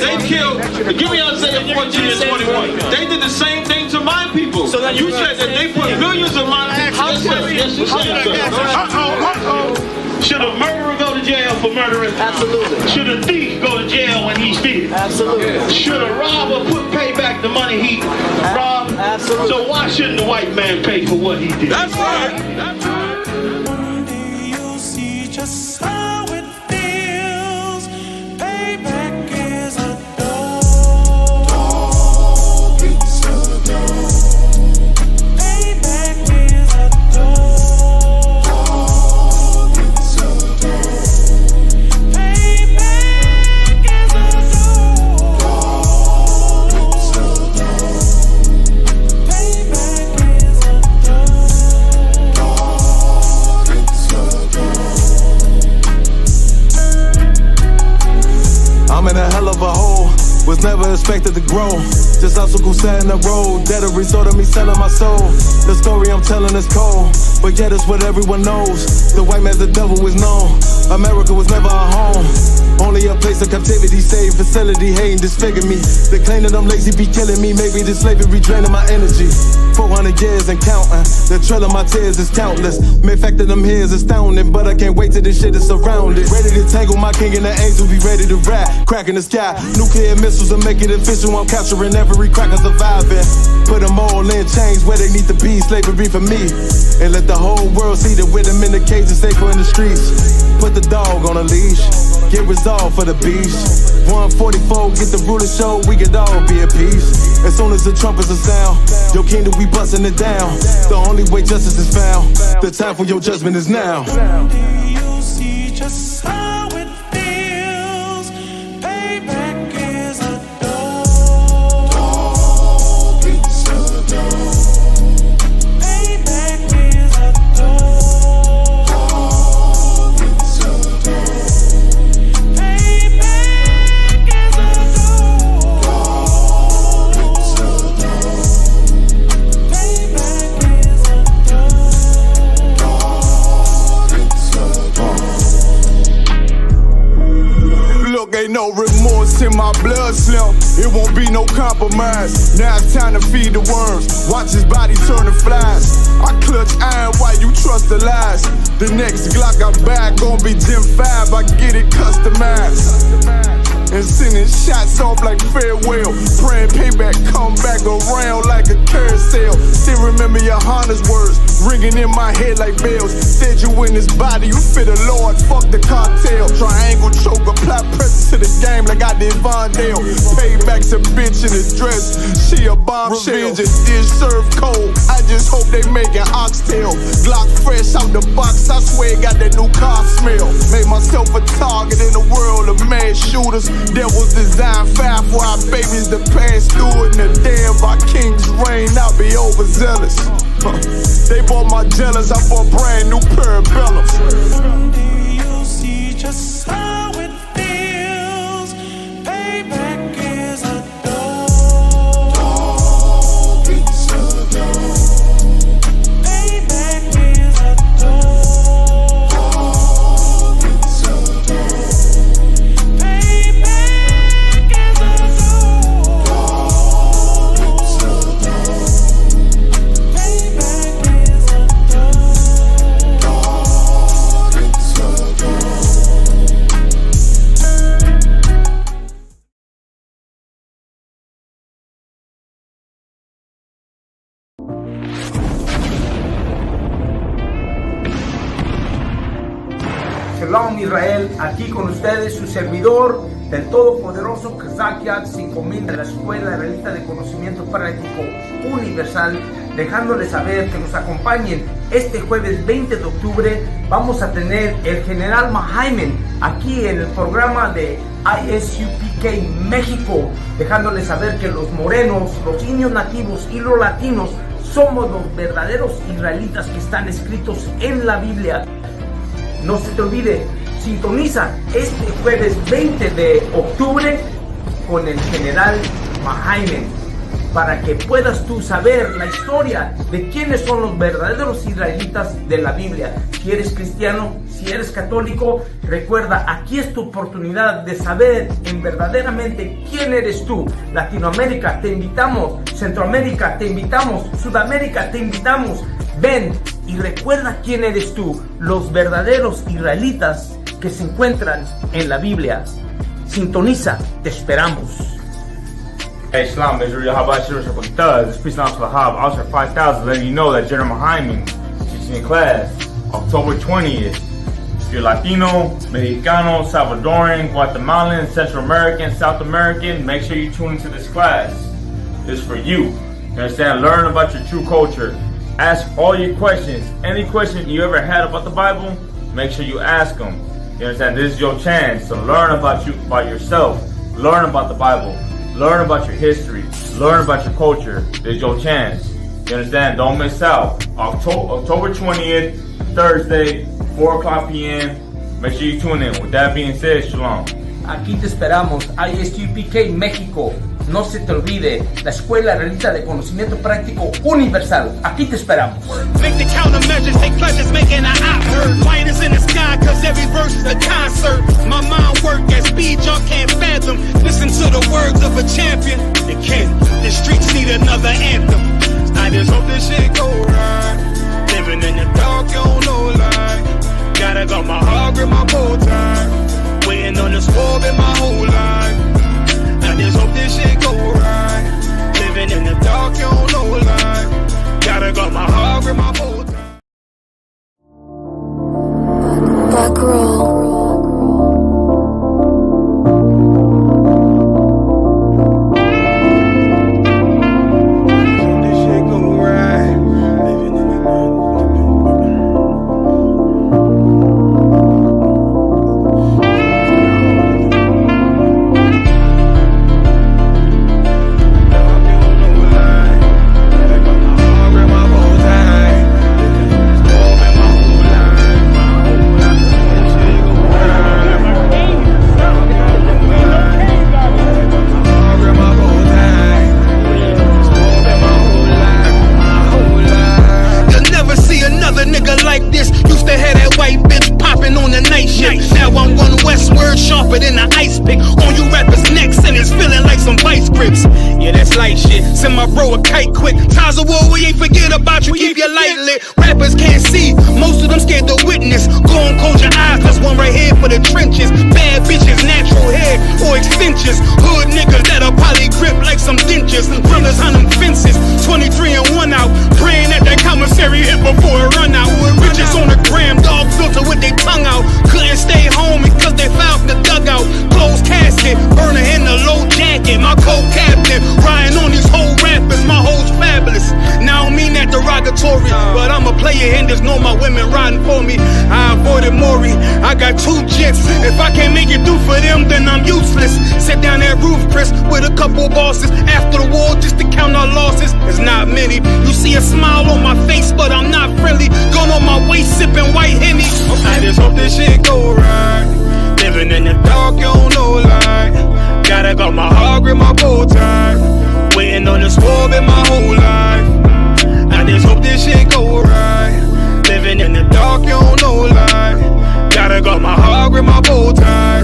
They killed, give me Isaiah 14 and 21. They did the same thing to my people. So you said that they put millions of my people. Should a murderer go to jail for murdering? Absolutely. Should a thief go to jail when he steals? Absolutely. Should a robber pay back the money he robbed? Absolutely. So why shouldn't the white man pay for what he did? That's right. That's right. One day you'll see just how it feels. Payback is a dog. It's a dog. Payback is a dog. I'm in a hell of a hole, was never expected to grow. Just obstacles set in the road, that a result of me selling my soul. The story I'm telling is cold, but yet it's what everyone knows. The white man's the devil is known. America was never a home, only a place of captivity, save facility, hating, disfigure me. They claim that I'm lazy, be killing me. Maybe this slavery draining my energy. 400 years and counting, the trail of my tears is countless. Main fact that I'm here is astounding, but I can't wait till this shit is surrounded. Ready to tangle my king and the angels, be ready to rap. Cracking the sky, nuclear missiles will make it official. I'm capturing every cracker surviving. Put them all in chains where they need to be, slavery for me. And let the whole world see that with them in the cage and safer in the streets. Put the dog on a leash, get resolved for the beast. 144, get the ruler show, we could all be at peace. As soon as the trumpets are sound, your kingdom we busting it down. The only way justice is found, the time for your judgment is now. You'll see just how it feels. Payback is a dog. It's a dog. Payback is a dog. It's a dog. Payback is a dog. It's a dog. Payback is a dog. Look, ain't no remorse in my blood slim. It won't be no compromise. Now it's time to feed the worms. Watch his body turn to flies. I clutch iron while you trust the lies. The next Glock I buy gon' be Gen 5. I get it customized. And sending shots off like farewell. Praying payback come back around like a carousel. Still remember Johanna's words ringing in my head like bells. Said you in this body, you fit a Lord, fuck the cartel. Triangle choke, apply pressure to the game like I did Vondale. Payback's a bitch in a dress, she a bombshell. Revenge is dish served cold, I just hope they make an oxtail. Glock fresh out the box, I swear it got that new car smell. Made myself a target in the world of mad shooters. Devils design fire for our babies to pass through. In the day of our king's reign, I'll be overzealous. They bought my jealous, I bought brand new parabellums. Someday you'll see just how it feels. Payback is a dog. It's a dog. Payback is a dog. It's a dog. Payback is a dog. It's a dog. Payback is a dog. It's a dog. Shalom Israel, aquí con ustedes su servidor del todopoderoso Kazakiat 5000 de la Escuela Israelita de Conocimiento Práctico Universal, dejándoles saber que nos acompañen este jueves 20 de octubre. Vamos a tener el general Mahamen aquí en el programa de I.S.U.P.K México, dejándoles saber que los morenos, los indios nativos y los latinos somos los verdaderos israelitas que están escritos en la Biblia. No se te olvide, sintoniza este jueves 20 de octubre con el general Mahamen. para que puedas tú saber la historia de quiénes son los verdaderos israelitas de la Biblia. Si eres cristiano, si eres católico, recuerda, aquí es tu oportunidad de saber en verdaderamente quién eres tú. Latinoamérica, te invitamos. Centroamérica, te invitamos. Sudamérica, te invitamos. Ven y recuerda quién eres tú, los verdaderos israelitas que se encuentran en la Biblia. Sintoniza, te esperamos. Hey, Shalom, Israel, Y.S.U.P.K. This priest announced Lahab, Usher 5000, letting you know that GEN.YAHANNA teaching in class October 20th. If you're Latino, Mexicano, Salvadoran, Guatemalan, Central American, South American, make sure you tune into this class. This is for you. You understand? Learn about your true culture. Ask all your questions. Any question you ever had about the Bible, make sure you ask them. You understand? This is your chance to learn about yourself, learn about the Bible, learn about your history, learn about your culture. This is your chance. You understand? Don't miss out. October 20th, Thursday, 4 o'clock p.m. Make sure you tune in. With that being said, Shalom. Aquí te esperamos, I.S.U.P.K. México. No se te olvide, la Escuela Israelita de Conocimiento Práctico Universal. Aquí te esperamos. Make the countermeasures, take pleasures, making an eye hurt. Light is in the sky, cause every verse is a concert. My mind work at speed y'all can't fathom. Listen to the words of a champion. It can't, the streets need another anthem. I just hope this shit go right. Living in the dark, you don't know life. Gotta got my heart with my bow tie. Waiting on this war in my whole life. I just hope this shit go right. Living in the dark, you don't know life. Gotta got my heart with my bow tie. Back roll. Than the I.S.U.P.K. On you rappers' necks and it's feeling like some vice grips. Yeah, that's light shit. Send my bro a kite quick. Ties of war, we ain't forget about you. Keep your light lit. Rappers can't see. Most of them scared to witness. Go on, close your eyes. There's one right here for the trenches. Bad bitches, natural hair or extensions. Hood niggas that'll probably grip like some dentures. Brothers on them fences. 23 and 1 out. Praying that commissary hit before it run out. Riches on the gram, dog filter with their tongue out. Couldn't stay home because they found the dugout. Closed casket, burner in the low jacket. My co-captain, riding on these whole rappers. My hoes fabulous. Now I don't mean that derogatory, but I'm a player and there's no my women riding for me. I avoided Maury. I got 2 jets. If I can't make it through for them, then I'm useless. Sit down that roof, Chris, with a couple bosses. After the war, just to count our losses. It's not many. You see a smile on my face, but I'm not friendly. Going on my waist, sipping white Henny. I just hope this shit go right. Living in the dark, you don't know light. Gotta got my heart with my bow tie. Waiting on this war in my whole life. I just hope this shit go right. Living in the dark, you don't know light. Gotta got my heart with my bow tie.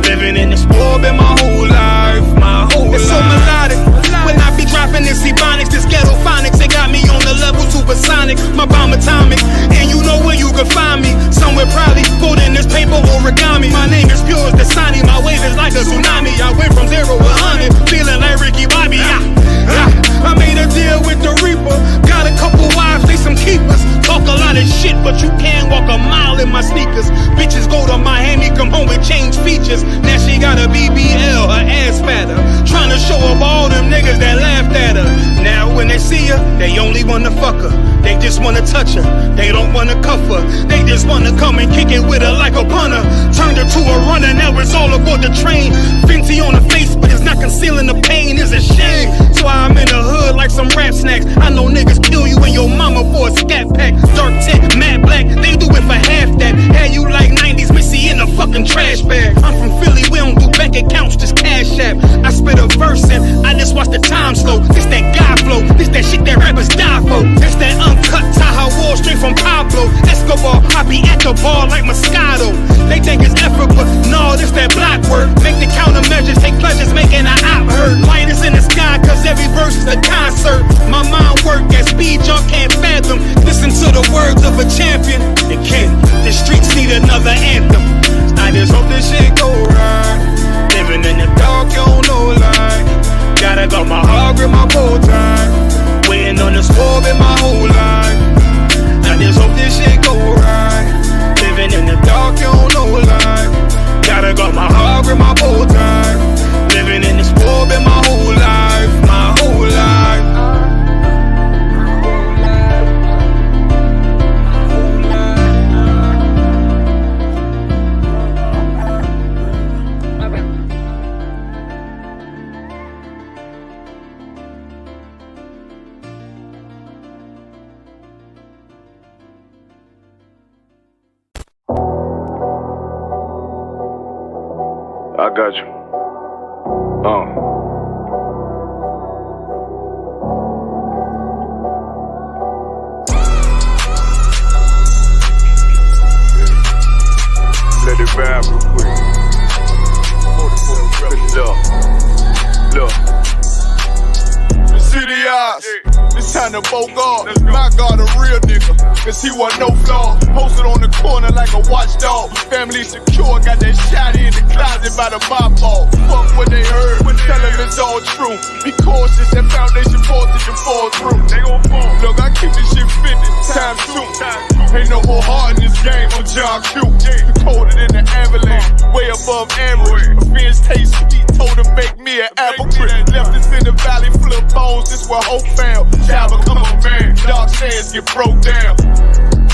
Living in this war in my whole life. My whole life. It's so melodic. When I be dropping this ebonics, this ghetto phonics, it got me on the level supersonic. My bomb atomic, and you know where you can find me. Somewhere probably folding this paper origami. My name is pure as the Dasani. My wave is like a tsunami. I went from 0 to 100, feeling like Ricky Bobby. I made a deal with the Reaper. Got a couple wives, they some keepers. Talk a lot of shit, but you can't walk a mile in my sneakers. Bitches go to Miami, come home with change features. Now she got a BBL, her ass fatter. Trying to show up all them niggas that laughed at her. Now when they see her, they only wanna fuck her. They just wanna touch her, they don't wanna cuff her. They just wanna come and kick it with her like a punter. Turned her to a runner, now it's all aboard the train. Fenty on her face, but it's not concealing the pain, it's a shame. So I'm in the hood like some rap snacks. I know niggas kill you and your mama for a scat pack. Dark tint, matte black, they do it for half that. Had you like 90s Missy in a fucking trash bag. I'm from Philly, we don't do bank accounts, just cash app. I spit a verse and I just watch the time slow. It's that a ball like Moscato. They think it's effort, but no, this that block work. Make the countermeasures, take pleasures, making an op hurt. Light is in the sky, cause every verse is a concert. My mind work at speed y'all can't fathom. Listen to the words of a champion. It can't. The streets need another anthem. I just hope this shit go right. Living in the dark, you don't know light. Gotta got my heart grip my bow tie. Waiting on the score in my whole life. I just hope this shit go right. Living in the dark, you don't know life. Gotta got my heart grip my bow tie. Living in the score in my whole life. My whole life. I got you. Let it ride real quick. Look. The city eyes. It's time to bogart. My God, a real nigga. Cause he wasn't no flaw. Posted on the corner like a watchdog. Family secure, got that shotty in the closet by the mob ball. Fuck what they heard, tell them it's all true. Be cautious, that foundation voltage and fall through. They gon' fall. Look, I keep this shit 50 times 2. Ain't no more heart in this game, I'm John Q. Colder than the avalanche, way above average. Offense taste sweet, told him make me an apple-tree. Left us in the valley full of bones, this where hope found. Child become a man, dark sands get broke down.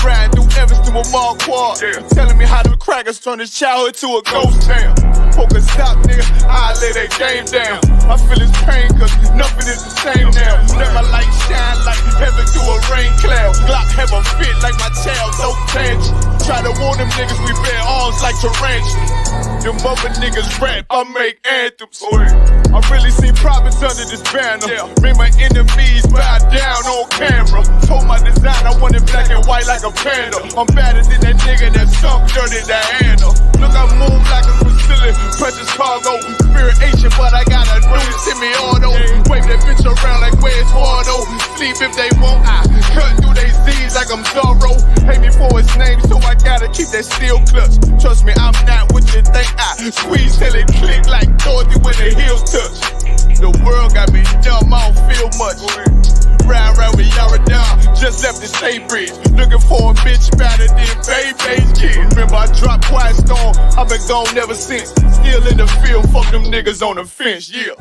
Riding through Evanston with Mark Quad. Telling me how them crackers turned his childhood to a ghost town. Poker stop, nigga, I lay that game down. I feel his pain, cause nothing is the same now. Let my light shine like heaven through a rain cloud. Glock have a fit like my child, so tangent. Try to warn them niggas, we bear arms like tarantulas. Them other niggas rap, I make anthems. I really seen prophets under this banner. Made my enemies bow down on camera. Told my design I wanted black and white like a panda. I'm better than that nigga that sunk dirty Diana. Look, I move like a Brazilian, precious cargo. Spirit Asian, but I got a new semi-auto. Wave that bitch around like where's Waldo. Sleep if they won't, I cut through they Z's like I'm Zorro. Hate me for his name, so I gotta keep that steel clutch. Trust me, I'm not what you think. I squeeze till it click like Dorothy when the heels touch. The world got me dumb, I don't feel much. Ride with Yara down, just left the state bridge. Looking for a bitch better than Baby's kid. Remember I dropped Quiet Storm, I've been gone ever since. Still in the field, fuck them niggas on the fence, yeah.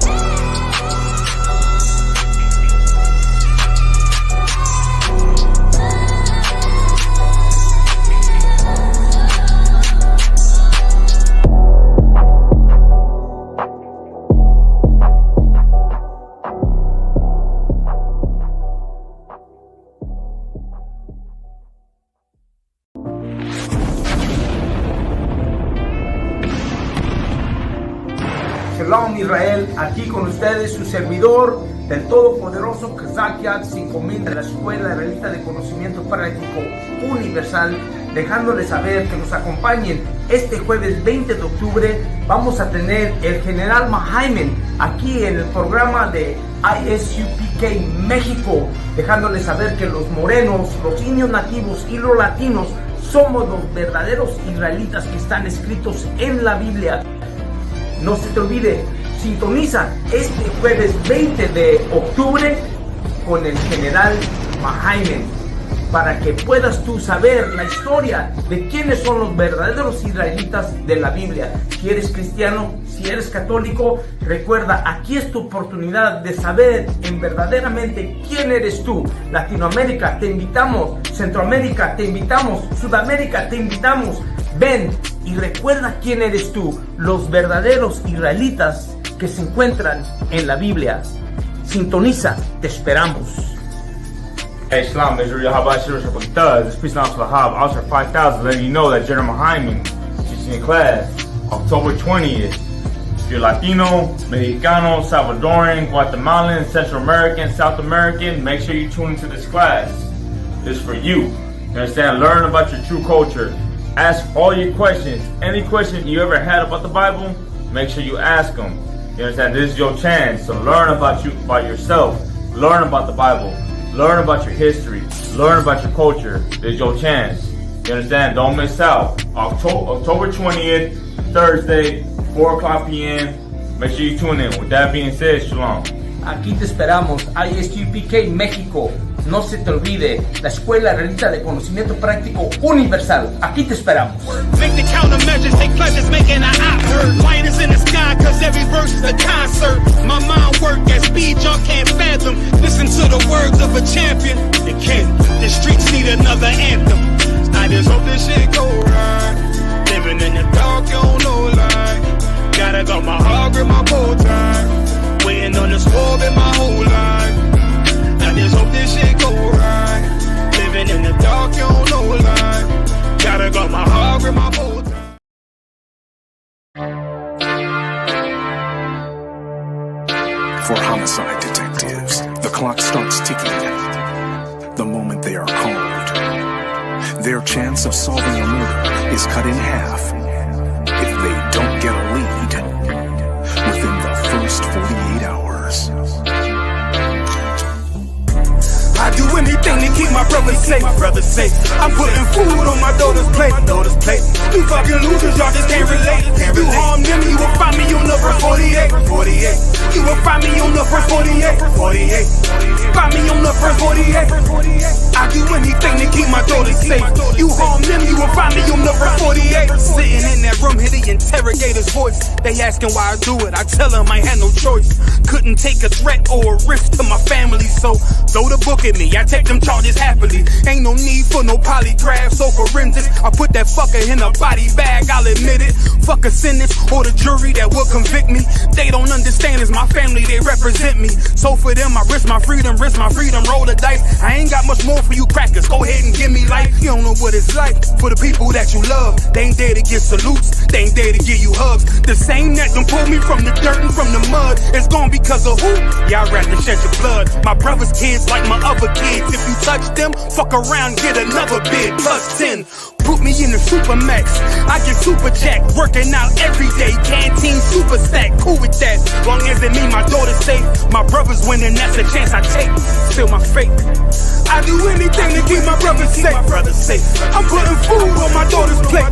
Shalom Israel, aquí con ustedes su servidor del todopoderoso Kazakiat 5000 de la Escuela Israelita de Conocimiento Práctico Universal, dejándoles saber que nos acompañen este jueves 20 de octubre. Vamos a tener el general Mahaimen aquí en el programa de I.S.U.P.K México, dejándoles saber que los morenos, los indios nativos y los latinos somos los verdaderos israelitas que están escritos en la Biblia. No se te olvide, sintoniza este jueves 20 de octubre con el general Mahaimen para que puedas tú saber la historia de quiénes son los verdaderos israelitas de la Biblia. Si eres cristiano, si eres católico, recuerda, aquí es tu oportunidad de saber en verdaderamente quién eres tú. Latinoamérica, te invitamos. Centroamérica, te invitamos. Sudamérica, te invitamos. Ven y recuerda quién eres tú, los verdaderos israelitas que se encuentran en la Biblia. Sintoniza, te esperamos. Hey, Shalom, Israelite, this priest announced for Hab, Officer 5000, letting you know that General Hyman teaching in class October 20th. If you're Latino, Mexicano, Salvadoran, Guatemalan, Central American, South American, make sure you tune into this class. This is for you. You understand? Learn about your true culture. Ask all your questions. Any question you ever had about the Bible, make sure you ask them. You understand? This is your chance to learn about yourself, learn about the Bible, learn about your history, learn about your culture. This is your chance. You understand? Don't miss out. October 20th, Thursday, 4 o'clock p.m. Make sure you tune in. With that being said, shalom. Aquí te esperamos, I.S.U.P.K México. No se te olvide, la Escuela Israelita de Conocimiento Práctico Universal. Aquí te esperamos. Make the countermeasures, take pleasures making an eye. Light is in the sky, cause every verse is a concert. My mind work at speed, y'all can't fathom. Listen to the words of a champion. They can't. The streets need another anthem. I just hope this shit go right. Living in the dark, you don't know life. Gotta got my heart with my bow tie. Waiting on this war in my whole life. I just hope this shit go right. Living in the dark, you don't know life. Gotta got my heart with my bow tie. For homicide detectives, the clock starts ticking. The moment they are called, their chance of solving a murder is cut in half if they don't get a lead within the first 48 hours. I do anything to keep my brothers safe. I'm putting food on my daughter's plate. You fucking losers, y'all just can't relate. You harm them, you will find me on the first 48. You will find me on the first 48. Find me on the first 48. I do anything to keep my daughters safe. You harm them, you will find me on the first 48. Sitting in that room, hear the interrogator's voice. They asking why I do it. I tell them I had no choice. Couldn't take a threat or a risk to my family, so throw the book at me. I take them charges happily. Ain't no need for no polygraphs or forensics. I put that fucker in a body bag, I'll admit it. Fuck a sentence or the jury that will convict me. They don't understand, it's my family, they represent me. So for them, I risk my freedom, roll the dice. I ain't got much more for you crackers, go ahead and give me life. You don't know what it's like for the people that you love. They ain't there to get salutes, they ain't there to give you hugs. The same that done pulled me from the dirt and from the mud, it's gone because of who? Y'all rather shed your blood. My brother's kids like my other kids. If you touch them, fuck around, get another bid, plus 10. Put me in the Supermax, I get super jacked, working out every day, canteen super stack, cool with that. Long as it mean my daughter's safe, my brother's winning, that's a chance I take. Still my fate. I do anything to keep my brothers safe. I'm putting food on my daughter's plate.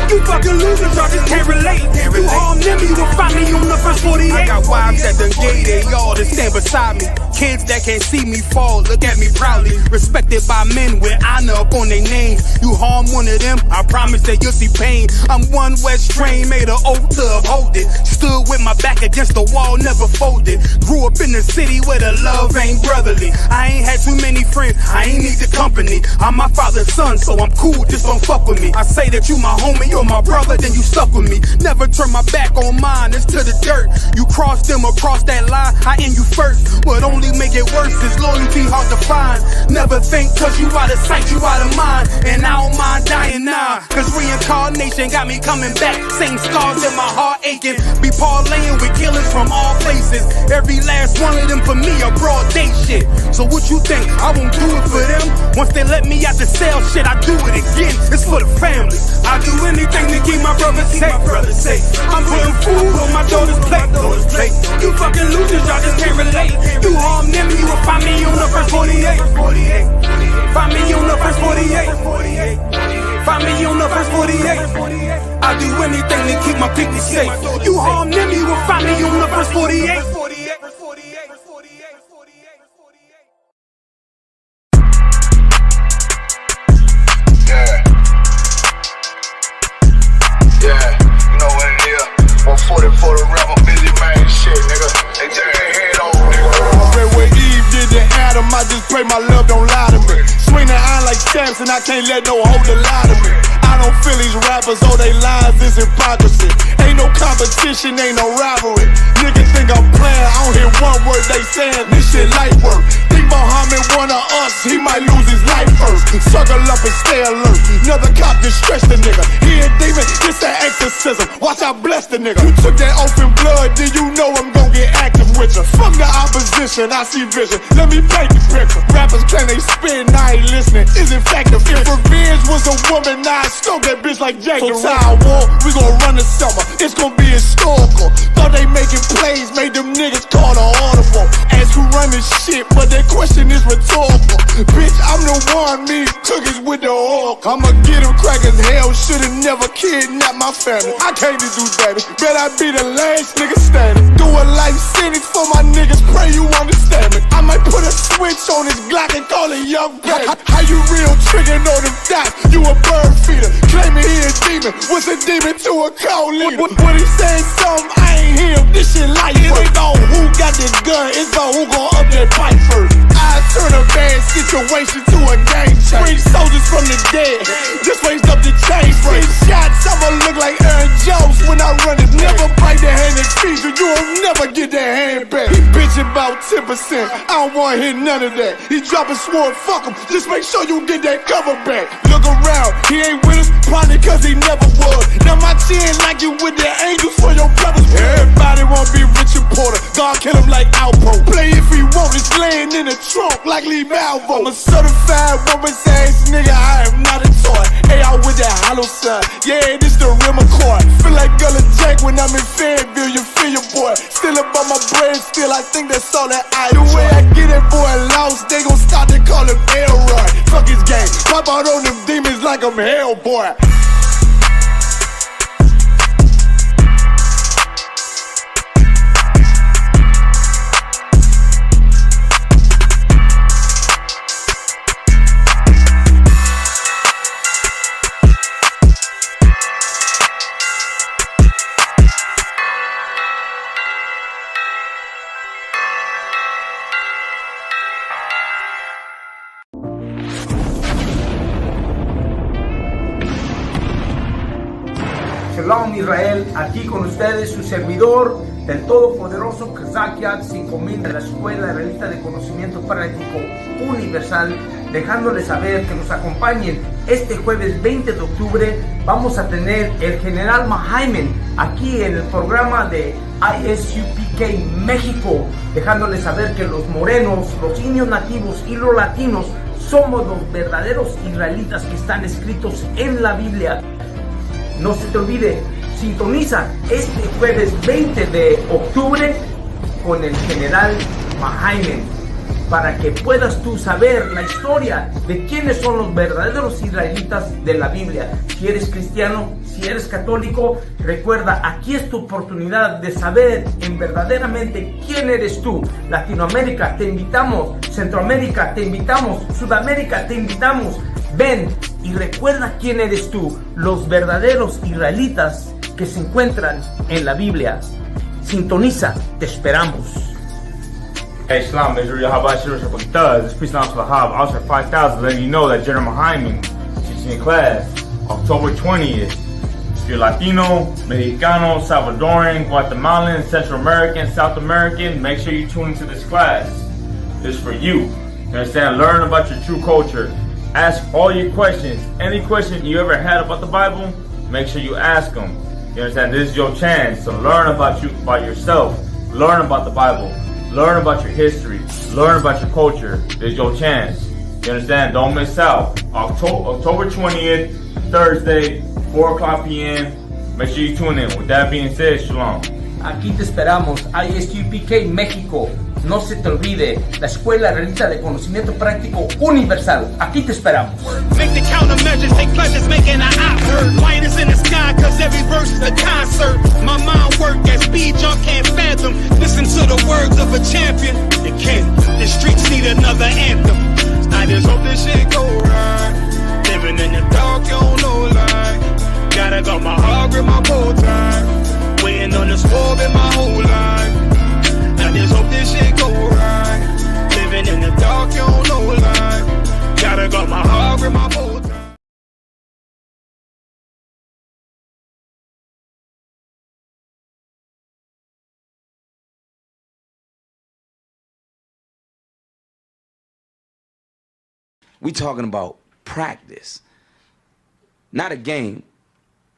You fucking losers, y'all just can't relate. You harm them, you will find me on the first 48. I got wives that done gave they all to stand beside me. Kids that can't see me fall, look at me proudly. Respected by men with honor up on their names. You harm one of them, I promise that you'll see pain. I'm one West train, made an oath to uphold it. Stood with my back against the wall, never folded. Grew up in the city where the love ain't brotherly. I ain't had too many friends, I ain't need the company. I'm my father's son, so I'm cool, just don't fuck with me. I say that you my homie, you're my brother, then you stuck with me. Never turn my back on mine, it's to the dirt. You cross them across that line, I end you first. But only make it worse, cause loyalty hard to find. Never think cause you out of sight, you out of mind. And I don't mind dying now, cause reincarnation got me coming back. Same scars in my heart aching. Be parlaying with killers from all places. Every last one of them for me a broad day shit. So what you think, I won't do it for them? Once they let me out the cell, shit, I do it again. It's for the family. I do anything to keep my brothers safe. I'm putting food on my daughter's plate. You fucking losers, y'all just can't relate. You harm them, you will find me on the first 48. Find me on the first 48. Find me on the first 48. I do anything to keep my people safe. You harm them, you will find me on the first 48. Yeah, you know what it is. 140 for the rebel, busy man, shit, nigga. They take their head over, nigga. Pray where Eve did to Adam, I just pray my love don't lie to me. Swing the iron like stamps and I can't let no hoe to lie to me. I don't feel these rappers, oh they lies is hypocrisy. Ain't no competition, ain't no rivalry. Niggas think I'm playing, I don't hear one word they saying, this shit light work. Think Muhammad one of us, he might lose his life first. Circle up and stay alert, another cop just stretch the nigga. He a demon, it's an exorcism, watch I bless the nigga. You took that oath in blood, then you know I'm gon' get active with you. Fuck the opposition, I see vision, let me paint the picture. Rappers claim they spin, I ain't listening, is effective. If revenge bitch was a woman, now I stroke that bitch like Jagger. So Tower War, we gon' run the summer, it's gon' be historical. Thought they making plays, made them niggas call the audible. Ask who run this shit, but that question is rhetorical. Bitch, I'm the one, me cookies with the oil. I'ma get them crackers, hell, should've never kidnapped my family. I can't do that, bet I be the last nigga standing. Do a life sentence for my niggas, pray you understand me. I might put a switch on his Glock and call it young baby. How you real trigger know them dots? You a bird feeder, claiming he a demon. What's a demon to a cold leader? What he saying something, I ain't him, this shit light work. It ain't about who got this gun, it's about who gon' up that fight first. I turn a bad situation to a game changer. Bring soldiers from the dead, just raised up the chain frame. Shots, I'ma look like Aaron Jones when I run it. Never bite the hand that feeds you, you won't never get that hand back. He bitchin' about 10%, I don't wanna hear none of that. He dropping sword, fuck him, just make sure you get that cover back. Look around, he ain't with us, probably cause he never was. Now my chin like you with the angels for your brothers. Everybody wanna be Richard Porter, God kill him like Alpo. Play if he want, it's laying in the trunk like Lee Malvo. I'm a certified woman's ass nigga, I am not a toy. Hey, out with that hollow sign, yeah, this the rim accord. Feel like Gullah Jack when I'm in Fayetteville, you feel your boy. Still about my brain, still I think that's all that I do. The way I get that boy lost, they gon' start to call him Elroy. Fuck his game, pop out on them demons like I'm Hellboy. Shalom Israel, aquí con ustedes su servidor del todopoderoso I.S.U.P.K de la Escuela Israelita de Conocimiento Práctico Universal, dejándoles saber que nos acompañen este jueves 20 de octubre. Vamos a tener el general Mahaimen aquí en el programa de I.S.U.P.K México, dejándoles saber que los morenos, los indios nativos y los latinos somos los verdaderos israelitas que están escritos en la Biblia. No se te olvide, sintoniza este jueves 20 de octubre con el general Mahaimen para que puedas tú saber la historia de quiénes son los verdaderos israelitas de la Biblia. Si eres cristiano, si eres católico, recuerda, aquí es tu oportunidad de saber en verdaderamente quién eres tú. Latinoamérica, te invitamos. Centroamérica, te invitamos. Sudamérica, te invitamos. Ven y recuerda quién eres tú, los verdaderos israelitas que se encuentran en la Biblia. Sintoniza, te esperamos. Hey, Shalom, Israelite, this priest announced for Hab, Officer 5000, letting you know that General Mahaimen teaching in class October 20th. If you're Latino, Mexicano, Salvadoran, Guatemalan, Central American, South American, make sure you tune into this class. This is for you. You understand? Learn about your true culture. Ask all your questions. Any question you ever had about the Bible, make sure you ask them. You understand? This is your chance to learn about yourself, learn about the Bible, learn about your history, learn about your culture. This is your chance. You understand? Don't miss out. October 20th, Thursday, 4 o'clock p.m. Make sure you tune in. With that being said, Shalom. Aquí te esperamos, I.S.U.P.K México. No se te olvide, la Escuela Israelita de Conocimiento Práctico Universal. Aquí te esperamos. Make the countermeasures, take pleasures, making an eye. White is in the sky, cause every verse is a concert. My mind work at speed, y'all can't fathom. Listen to the words of a champion. You can't. The streets need another anthem. I just hope this shit go right. Living in the dark, you don't know lie. Gotta got my heart with my bow tie. Waiting on the score in my whole life. I just hope this shit go right. Living in the dark, you don't know lie. Gotta got my heart with my bow tie. We talking about practice, not a game,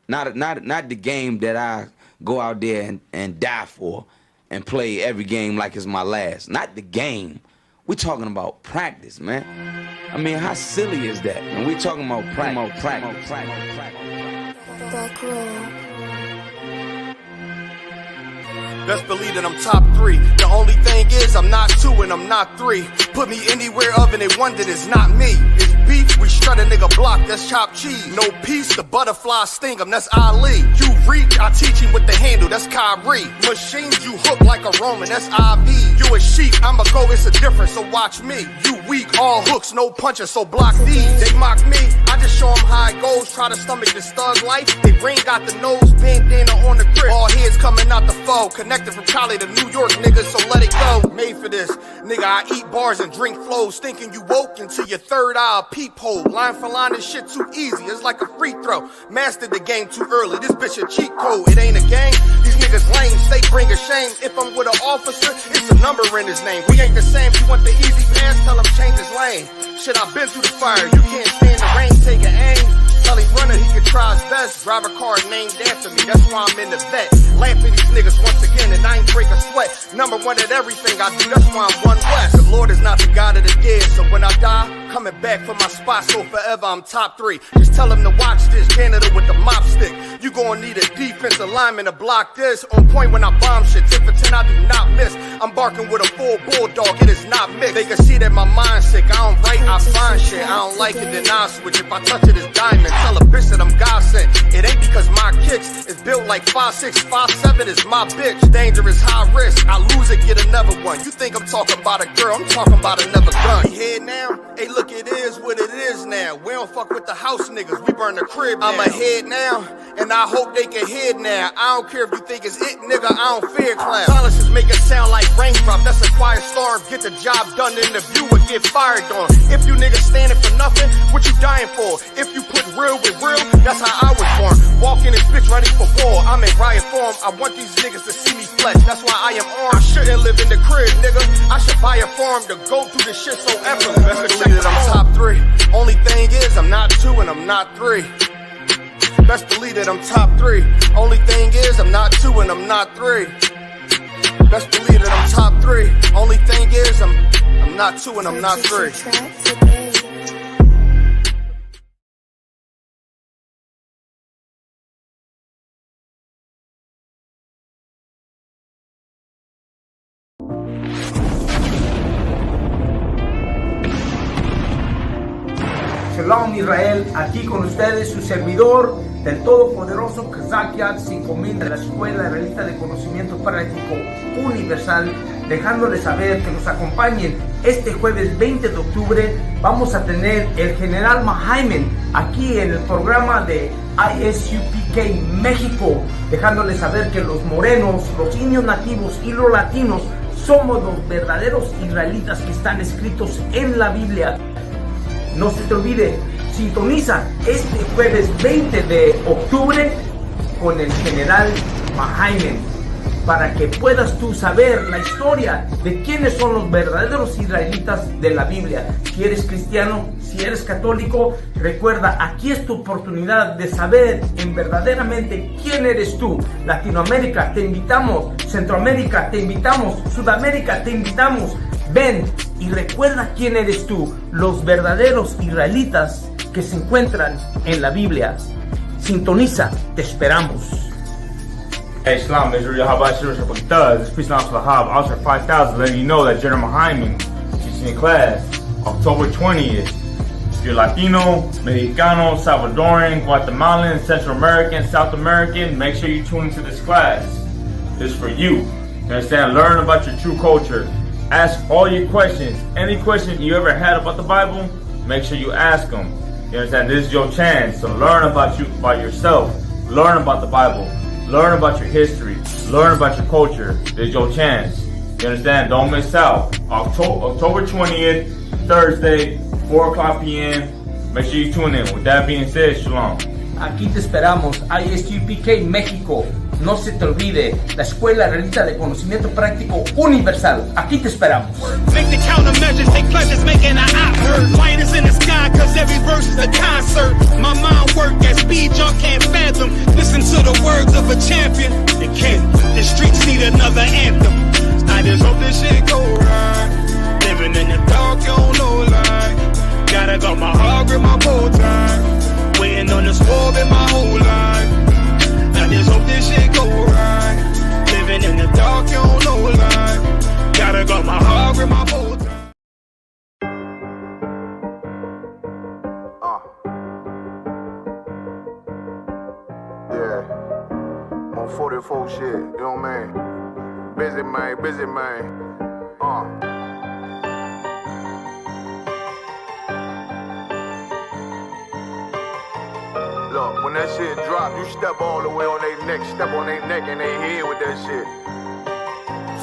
not the game that I go out there and die for and play every game like it's my last. Not the game. We're talking about practice, man. I mean, how silly is that? And we're talking about practice. Back row. Best believe that I'm top 3. The only thing is I'm not 2 and I'm not 3. Put me anywhere of it, one that is not me. It's beef, we strut a nigga block, that's chopped cheese. No peace, the butterfly sting him, that's Ali. You reach, I teach him with the handle, that's Kyrie. Machines, you hook like a Roman, that's IV. You a sheep, I'm a go, it's a difference, so watch me. You weak, all hooks, no punches, so block these. They mock me, I just show them how it goes. Try to stomach this thug life. They brain got the nose, bandana on the grip. All heads coming out the foe. Connected from Cali to New York, nigga, so let it go. Made for this, nigga, I eat bars and drink flows. Thinking you woke until your third eye a peephole. Line for line, this shit too easy, it's like a free throw. Mastered the game too early, this bitch a cheat code. It ain't a game, these niggas lame, they bring a shame. If I'm with an officer, it's a number in his name. We ain't the same, you want the easy pass, tell him change his lane. Shit, I've been through the fire, you can't stand the rain, take an aim. Tell him runner, he can try his best. Drive a car named after me, that's why I'm in the vet. Laugh at these niggas once again, and I ain't break a sweat. Number 1 at everything I do, that's why I'm one West. The Lord is not the God of the dead, so when I die, coming back for my spot, so forever I'm top 3. Just tell him to watch this, janitor with the mop stick. You gon' need a defensive lineman to block this. On point when I bomb shit, 10 for 10 I do not miss. I'm barking with a full bulldog, it is not mixed. They can see that my mind's sick, I don't write, I find shit. I don't like it, then I switch. If I touch it, it's diamond. Tell a bitch that I'm God sent. It ain't because my kicks is built like 5'6", 5'7" is my bitch. Dangerous, high risk. I lose it, get another one. You think I'm talking about a girl? I'm talking about another gun. We here now? Hey, look, it is what it is now. We don't fuck with the house niggas. We burn the crib down. I'm ahead now, and I hope they can hear now. I don't care if you think it's it, nigga. I don't fear clowns. Silences make it sound like raindrop. That's a quiet storm. Get the job done in the view and get fired on. If you niggas standing for nothing, what you dying for? If you put real with real, that's how I was born. Walking this bitch ready for war. I'm in riot form. I want these niggas to see me flex. That's why I am armed. I shouldn't live in the crib, nigga. I should buy a farm to go through this shit so effortless. Best believe that I'm top 3. Only thing is I'm not 2 and I'm not 3. Best believe that I'm top 3. Only thing is I'm not 2 and I'm not 3. Best believe that I'm top 3. Only thing is I'm not 2 and I'm not 3. Shalom Israel, aquí con ustedes su servidor del todopoderoso YAHANNA de la Escuela Israelita de Conocimiento Práctico Universal, dejándoles saber que nos acompañen este jueves 20 de octubre. Vamos a tener el general Mahaman aquí en el programa de I.S.U.P.K México, dejándoles saber que los morenos, los indios nativos y los latinos somos los verdaderos israelitas que están escritos en la Biblia. No se te olvide, sintoniza este jueves 20 de octubre con el general Mahaman para que puedas tú saber la historia de quiénes son los verdaderos israelitas de la Biblia. Si eres cristiano, si eres católico, recuerda, aquí es tu oportunidad de saber en verdaderamente quién eres tú. Latinoamérica, te invitamos. Centroamérica, te invitamos. Sudamérica, te invitamos. Ven y recuerda quién eres tú, los verdaderos israelitas que se encuentran en la Biblia. Sintoniza, te esperamos. Hey, SHALAM, Israelite, this priest announced Lahab, Usher 5000, letting you know that General Jaime teaching in class October 20th. If you're Latino, Mexicano, Salvadoran, Guatemalan, Central American, South American, make sure you tune into this class. This is for you. You understand? Learn about your true culture. Ask all your questions. Any questions you ever had about the Bible, make sure you ask them. You understand? This is your chance to learn about yourself. Learn about the Bible. Learn about your history. Learn about your culture. This is your chance. You understand? Don't miss out. October 20th, Thursday, 4 o'clock p.m. Make sure you tune in. With that being said, Shalom. Aquí te esperamos, I.S.U.P.K México. No se te olvide, la Escuela Israelita de Conocimiento Práctico Universal. Aquí te esperamos. Make the countermeasures, take pleasures, making an eye hurt. Light is in the sky, cause every verse is a concert. My mind work at speed y'all can't fathom. Listen to the words of a champion. They can't. The streets need another anthem. I just hope this shit go right. Living in the hog grip my pole time. Waiting on the squab in my whole life. I just hope this shit go right. Living in the dark, you don't know life. Gotta go my hog grip my pole time. Yeah, on 44 shit, you know what I mean? Busy man. Look, when that shit drop, you step all the way on their neck, step on their neck and their head with that shit.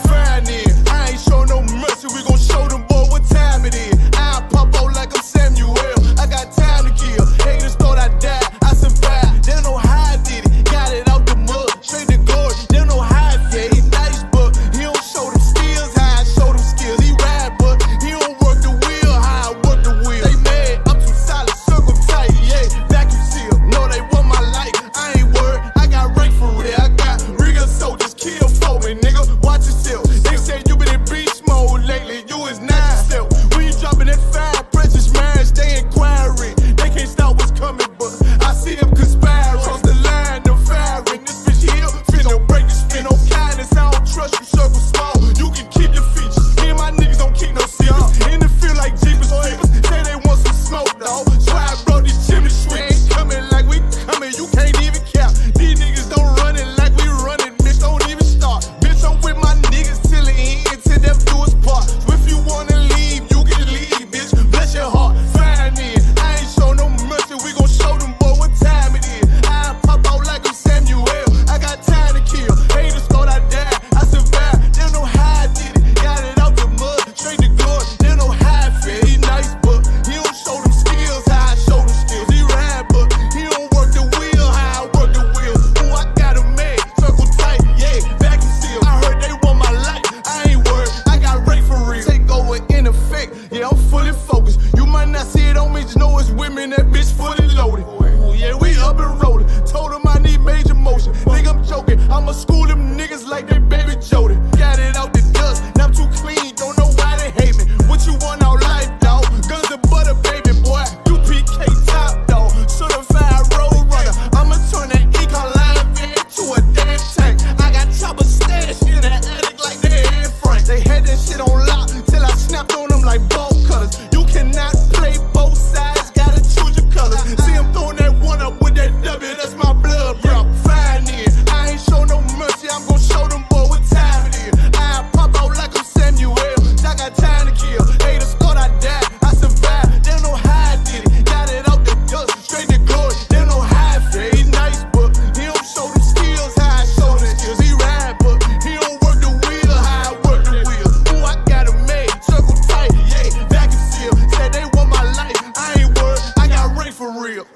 Fine then, I ain't show no mercy, we gon' show them boy what time it is. I pop out like I'm Samuel, I got time to kill. Haters thought I died, I survived. They don't know how I did it, got it out the mud, straight to glory. They don't know how I feel, he nice but he don't show them skills, how I show them skills. He ride but he don't work the wheel, how I work the wheel. They mad, I'm too solid, circle tight, yeah, vacuum seal. No, they want my life, I ain't worried, I got rank for real. I got real soldiers, kill for me, nigga, watch yourself. They say you been in beast mode lately, you is not yourself. When you dropping that fire, precious marriage, they inquiring. They can't stop what's coming, but I see them conspiring. Cross the line, them firing. This bitch here, finna break the spin. No kindness, I don't trust you, circle small. You can keep your features. Me and my niggas don't keep no secrets. In the field like Jeepers Creepers, say they want some smoke, dawg. So I brought these chimney sweeps. Coming like we coming, you can't even cap. These niggas don't run it like we running, bitch, don't even start. Bitch, I'm with my niggas till the end, till death do us part. So if you wanna leave, you can leave, bitch. Bless your heart, fine in. I ain't show no mercy, we gon' show them boy what time it is. I pop out like I'm Samuel, I got time to kill. Haters thought I died, I survived. They don't know how I did it, got it out the mud, straight to glory. They don't know how I feel, he nice but he don't show them skills, how I show them skills. He ride but he don't work the wheel, how I work the wheel. Ooh, I got a man, circle tight, yeah, vacuum seal. I heard they want my life, I ain't worried, I got rape for real. Take over in effect, yeah, I'm fully focused. You might not see it on me, just know it's women, that bitch fully loaded. Ooh, yeah, we up and rolling. Told them I need major motion. Think I'm joking, I'ma school them niggas like they baby Jody. Got it out the dust, now I'm too clean, don't know why they hate me. What you want out life, dawg? Guns and butter, baby boy. U.P.K top, dawg. Certified road runner. I'ma turn that E-Line van to a damn tank. I got chopper stash in the attic like they Anne Frank. They had that shit on lock till I snapped on them like bolt cutters. You cannot play both sides, gotta choose your colors. See him throwing that one up with that W, that's my blood, bro. Fine in. I ain't show no mercy, I'm gon' show them boy what time it is. I pop out like I'm Samuel, I got time to kill. Haters thought I died, I survived. They don't know how I did it, got it out the dust, straight to glory. They don't know how I feel, he nice but he don't show them skills, how I show them skills. He ride but he don't work the wheel, how I work the wheel. Ooh, I got a made, circle tight, yeah, vacuum seal. Said they want my life, I ain't worried, I got rape for real.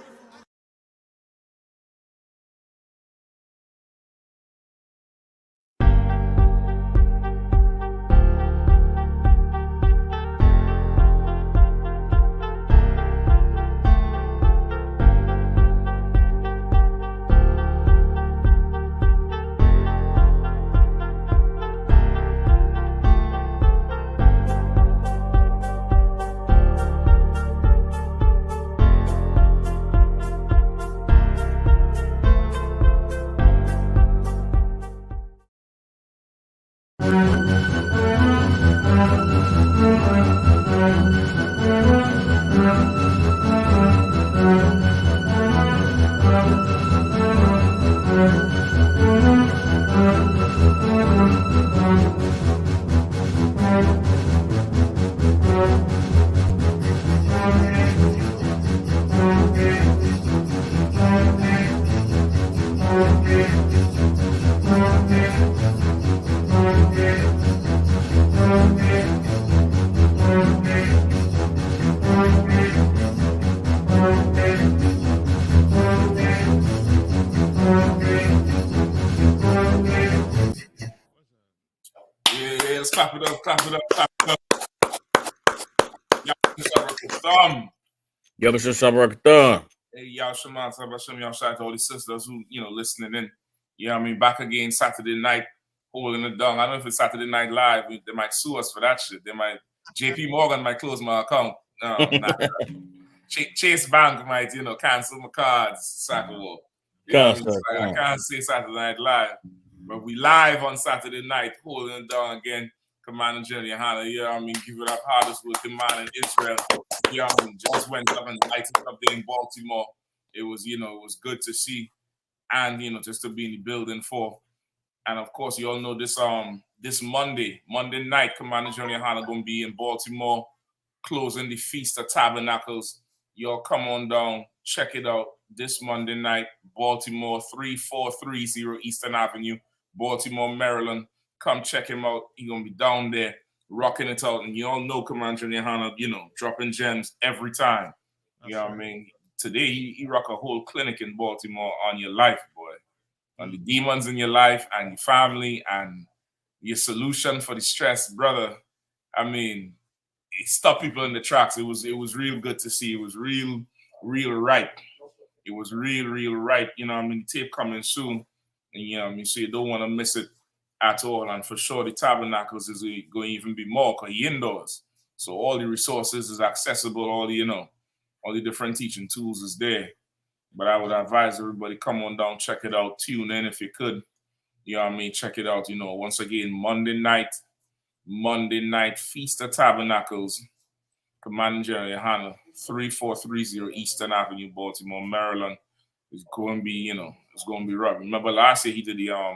Clap it up, clap it up, clap it up. Yo, Mr. Sabrakta. Hey, y'all, Shema, y'all shout out to all the sisters who, listening in. Yeah, I mean, back again Saturday night, holding it down. I don't know if it's Saturday Night Live. They might sue us for that shit. They might, JP Morgan might close my account. No, nah. Chase Bank might, cancel my cards, soccer war. I can't say Saturday Night Live, but we live on Saturday night, holding it down again. Commander Gen.YAHANNA, give it up hardest working man in Israel. Just went up and lighted up there in Baltimore. It was, it was good to see, and just to be in the building for. And of course, you all know this Monday night, Commander Gen.YAHANNA gonna be in Baltimore, closing the Feast of Tabernacles. Y'all come on down, check it out this Monday night, Baltimore, 3430 Eastern Avenue, Baltimore, Maryland. Come check him out. He's gonna be down there rocking it out. And you all know Commander Gen.YAHANNA, dropping gems every time. You know what I mean? Today he rock a whole clinic in Baltimore on your life, boy. On the demons in your life and your family and your solution for the stress, brother. I mean, it stopped people in the tracks. It was real good to see. It was real right. It was real right. The tape coming soon. And so you don't want to miss it at all. And for sure, the Tabernacles is going to even be more because he indoors. So all the resources is accessible. All the different teaching tools is there. But I would advise everybody come on down, check it out, tune in if you could. Check it out. Once again, Monday night, Feast of Tabernacles, Commander Gen.YAHANNA, 3430 Eastern Avenue, Baltimore, Maryland. It's going to be, it's going to be rough. Remember last year he did I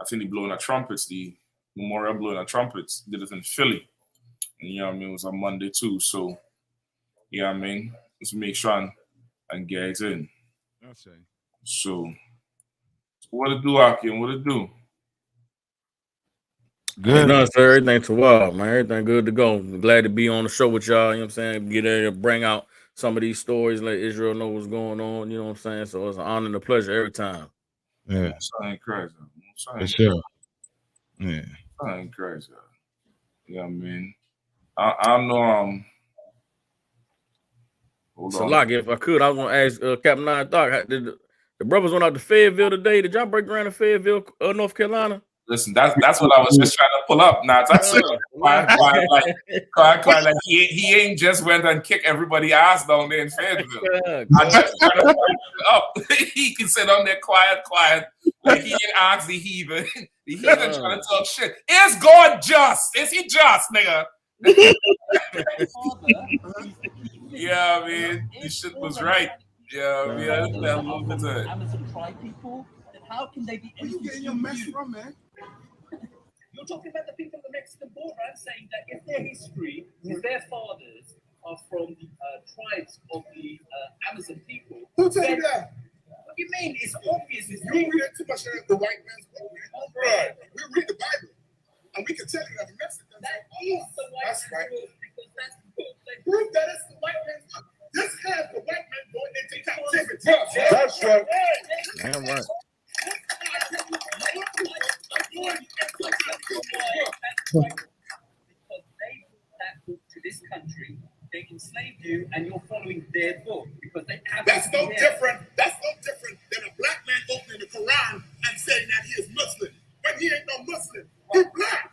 think he blowing the trumpets, the memorial blowing the trumpets. Did it in Philly. And it was on Monday too. So, let's make sure and get it in. So what it do, Hakeem? What it do? Good. No, sir. Everything's wild, man. Everything good to go. I'm glad to be on the show with y'all. You know what I'm saying? Get there to bring out some of these stories, let Israel know what's going on. You know what I'm saying? So it's an honor and a pleasure every time. Yeah. Something crazy. For sure. Yeah. Something crazy. Yeah, I mean, I know. So, like, if I could, I was gonna ask Captain Nine Doc, did the brothers went out to Fayetteville today? Did y'all break ground in Fayetteville, North Carolina? Listen, that's what I was just trying to pull up. Now, that's like he ain't just went and kicked everybody ass down there in Fayetteville. I just trying to pull it up. He can sit on there quiet, like he ain't ask the heathen. The heathen trying to talk shit. Is God just? Is he just, nigga? Yeah, I mean, this shit was right. Yeah, I mean, I didn't have a little bit of it. Amazon tribe people, then how can they be anything? Where you getting your mess from, man? You're talking about the people at the Mexican border. I'm saying that if their history is their fathers are from the tribes of the Amazon people. Who told you that? What do you mean? It's obvious. It's you read too much of the white man's book, man. Right. We read the Bible, and we can tell you that the Mexicans. That is the white man's right. book because that's the book. Prove that it's the white man's book. This has the white man going into captivity. That's right. Damn right. Because they brought that book to this country, they enslaved you, and you're following their book because they have. That's no different. That's no different than a black man opening the Quran and saying that he is Muslim, but he ain't no Muslim. He's black.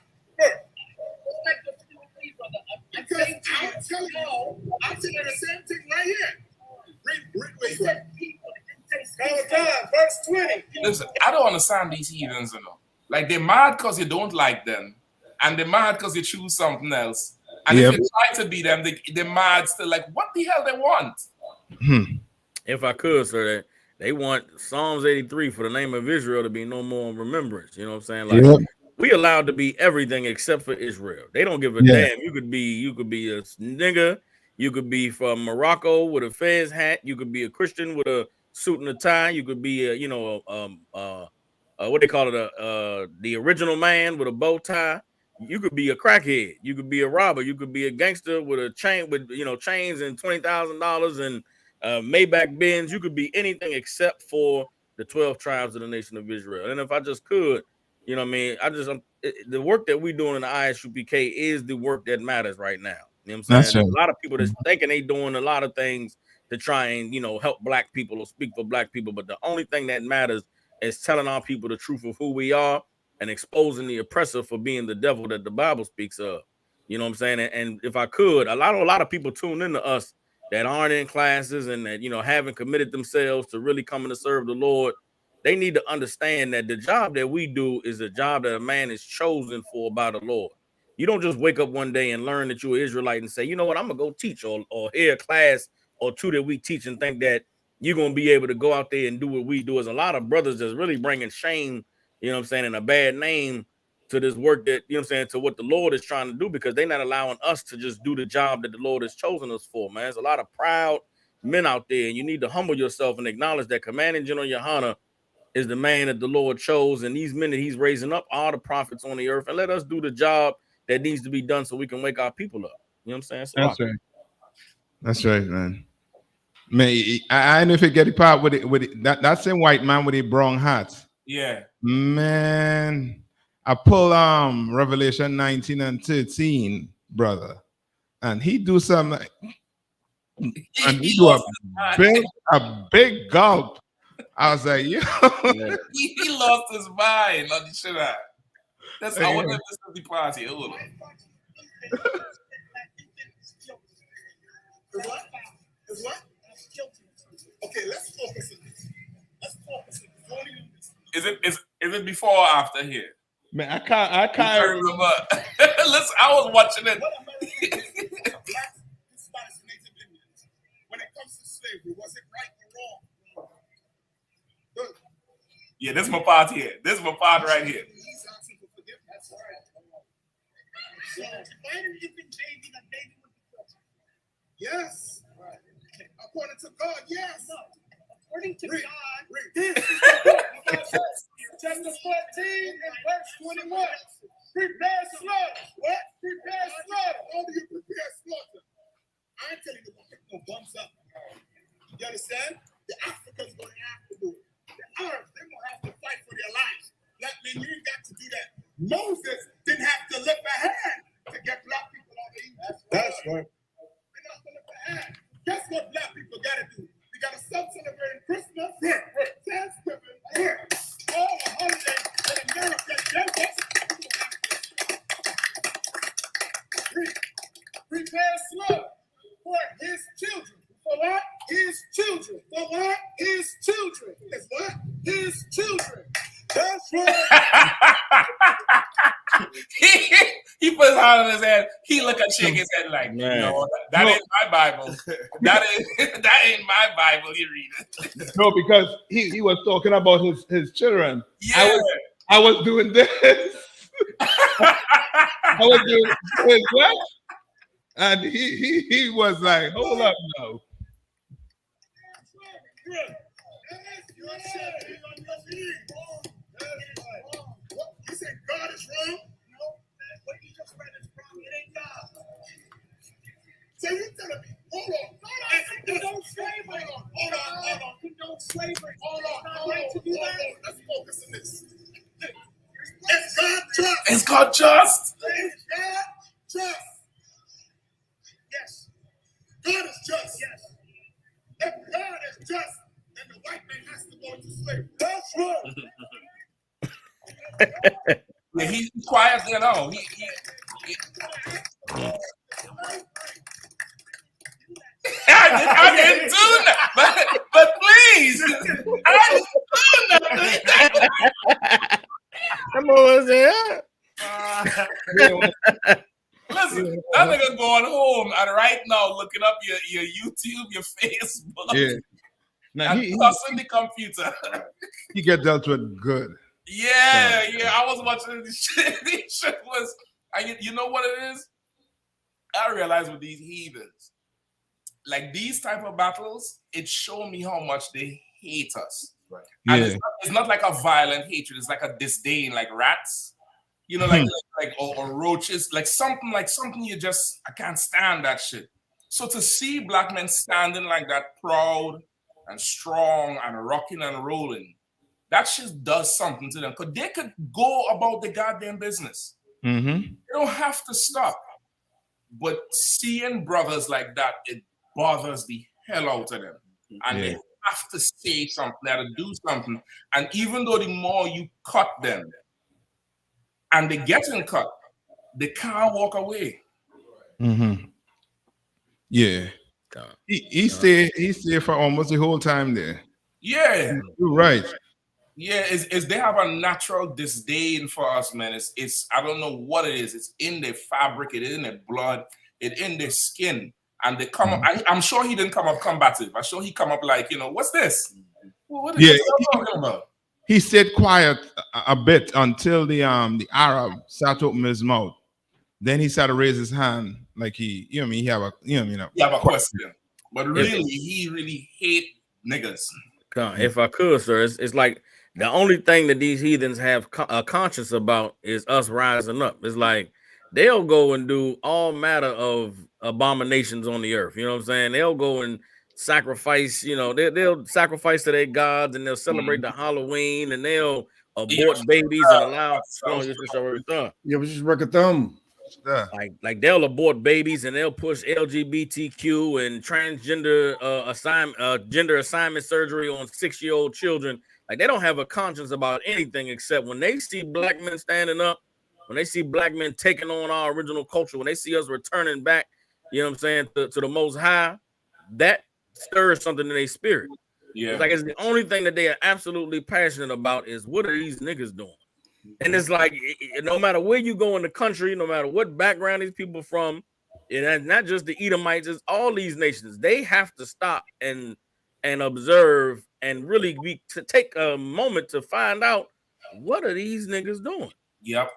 I'm telling you, I'm telling you the same thing right here. Read people. Verse 20. Listen, I don't understand these heathens, Like, they're mad because you don't like them, and they're mad because you choose something else. And if you try to be them, they're mad still. Like, what the hell they want? If I could, sir, they want Psalms 83 for the name of Israel to be no more in remembrance. You know what I'm saying? Like, we allowed to be everything except for Israel. They don't give a damn. You could be a nigga. You could be from Morocco with a fez hat. You could be a Christian with a suit and a tie. You could be what they call it, the original man with a bow tie. You could be a crackhead. You could be a robber. You could be a gangster with a chain with chains and $20,000 and Maybach Benz. You could be anything except for the 12 tribes of the nation of Israel. And if I just could, you know what I mean, the work that we're doing in the I.S.U.P.K is the work that matters right now. You know what I'm saying? A lot of people that's thinking they doing a lot of things to try and help black people or speak for black people, but the only thing that matters is telling our people the truth of who we are and exposing the oppressor for being the devil that the Bible speaks of. You know what I'm saying? And if I could, a lot of people tune into us that aren't in classes and that, haven't committed themselves to really coming to serve the Lord, they need to understand that the job that we do is a job that a man is chosen for by the Lord. You don't just wake up one day and learn that you're an Israelite and say, you know what, I'm going to go teach or hear a class or two that we teach and think that you're going to be able to go out there and do what we do. Is a lot of brothers that's really bringing shame, and a bad name to this work that, to what the Lord is trying to do, because they're not allowing us to just do the job that the Lord has chosen us for, man. There's a lot of proud men out there, and you need to humble yourself and acknowledge that Commanding General Yohanna is the man that the Lord chose, and these men that he's raising up are the prophets on the earth, and let us do the job that needs to be done so we can wake our people up. You know what I'm saying? That's right. That's right, man. Man, I never forget the part with it. That same white man with the brown hat. Yeah. Man, I pull Revelation 19 and 13, brother, and he do something, and he do a big gulp. I was like, yo. He lost his mind on the shit out. That's I want to listen to the party. Hold on. What? Okay, let's focus on this. Let's focus on this. Is it before or after here? Man, I can't remember. Listen, I was watching it. When it comes to slavery, was it right or wrong? Good. Yeah, this is my part here. This is my part right here. He's asking for forgiveness. That's right. Why didn't you think David and David would be judged? Yes. Right. According to God, yes. No. According to God, this is the book. Chapter 14 and verse 21. Prepare slaughter. What? Prepare slaughter. How do you prepare slaughter? I'm telling you, no bumps up. You understand? The Africans going to have to do it. The Arabs, they're going to have to fight for their lives. Black men, you ain't got to do that. Moses didn't have to lift a hand to get black people out of Egypt. That's right. They're not going to lift a hand. Guess what black people got to do? We got to celebrate Christmas, Thanksgiving, all the holidays in America. Prepare slaughter for his children. For what? His children. For what? His children. Is what? His children. That's right. He put his hand on his head. He look at shake his head like, no, that ain't my Bible. That ain't my Bible. You read it. No, because he was talking about his children. Yeah. I was doing this. I was doing this, what? And he was like, hold up now. You said God is wrong? No, what you just read is wrong. It ain't God. So you telling me, hold on. Condone slavery. Hold on. Condone slavery. Hold on. Let's focus on this. Is God just? Is God just? Is God just? Yes. God is just. Yes. If God is just, then the white man has to go into slavery. That's right. Yeah, he's quiet there now. I didn't do that, but please, I didn't do nothing. Come on, there. Listen, that nigga going home and right now looking up your YouTube, your Facebook. Yeah. Now and tossing the computer. He get dealt with good. Yeah. I was watching this shit. This shit was, you know what it is? I realized with these heathens, like these type of battles, it showed me how much they hate us. Right. And Yeah. it's not like a violent hatred. It's like a disdain, like rats. You know, like or roaches, like something you just, I can't stand that shit. So to see black men standing like that, proud and strong and rocking and rolling, that shit does something to them. Because they could go about the goddamn business. Mm-hmm. They don't have to stop. But seeing brothers like that, it bothers the hell out of them. And they have to say something, they have to do something. And even though the more you cut them, and they getting cut, they can't walk away. Mm-hmm. Yeah. He stayed for almost the whole time there. Yeah. You're right. Yeah, is they have a natural disdain for us, man. It's I don't know what it is. It's in their fabric, it is in their blood, it's in their skin. And they come up, I'm sure he didn't come up combative. I'm sure he come up like, what's this? What are you talking about? He stayed quiet a bit until the Arab started to open his mouth. Then he started to raise his hand like he have a question. But really, he really hate niggas. If I could, sir, it's like the only thing that these heathens have a conscience about is us rising up. It's like they'll go and do all matter of abominations on the earth. You know what I'm saying? They'll go and sacrifice, they'll sacrifice to their gods, and they'll celebrate the Halloween, and they'll abort babies and allow. Just work a thumb. Like they'll abort babies, and they'll push LGBTQ and transgender gender assignment surgery on 6-year-old children. Like they don't have a conscience about anything except when they see black men standing up, when they see black men taking on our original culture, when they see us returning back, you know what I'm saying, to the Most High, that stirs something in their spirit. Yeah, it's the only thing that they are absolutely passionate about is what are these niggas doing? And it's like no matter where you go in the country, no matter what background these people from, and not just the Edomites, it's all these nations. They have to stop and observe and really take a moment to find out what are these niggas doing. Yep.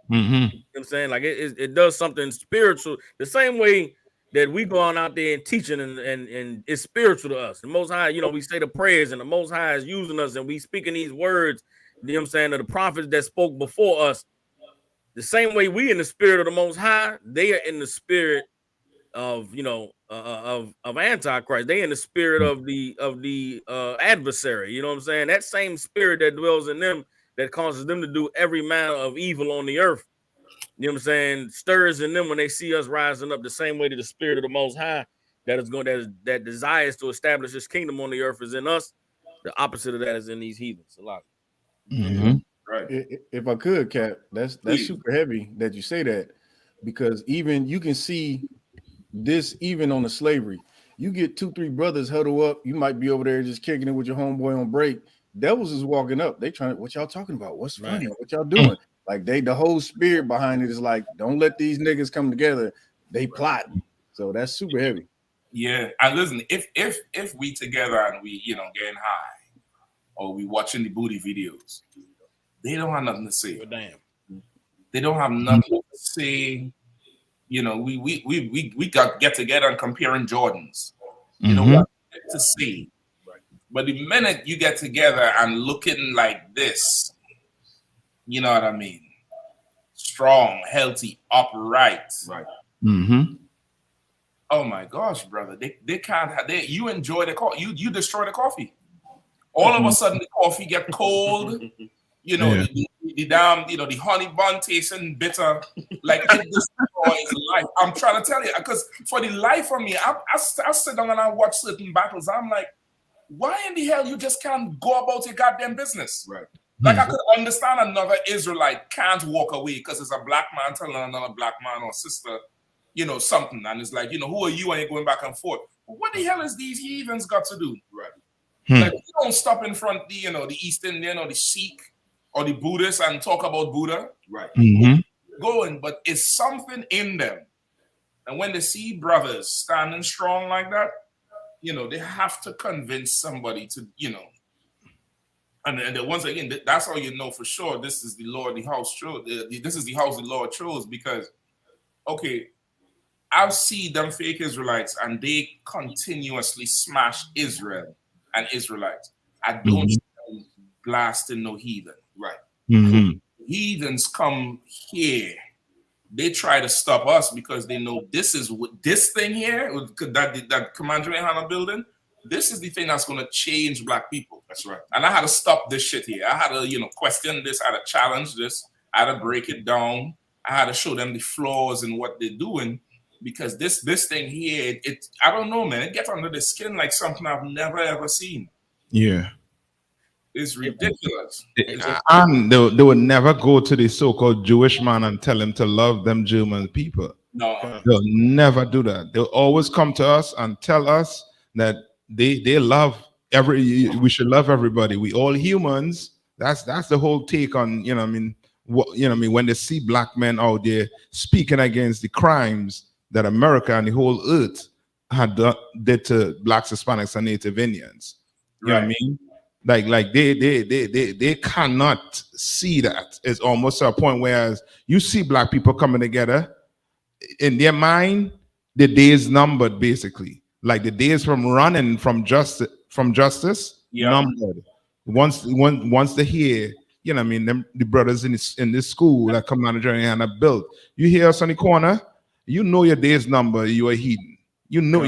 You know what I'm saying? Like it does something spiritual the same way that we go on out there and teaching and it's spiritual to us. The Most High, we say the prayers and the Most High is using us and we speaking these words, you know what I'm saying, of the prophets that spoke before us. The same way we in the spirit of the Most High, they are in the spirit of of Antichrist. They in the spirit of the adversary. You know what I'm saying? That same spirit that dwells in them that causes them to do every manner of evil on the earth. You know what I'm saying? Stirs in them when they see us rising up the same way to the spirit of the Most High that desires to establish His kingdom on the earth is in us. The opposite of that is in these heathens. A lot. Right. If I could, Cap, that's super heavy that you say that, because even you can see this even on the slavery. You get 2-3 brothers huddle up. You might be over there just kicking it with your homeboy on break. Devils is walking up. They trying to, what y'all talking about? What's funny? What y'all doing? Like the whole spirit behind it is like, don't let these niggas come together. They plotting. So that's super heavy. Yeah, and listen, if we together and we getting high or we watching the booty videos, they don't have nothing to say. Damn. They don't have nothing to say. We got get together and comparing Jordans. You know what to see. But the minute you get together and looking like this, you know what I mean? Strong, healthy, upright. Right. Oh my gosh, brother. They can't you enjoy the coffee. You destroy the coffee. All of a sudden the coffee get cold. The damn, the honey bun tasting bitter, like it destroys life. I'm trying to tell you, because for the life of me, I sit down and I watch certain battles. I'm like, why in the hell you just can't go about your goddamn business? Right. Like I could understand another Israelite can't walk away because it's a black man telling another black man or sister, something, and it's like, who are you? And you're going back and forth. But what the hell is these heathens got to do? Right. Like you don't stop in front the East Indian or the Sikh or the Buddhist and talk about Buddha. Right. Going, but it's something in them. And when they see brothers standing strong like that, they have to convince somebody to, and once again, that's how you know for sure this is the Lord, the house chose. This is the house the Lord chose, because, okay, I've seen them fake Israelites and they continuously smash Israel and Israelites. I don't see them blasting no heathen. Right. Heathens come here. They try to stop us because they know this is what this thing here, that Commander Johanna building, this is the thing that's going to change black people. That's right. And I had to stop this shit here. I had to, question this. I had to challenge this. I had to break it down. I had to show them the flaws in what they're doing, because this thing here, it I don't know, man. It gets under the skin like something I've never ever seen. Yeah. It's ridiculous. And they would never go to the so-called Jewish man and tell him to love them German people. No. They'll never do that. They'll always come to us and tell us that they love we should love everybody. We all humans. That's the whole take on, you know what I mean, when they see black men out there speaking against the crimes that America and the whole earth did to blacks, Hispanics, and Native Indians. You know what I mean? Like they cannot see that. It's almost to a point whereas you see black people coming together, in their mind, the day is numbered, basically. Like the days from running from justice numbered. Once they hear, you know what I mean, the brothers in this school that Commander GEN.YAHANNA built, you hear us on the corner, you know your day's number, you are heathen. You know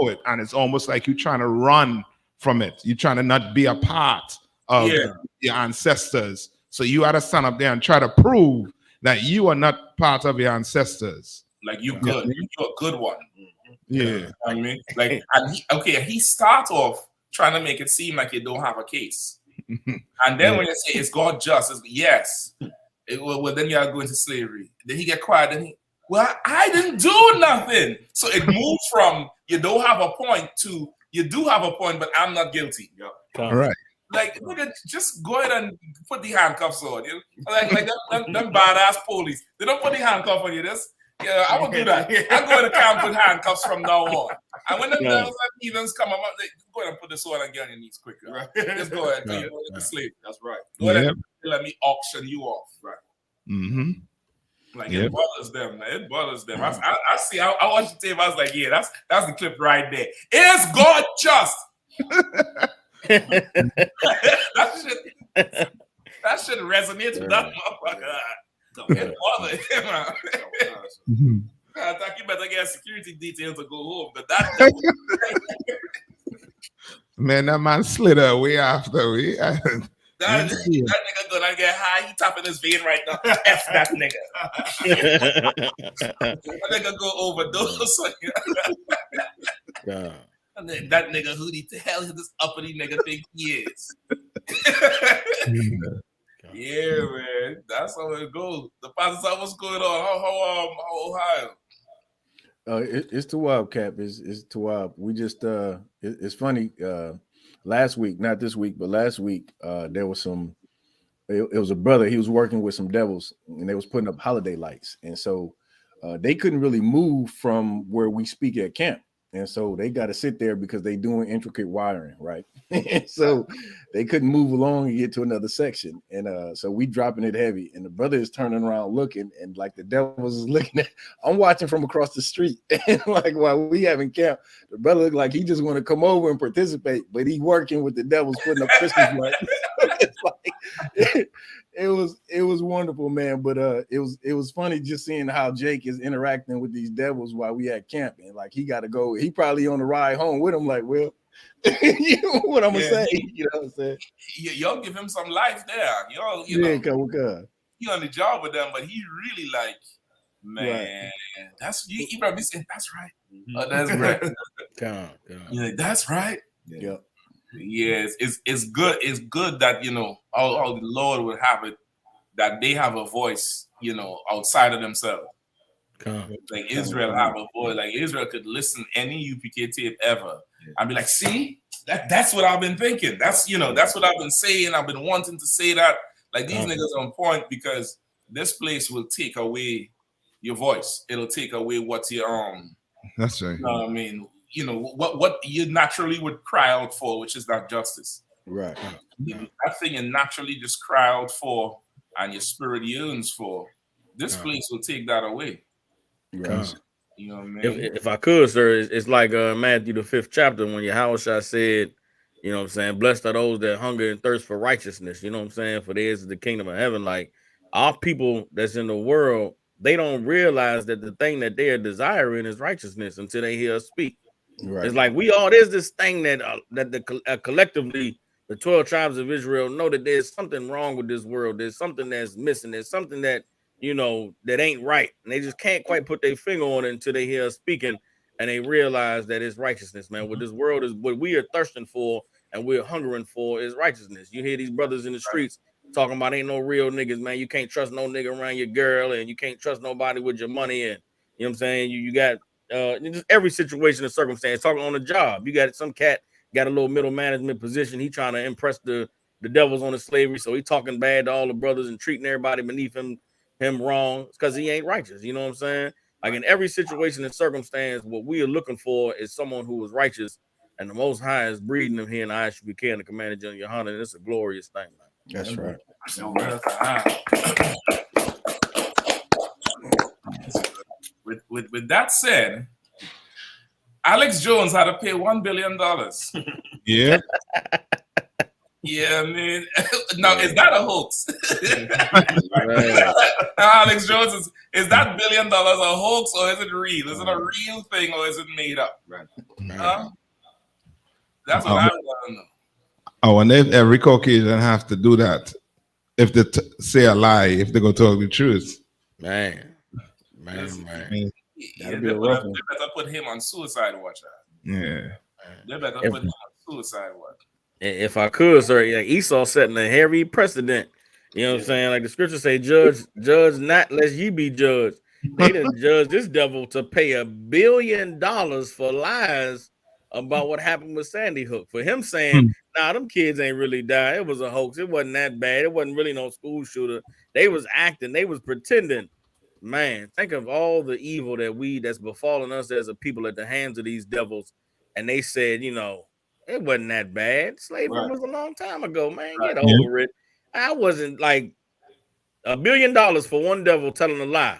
it, and it's almost like you're trying to run from it. You're trying to not be a part of your ancestors. So you ought to stand up there and try to prove that you are not part of your ancestors. Like you're good. You're a good one. Yeah. You know what I mean? Like, he start off trying to make it seem like you don't have a case. And then when you say it's God just, it's, yes. Well, then you are going to slavery. Then he get quiet and well, I didn't do nothing. So it moved from you don't have a point to you do have a point, but I'm not guilty. All right. Like, nigga, just go ahead and put the handcuffs on. You know? Like them badass police. They don't put the handcuff on you. I will do that. I'm going to camp with handcuffs from now on. And when them heathens come up, go ahead and put this on and get on your knees quicker. Right? Just go ahead. You're going to sleep. That's right. Go ahead and let me auction you off. Right. Mm-hmm. Like it bothers them, man. It bothers them. I see. I watched the tape. I was like, yeah, that's the clip right there. Is God just? that shit resonates with that motherfucker. It bothers him. I thought you better get security details to go home, but that. Man, that man slid away after we. That nigga gonna get high. He tapping his vein right now. F that nigga. That nigga go overdose. And then that nigga, who the hell is this uppity nigga think he is? Yeah, man. That's how it goes. The pastor, what's going on? How Ohio? It's too wild, Cap. It's too wild. We just it's funny. Last week, not this week, but last week, there was it was a brother. He was working with some devils, and they was putting up holiday lights, and so they couldn't really move from where we speak at camp, and so they got to sit there because they doing intricate wiring, right? So they couldn't move along and get to another section, and so we dropping it heavy, and the brother is turning around looking, and like the devils is looking at. I'm watching from across the street, and like while we having camp, the brother looked like he just want to come over and participate, but he working with the devils putting up Christmas lights. It's like it was wonderful, man. But it was funny just seeing how Jake is interacting with these devils while we at camp, and like he got to go. He probably on the ride home with him, like, well. You know what I'm gonna say? You know what I'm saying? Y'all give him some life there. Y'all, you know, he on the job with them, but he really like, man, that's you probably saying that's right. Oh, that's right. You're like, that's right. Yeah. Yes, it's good. It's good that you know how the Lord would have it that they have a voice, you know, outside of themselves. Like Israel have a voice. Like Israel could listen any UPK tape ever. I'd be like, see, that's what I've been thinking. That's that's what I've been saying. I've been wanting to say that. Like these niggas on point because this place will take away your voice. It'll take away what you That's right. You know what I mean? You know what you naturally would cry out for, which is that justice. Right. That thing you naturally just cry out for and your spirit yearns for. This place will take that away. Right. You know what I mean? If I could, sir, it's like Matthew the 5th chapter when Yahushua said, you know what I'm saying, blessed are those that hunger and thirst for righteousness. You know what I'm saying? For theirs is the kingdom of heaven. Like our people that's in the world, they don't realize that the thing that they are desiring is righteousness until they hear us speak. Right. It's like there's this thing that collectively the 12 tribes of Israel know that there's something wrong with this world. There's something that's missing. There's something that that ain't right. And they just can't quite put their finger on it until they hear us speaking and they realize that it's righteousness, man. What this world is, what we are thirsting for and we're hungering for is righteousness. You hear these brothers in the streets talking about ain't no real niggas, man. You can't trust no nigga around your girl and you can't trust nobody with your money. And You know what I'm saying? You got just every situation and circumstance. Talking on the job, you got some cat got a little middle management position. He trying to impress the devils on the slavery, so he talking bad to all the brothers and treating everybody beneath him wrong because he ain't righteous. You know what I'm saying? Like in every situation and circumstance, what we are looking for is someone who is righteous, and the Most High is breeding them here in the I.S.U.P.K and the Commander Gen.YAHANNA, and it's a glorious thing, man. That's right. With that said, Alex Jones had to pay $1 billion. Yeah. Yeah, I mean, now is that a hoax? Alex Jones, is that $1 billion a hoax or is it real? Is it a real thing or is it made up? Right. That's what I want to know. I wonder if every Caucasian have to do that if they say a lie, if they're going to talk the truth. Man. Yeah, they better put him on suicide watch. Yeah. They better put him on suicide watch. If I could, sir, like Esau setting a heavy precedent. You know what I'm saying? Like the scripture say, judge not lest ye be judged. They didn't judge this devil to pay $1 billion for lies about what happened with Sandy Hook. For him saying, nah, them kids ain't really died. It was a hoax. It wasn't that bad. It wasn't really no school shooter. They was acting. They was pretending. Man, think of all the evil that's befallen us as a people at the hands of these devils. And they said, you know, it wasn't that bad. Slavery was a long time ago, man. Get over it. I wasn't like $1 billion for one devil telling a lie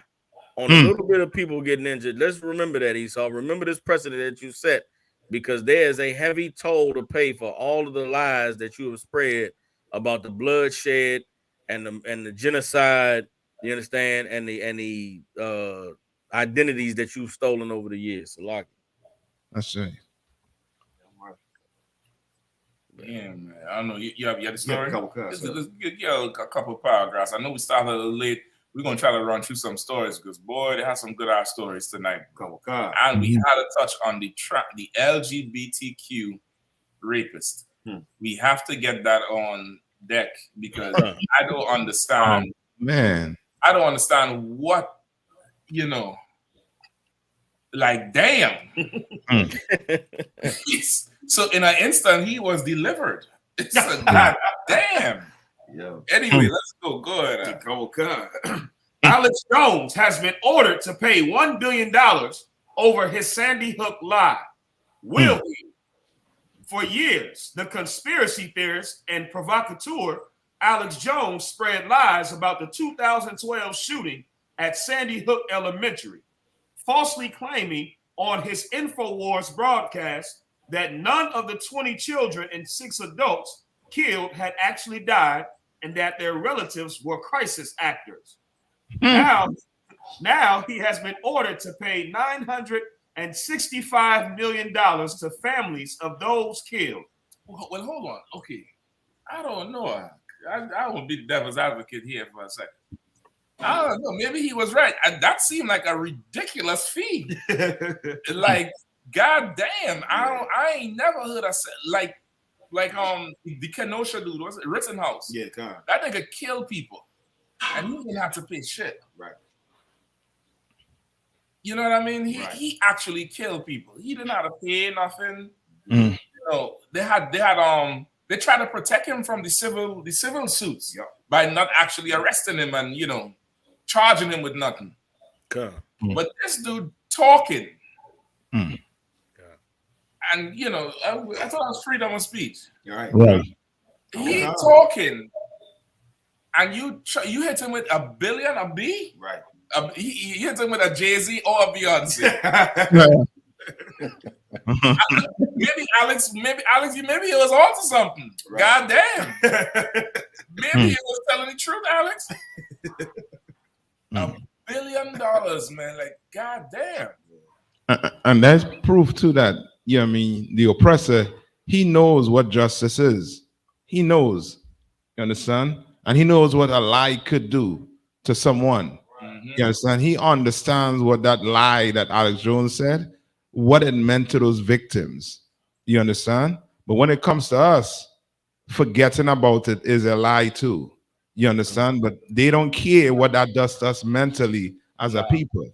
on a little bit of people getting injured. Let's remember that, Esau. Remember this precedent that you set, because there is a heavy toll to pay for all of the lies that you have spread about the bloodshed and the genocide. You understand, and the identities that you've stolen over the years. So, like, that's right. Yeah, man. I don't know. You have the story? Yeah, a couple of paragraphs. I know we started a little late. We're going to try to run through some stories because, boy, they have some good ass stories tonight. And we had to touch on the LGBTQ rapist. We have to get that on deck because I don't understand. Man. I don't understand what, you know, like, damn. So in an instant, he was delivered. It's a god damn. Anyway, let's go. Go ahead. Alex Jones has been ordered to pay $1 billion over his Sandy Hook lie. Will he? For years, the conspiracy theorist and provocateur Alex Jones spread lies about the 2012 shooting at Sandy Hook Elementary, falsely claiming on his InfoWars broadcast that none of the 20 children and 6 adults killed had actually died and that their relatives were crisis actors. Now he has been ordered to pay $965 million to families of those killed. Well, hold on. Okay. I don't know. I will be the devil's advocate here for a second. I don't know. Maybe he was right. That seemed like a ridiculous fee. Like, god damn. I ain't never heard of like the Kenosha dude, was it Rittenhouse? Yeah, God. That nigga killed people. And he didn't have to pay shit. Right. You know what I mean? He actually killed people. He didn't have to pay nothing. You know, they tried to protect him from the civil suits by not actually arresting him and, you know, charging him with nothing. But this dude talking, and, you know, I thought it was freedom of speech. Right. He talking, and you hit him with $1 billion, a B? Right. He hit him with a Jay-Z or a Beyonce. Maybe Alex, he was onto something. Right. God damn. Maybe he was telling the truth, Alex. $1 billion, man. Like, god damn. And that's proof too that, you know what I mean, the oppressor, he knows what justice is. He knows. You understand? And he knows what a lie could do to someone. You understand? He understands what that lie that Alex Jones said, what it meant to those victims. You understand? But when it comes to us, forgetting about it is a lie too. You understand? But they don't care what that does to us mentally as a people.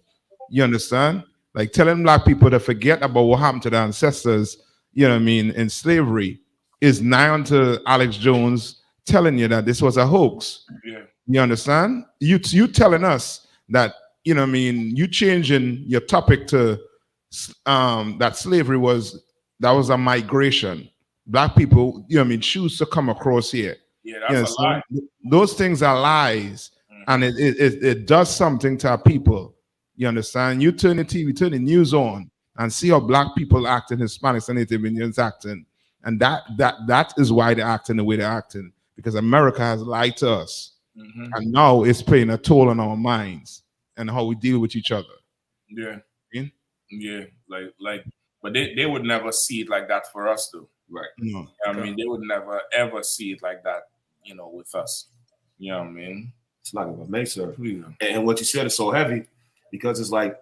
You understand? Like telling black people to forget about what happened to their ancestors, you know what I mean, in slavery is now onto Alex Jones telling you that this was a hoax. Yeah. You understand? You telling us that, you know what I mean, you changing your topic to that slavery was a migration. Black people, you know what I mean, choose to come across here. Yeah, that's a lie. Those things are lies. And it does something to our people. You understand? You turn the TV, turn the news on, and see how black people acting, Hispanics and Native Indians acting, and that is why they're acting the way they're acting, because America has lied to us, and now it's playing a toll on our minds and how we deal with each other. Yeah, yeah, but they would never see it like that for us, though. Right? No, I mean, they would never ever see it like that, you know, with us. You know what I mean? It's not gonna make sense. And what you said is so heavy because it's like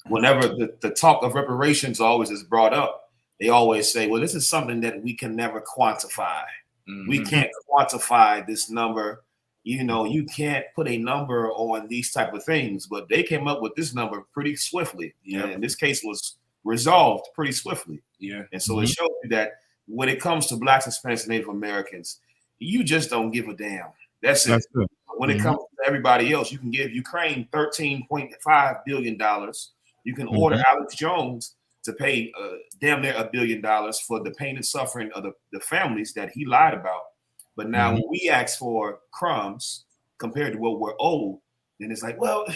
whenever the talk of reparations always is brought up, they always say, well, this is something that we can never quantify. We can't quantify this number. You know, you can't put a number on these type of things, but they came up with this number pretty swiftly. Yeah. And this case was resolved pretty swiftly. Yeah. And so it shows you that when it comes to Blacks, Hispanics, and Native Americans, you just don't give a damn. That's it. When it comes to everybody else, you can give Ukraine $13.5 billion. You can order Alex Jones to pay damn near $1 billion for the pain and suffering of the families that he lied about. But now when we ask for crumbs compared to what we're owed, then it's like, well,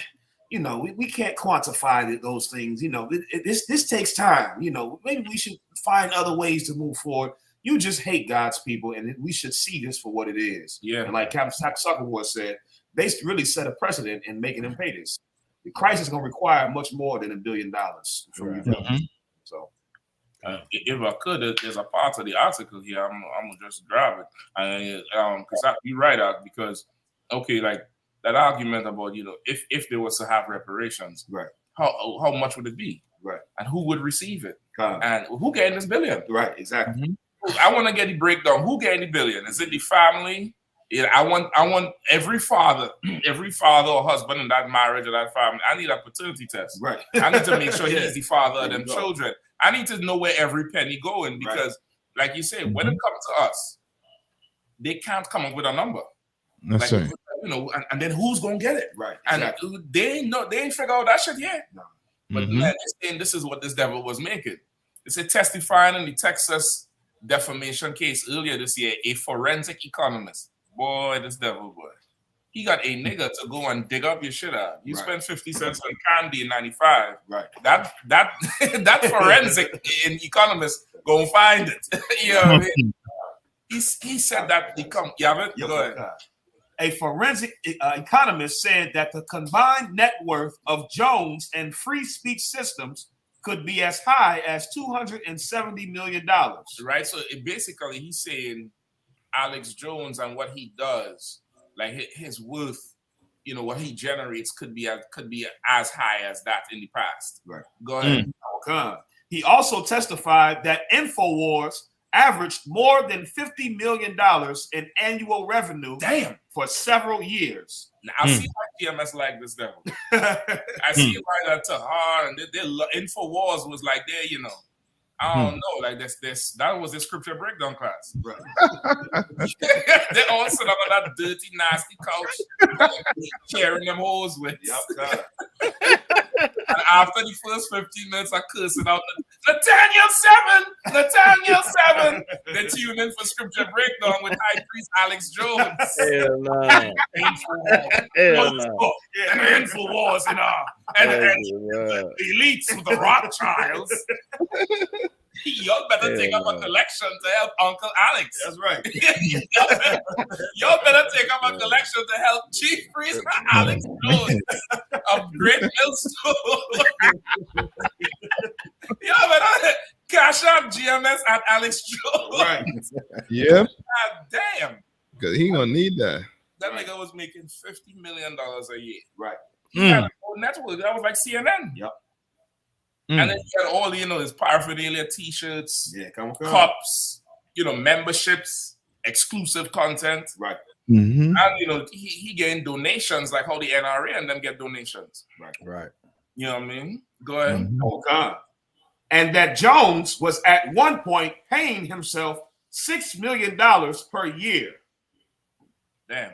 you know, we can't quantify those things. You know, this takes time. You know, maybe we should find other ways to move forward. You just hate God's people, and we should see this for what it is. Yeah. And like Captain Suckerwood said, they really set a precedent in making them pay this. The crisis is going to require much more than $1 billion from you. So, if I could, there's a part of the article here. I'm gonna just grab it, because you're right, because okay, like that argument about, you know, if there was to have reparations, right? How much would it be, right? And who would receive it, and who getting this billion, right? Exactly. I want to get the breakdown. Who getting the billion? Is it the family? Yeah, I want every father or husband in that marriage or that family. I need a paternity test. Right. I need to make sure he's the father of them children. I need to know where every penny going, because, like you say, when it comes to us, they can't come up with a number. That's like, right. You know, and then who's gonna get it? Right. Exactly. And they ain't figured out that shit yet. No. But man, they're saying this is what this devil was making. They said testifying in the Texas defamation case earlier this year, a forensic economist. Boy, this devil, boy. He got a nigga to go and dig up your shit out. You spend 50 cents on candy in 95. Right. That forensic economist gonna find it. You know what I mean? He said that go ahead. A forensic economist said that the combined net worth of Jones and free speech systems could be as high as $270 million. Right. So basically, he's saying Alex Jones and what he does, like his worth, you know, what he generates could be as high as that in the past. Right. Go ahead. Okay. He also testified that InfoWars averaged more than $50 million in annual revenue. Damn. For several years. Now, I see why GMS like this devil. I see why that took hard, and InfoWars was like, there, you know, I don't know, like that was the scripture breakdown class. Right. They all sit up on that dirty, nasty couch, sharing them hoes with. Yep. And after the first 15 minutes, I cursing out Nathaniel 7. They tune in for scripture breakdown with High Priest Alex Jones. Hell no. And InfoWars, you know, and the elites with the Rothschilds. Y'all better take up a collection to help Uncle Alex. That's right. Y'all better take up a collection to help Chief Priest Alex Jones of Great Millstone. Y'all better cash up GMS at Alex Jones. Right. Yep. God damn. Because he gonna need that. That nigga was making $50 million a year. Right. He had a whole network. That was like CNN. Yep. And then you got all, you know, his paraphernalia, t-shirts, come. cups, you know, memberships, exclusive content. Right. Mm-hmm. And, you know, he getting donations like how the NRA and them get donations. Right. You know what I mean? Go ahead. Oh God. And that Jones was at one point paying himself $6 million per year. Damn.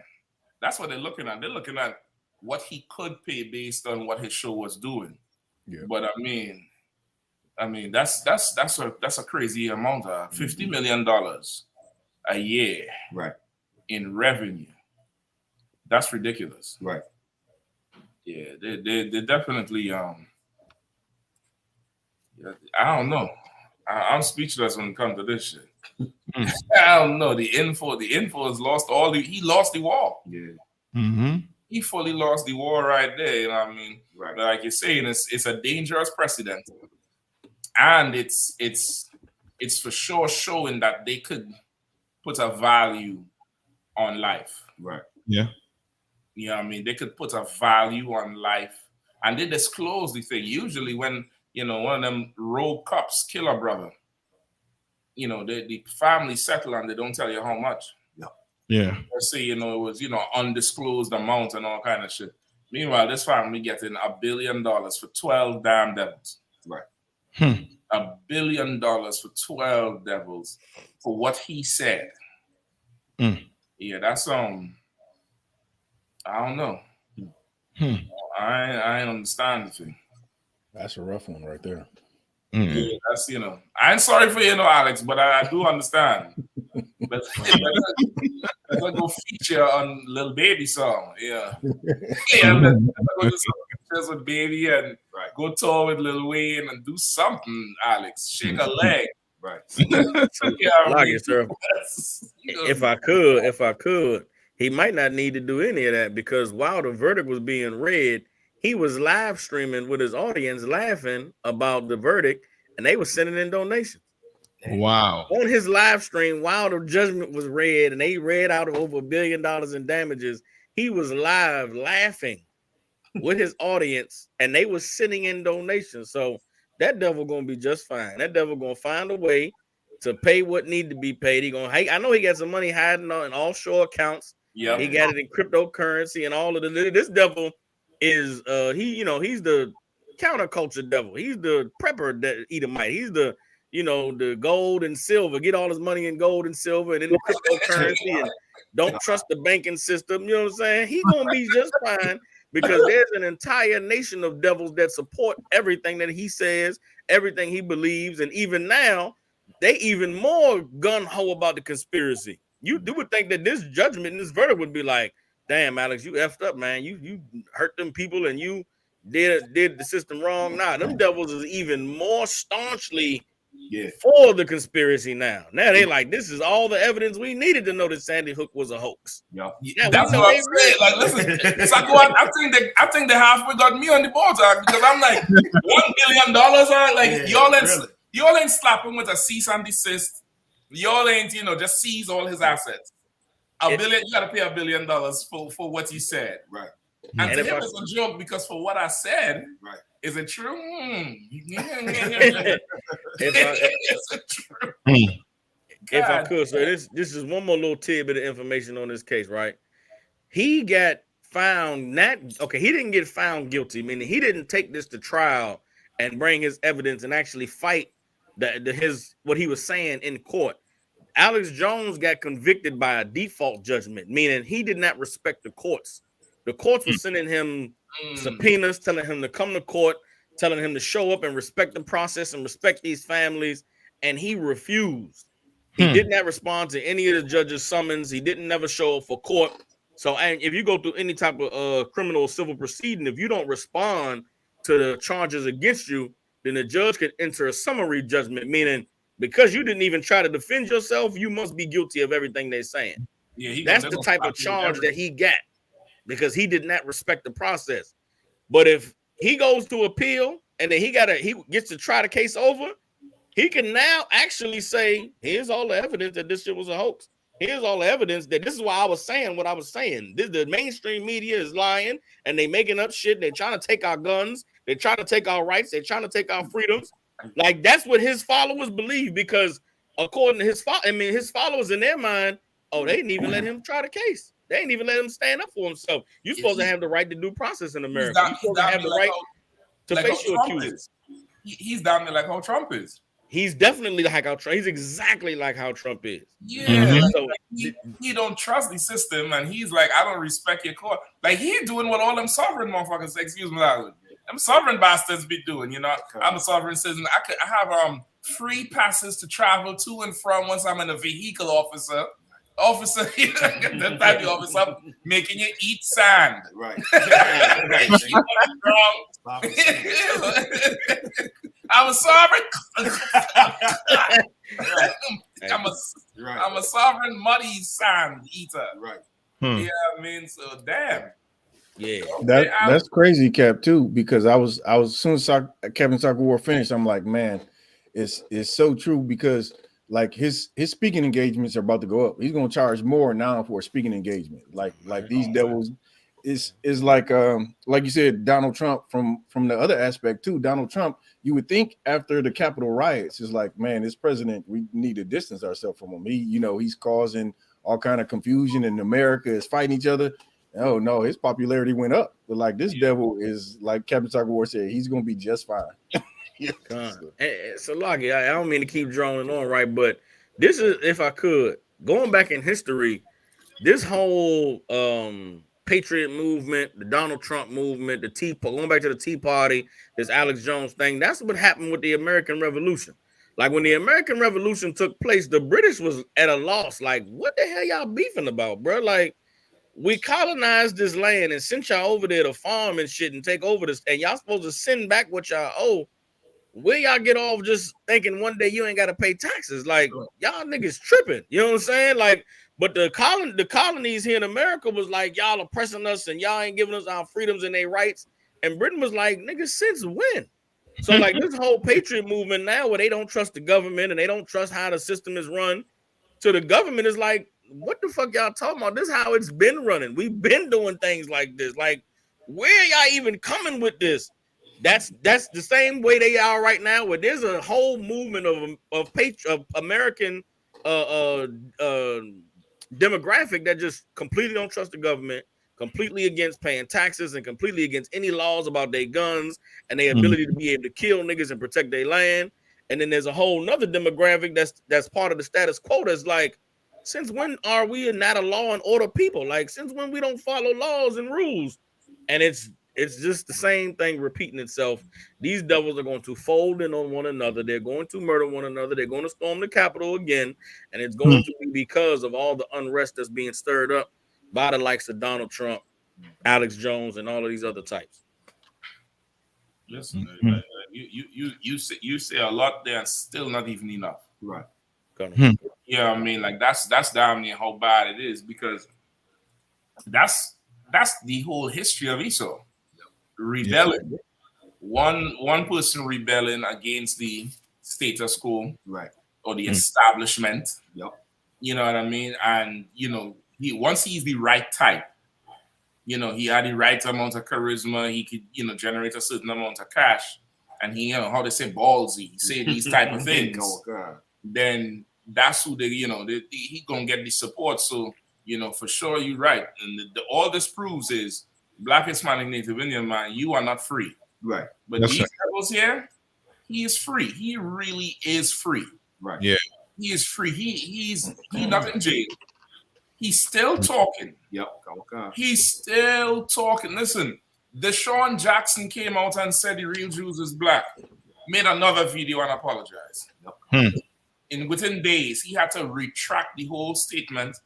That's what they're looking at. They're looking at what he could pay based on what his show was doing. Yeah. But I mean that's a crazy amount of $50 million a year, right, in revenue. That's ridiculous. Right. Yeah, they definitely yeah, I don't know. I'm speechless when it comes to this shit. I don't know. The info has lost he lost the war. Yeah. He fully lost the war right there. You know what I mean? Right. But like you're saying, it's a dangerous precedent. And it's for sure showing that they could put a value on life. Right. Yeah. You know what I mean? They could put a value on life. And they disclose the thing. Usually when, one of them rogue cops kill a brother, the family settle and they don't tell you how much. Yeah. Let's say, it was, undisclosed amount and all kind of shit. Meanwhile, this family getting $1 billion for 12 damn devils. Right. $1 billion for 12 devils for what he said. Yeah, that's I don't know. I ain't understand the thing. That's a rough one right there. Yeah, that's I ain't sorry for Alex, but I do understand. Let's go feature on Lil Baby song. Yeah. Yeah, let's go do some features with Baby and go tour with Lil Wayne and do something, Alex. Shake a leg. Right. If I could, he might not need to do any of that, because while the verdict was being read, he was live streaming with his audience laughing about the verdict, and they were sending in donations. Wow. On his live stream, while the judgment was read and they read out of over $1 billion in damages, he was live laughing with his audience, and they were sending in donations. So that devil gonna be just fine. That devil gonna find a way to pay what need to be paid. I know he got some money hiding in offshore accounts. Yeah, he got it in cryptocurrency and all of this devil is he's the counterculture devil. He's the prepper Edomite. He's the the gold and silver. Get all his money in gold and silver and in the cryptocurrency, and don't trust the banking system. You know what I'm saying? He's gonna be just fine, because there's an entire nation of devils that support everything that he says, everything he believes, and even now they even more gun-ho about the conspiracy. You would think that this judgment, this verdict would be like, damn, Alex, you effed up, man. You hurt them people and you did the system wrong. Nah, them devils is even more staunchly for the conspiracy now. Now they like, this is all the evidence we needed to know that Sandy Hook was a hoax. Yeah, that's what I'm saying. Like, listen, so I think they halfway got me on the board, because I'm like, $1 billion, like y'all ain't slapping with a cease and desist. Y'all ain't, just seize all his assets. You gotta pay $1 billion for what he said. Right. And to him it's a joke, because for what I said, is it true? If I could, so this is one more little tidbit of information on this case, right? He got found he didn't get found guilty, meaning he didn't take this to trial and bring his evidence and actually fight what he was saying in court. Alex Jones got convicted by a default judgment, meaning he did not respect the courts. The courts were sending him subpoenas, telling him to come to court, telling him to show up and respect the process and respect these families, and he refused. He did not respond to any of the judge's summons. He didn't never show up for court. So, and if you go through any type of criminal or civil proceeding, if you don't respond to the charges against you, then the judge could enter a summary judgment, meaning because you didn't even try to defend yourself, you must be guilty of everything they're saying. Yeah, that's the type of charge that he got, because he did not respect the process. But if he goes to appeal and then he gets to try the case over, he can now actually say, here's all the evidence that this shit was a hoax. Here's all the evidence that this is why I was saying what I was saying. The mainstream media is lying and they making up shit. They're trying to take our guns. They're trying to take our rights. They're trying to take our freedoms. Like, that's what his followers believe, because according to his followers in their mind, they didn't even let him try the case. They didn't even let him stand up for himself. You're supposed to have the right to due process in America. You're supposed to have the right to like face your Trump accusers. He's down there like how Trump is. He's definitely like how Trump. He's exactly like how Trump is. Yeah, So he don't trust the system, and he's like, I don't respect your court. Like he doing what all them sovereign motherfuckers, excuse me, them sovereign bastards be doing. You know, I'm a sovereign citizen. I have free passes to travel to and from once I'm in a vehicle, officer. The type of officer making you eat sand. Right. I'm a sovereign. I'm a sovereign muddy sand eater. Right. Yeah, I mean, so damn. Yeah. That's crazy, Cap, too, because I was as soon as Captain Soccer War finished, I'm like, man, it's so true, because like his speaking engagements are about to go up. He's gonna charge more now for a speaking engagement. Like these devils is like you said, Donald Trump from the other aspect too. Donald Trump, you would think after the Capitol riots is like, man, this president, we need to distance ourselves from him. He's causing all kind of confusion, and America is fighting each other. Oh no, his popularity went up. But like this devil is, like Captain Soccer War said, he's gonna be just fine. So Lockie, I don't mean to keep droning on, right? But this is, if I could, going back in history, this whole Patriot movement, the Donald Trump movement, going back to the Tea Party, this Alex Jones thing, that's what happened with the American Revolution. Like when the American Revolution took place, the British was at a loss. Like, what the hell y'all beefing about, bro? Like, we colonized this land and sent y'all over there to farm and shit and take over this, and y'all supposed to send back what y'all owe. Where y'all get off just thinking one day you ain't got to pay taxes? Like, y'all niggas tripping. You know what I'm saying? Like, but the colonies here in America was like, y'all oppressing us and y'all ain't giving us our freedoms and their rights. And Britain was like, niggas, since when? So like this whole patriot movement now, where they don't trust the government and they don't trust how the system is run, to the government is like, what the fuck y'all talking about? This is how it's been running. We've been doing things like this. Like, where y'all even coming with this? That's the same way they are right now, where there's a whole movement of American demographic that just completely don't trust the government, completely against paying taxes, and completely against any laws about their guns and their ability to be able to kill niggas and protect their land. And then there's a whole nother demographic that's part of the status quo that's like, since when are we not a law and order people? Like, since when we don't follow laws and rules? And it's just the same thing repeating itself. These devils are going to fold in on one another. They're going to murder one another. They're going to storm the Capitol again. And it's going to be because of all the unrest that's being stirred up by the likes of Donald Trump, Alex Jones, and all of these other types. Listen, you say a lot there and still not even enough. Right. Yeah, I mean, like that's down there how bad it is, because that's the whole history of Esau. Rebelling. One person rebelling against the status quo, right, or the establishment. Yep. You know what I mean? And once he's the right type, he had the right amount of charisma, he could, generate a certain amount of cash, and he, how they say, ballsy, say these type of things. Oh, God. Then that's who he gonna get the support. So, for sure, you're right. And all this proves is, Black, Hispanic, Native Indian man, you are not free. Right. But these devils here, he is free. He really is free. Right. Yeah. He is free. He's not in jail. He's still talking. Yep. Okay. He's still talking. Listen, Deshaun Jackson came out and said the real Jews is black. Made another video and apologized. Yep. Within days, he had to retract the whole statement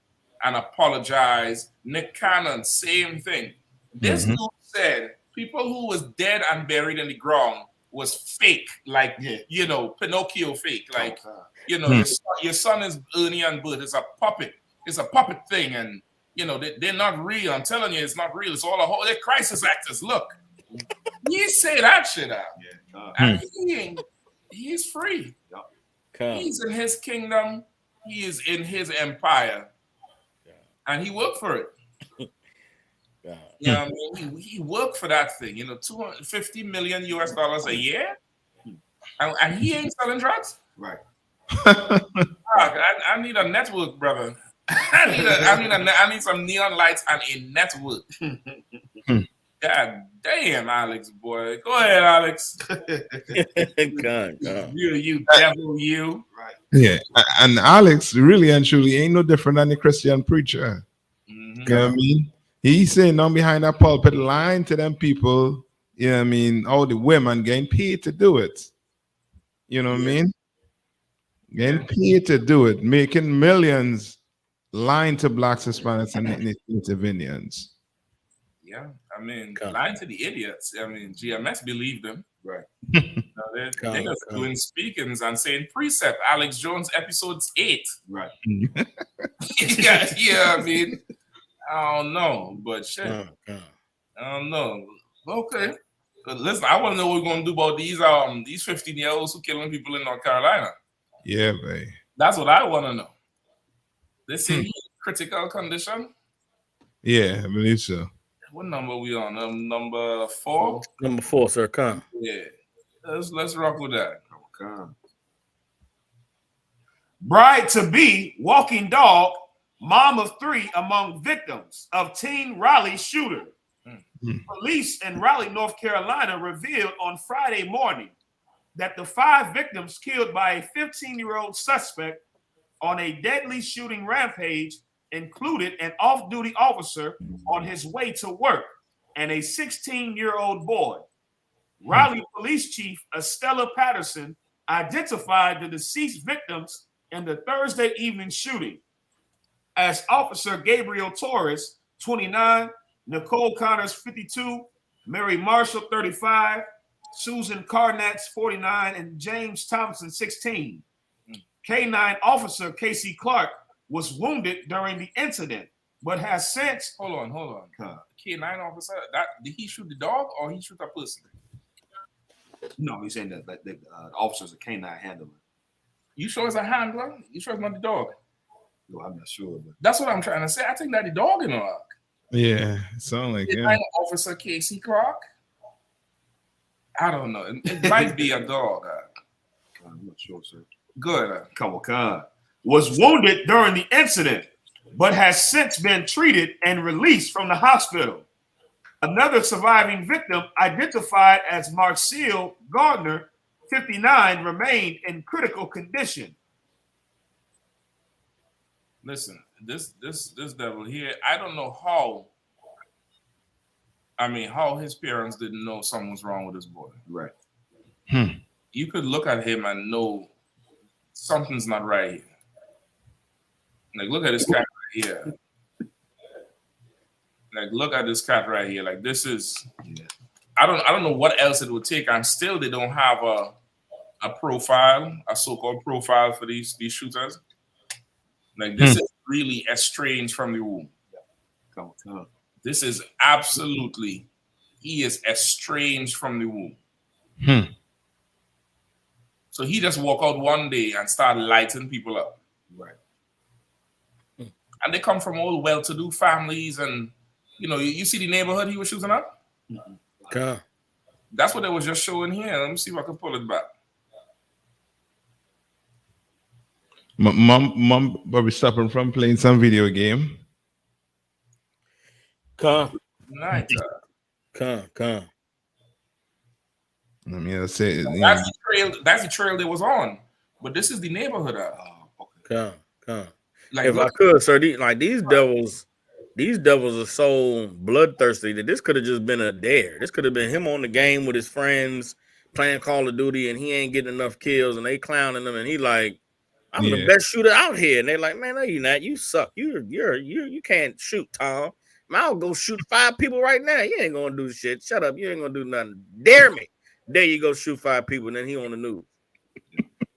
and apologize. Nick Cannon, same thing. This dude said people who was dead and buried in the ground was fake, like, Pinocchio fake. Like, your son is Ernie and Bud. It's a puppet. It's a puppet thing. And, they're not real. I'm telling you, it's not real. It's all they're crisis actors. Look, he say that shit out. And he's free. He's in his kingdom. He is in his empire. And he worked for it. I mean, he worked for that thing, $250 million a year, and he ain't selling drugs. Right. I need a network, brother. I need some neon lights and a network. God damn, Alex, boy. Go ahead, Alex. You devil, you. Right. Yeah, and Alex really and truly ain't no different than the Christian preacher. Mm-hmm. You know what I mean? He's saying down behind that pulpit, lying to them people, you know what I mean, all the women getting paid to do it. You know what I mean? Getting paid to do it, making millions lying to blacks, Hispanics, and Native Indians. Yeah, I mean, lying to the idiots. I mean, GMS believed them. Right. They're just doing speakings and saying precept. Alex Jones, episodes 8. Right. yeah, I mean, I don't know, but shit. I don't know. Okay. But listen, I want to know what we're going to do about these 15-year-olds who killing people in North Carolina. Yeah, babe. That's what I want to know. They say he's in critical condition. Yeah, I believe so. What number are we on? Number 4? Number 4, sir. Come. Yeah. Let's rock with that. Come. Bride-to-be, walking dog, mom of 3 among victims of teen Raleigh shooter. Police in Raleigh, North Carolina revealed on Friday morning that the 5 victims killed by a 15-year-old suspect on a deadly shooting rampage included an off-duty officer on his way to work and a 16-year-old boy. Raleigh Police Chief Estella Patterson identified the deceased victims in the Thursday evening shooting as Officer Gabriel Torres, 29, Nicole Connors, 52, Mary Marshall, 35, Susan Carnatz, 49, and James Thompson, 16. K-9 Officer Casey Clark was wounded during the incident, but has since... Hold on. K-9 officer, did he shoot the dog or he shoot a person? No, he's saying that the officer's a K-9 handler. You sure it's a handler? You sure it's not the dog? No, I'm not sure. But... That's what I'm trying to say. I think that the dog in the rock. Yeah, it sounds like K-9 Officer Casey Clark? I don't know. It might be a dog. I'm not sure, sir. Good. Come on. Was wounded during the incident, but has since been treated and released from the hospital. Another surviving victim, identified as Marcel Gardner, 59, remained in critical condition. Listen, this devil here, I don't know how. I mean, how his parents didn't know something was wrong with this boy. Right. You could look at him and know something's not right here. Like, look at this cat right here. Like, look at this cat right here. Like, this is. I don't know what else it would take, and still they don't have a profile, a so-called profile for these shooters. Like, this is really estranged from the womb. Come on. This is absolutely, he is estranged from the womb. So he just walk out one day and start lighting people up. Right. And they come from all well-to-do families, and you see the neighborhood he was shooting up? Okay. That's what they was just showing here. Let me see if I can pull it back. Mom, probably stopping from playing some video game. Come. Nice. Come. I mean, say that's the trail they was on, but this is the neighborhood. Come. Like, if I could, sir, these devils are so bloodthirsty that this could have just been a dare. This could have been him on the game with his friends playing Call of Duty, and he ain't getting enough kills, and they clowning him, and he like, I'm the best shooter out here, and they like, man, no, you not. You suck. You can't shoot, Tom. Man, I'll go shoot 5 people right now. You ain't gonna do shit. Shut up. You ain't gonna do nothing. Dare me. There you go, shoot 5 people, and then he on the news.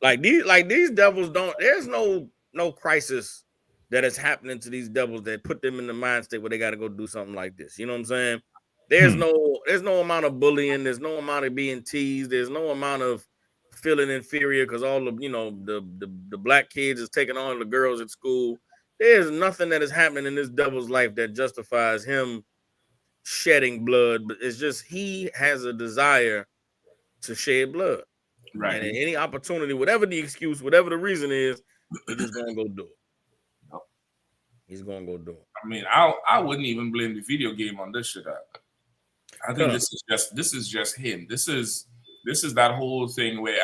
like these devils don't. There's no crisis that is happening to these devils that put them in the mind state where they got to go do something like this. You know what I'm saying? There's no amount of bullying. There's no amount of being teased. There's no amount of feeling inferior because all of the black kids is taking on the girls at school. There's nothing that is happening in this devil's life that justifies him shedding blood, but it's just he has a desire to shed blood. Right. And any opportunity, whatever the excuse, whatever the reason is, he's just gonna go do it. He's gonna go do it. I mean, I wouldn't even blame the video game on this shit. I think this is just him. This is that whole thing where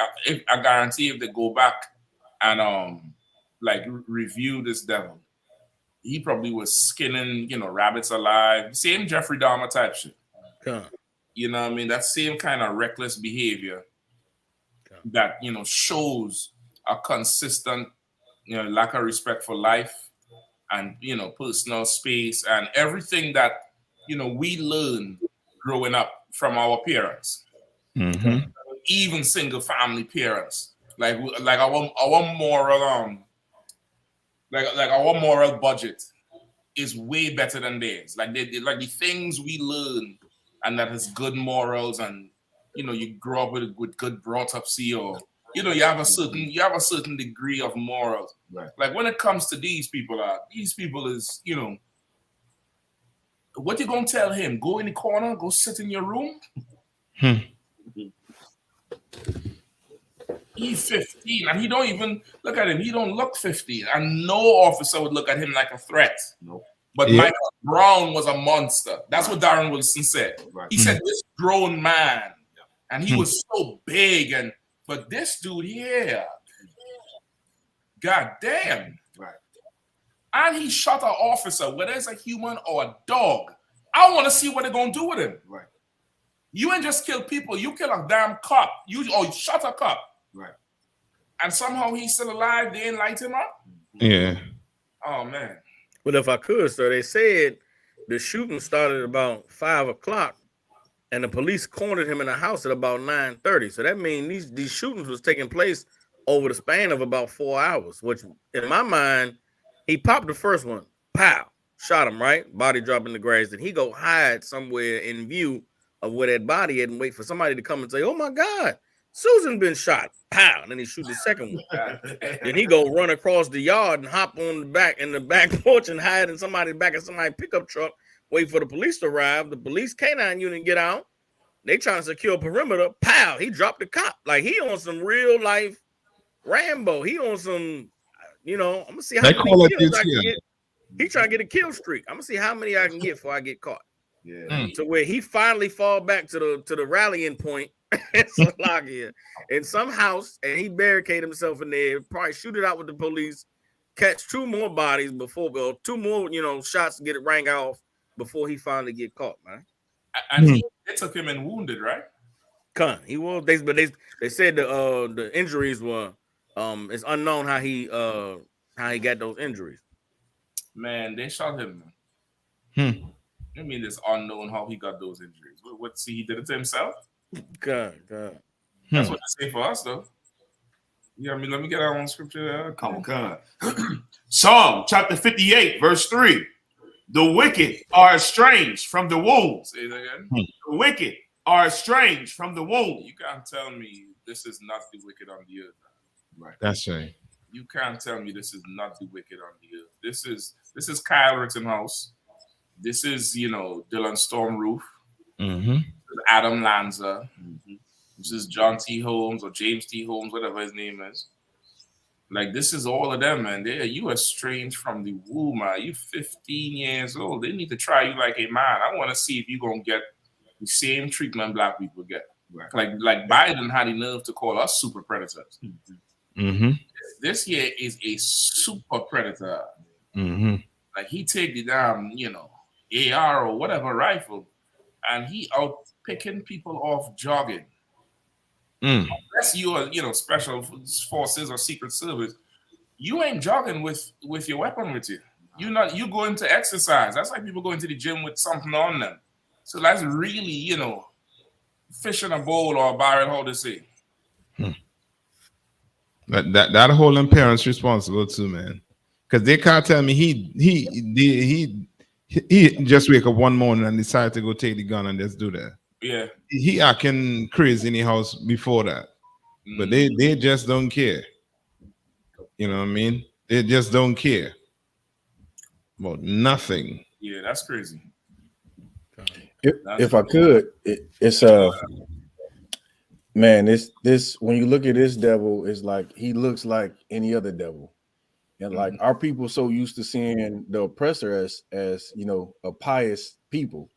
I guarantee if they go back and like review this devil, he probably was skinning, rabbits alive. Same Jeffrey Dahmer type shit. You know what I mean? That same kind of reckless behavior that, shows a consistent, lack of respect for life and, personal space and everything that, we learn growing up from our parents. Mm-hmm. Even single family parents. Like our moral, like our moral budget is way better than theirs. Like like the things we learn and that has good morals and you grow up with good brought up or you have a certain degree of morals. Right. Like when it comes to these people is what you gonna tell him? Go in the corner, go sit in your room. He's 15 and he don't even look at him. He don't look 15 and no officer would look at him like a threat. Nope. But Michael Brown was a monster. That's what Darren Wilson said. Right. He said this grown man and he was so big but this dude here, god damn. Right. And he shot an officer, whether it's a human or a dog. I want to see what they're gonna do with him. Right. You ain't just kill people, you kill a damn cop. You shot a cop. Right. And somehow he's still alive, they ain't light him up? Yeah. Oh man. Well, if I could, sir, they said the shooting started about 5 o'clock and the police cornered him in the house at about 9:30. So that means these shootings was taking place over the span of about 4 hours, which in my mind, he popped the first one, pow, shot him, right? Body drop in the grass. Then he go hide somewhere in view of where that body is and wait for somebody to come and say, oh my God, Susan been shot. Pow. And then he shoot the second one. Then he go run across the yard and hop on the back porch and hide in somebody's back of somebody's pickup truck, wait for the police to arrive. The police canine unit get out. They trying to secure perimeter. Pow. He dropped the cop. Like he on some real life Rambo. He on some, I'm gonna see how many kills I can get. He trying to get a kill streak. I'm gonna see how many I can get before I get caught. Yeah. To where he finally fall back to the rallying point in some house, and he barricade himself in there, probably shoot it out with the police, catch 2 more bodies before 2 more, shots get it rang off before he finally get caught, man. And they took him and wounded, right? He was. They said the injuries were it's unknown how he got those injuries. Man, they shot him. I mean, it's unknown how he got those injuries. What? See, he did it to himself. God. That's what they say for us, though. Yeah, I mean, let me get our own scripture. Come on. Psalm chapter 58, verse 3. The wicked are estranged from the womb. Say that again. The wicked are estranged from the womb. You can't tell me this is not the wicked on the earth. Right. That's right. You can't tell me this is not the wicked on the earth. This is Kyle Rittenhouse. This is, Dylan Stormroof. Mm-hmm. Adam Lanza. Mm-hmm. This is John T. Holmes or James T. Holmes, whatever his name is. Like, this is all of them, man. You estranged from the womb, man. You 15 years old. They need to try you like a man. I want to see if you're going to get the same treatment black people get. Right. Like Biden had the nerve to call us super predators. Mm-hmm. This here is a super predator. Mm-hmm. Like, he take the damn, AR or whatever rifle, and he out picking people off jogging. Unless you are, special forces or secret service, you ain't jogging with your weapon with you. You go into exercise. That's like people go into the gym with something on them. So that's really, fish in a bowl or a barrel, how to say. That holding parents responsible too, man. Because they can't tell me he just wake up one morning and decide to go take the gun and just do that. Yeah. He acting crazy in the house before that. But they just don't care. You know what I mean? They just don't care about nothing. Yeah, that's crazy. If I could, it's man, this when you look at this devil, it's like he looks like any other devil. And like our people so used to seeing the oppressor as a pious people.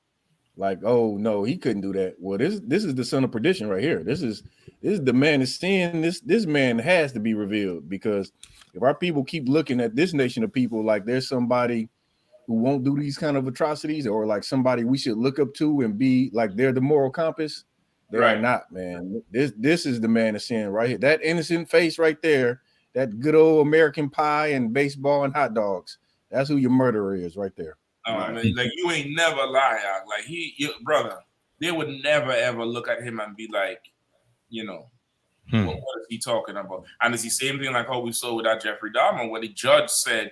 Like, oh no, he couldn't do that. Well, this is the son of perdition right here. This is the man is sin. This man has to be revealed, because if our people keep looking at this nation of people like there's somebody who won't do these kind of atrocities, or like somebody we should look up to and be like they're the moral compass, they are not, man. This is the man of sin right here. That innocent face right there, that good old American pie and baseball and hot dogs. That's who your murderer is right there. Man, like you ain't never lie, like brother. They would never ever look at him and be like, what is he talking about? And it's the same thing like how we saw with that Jeffrey Dahmer, where the judge said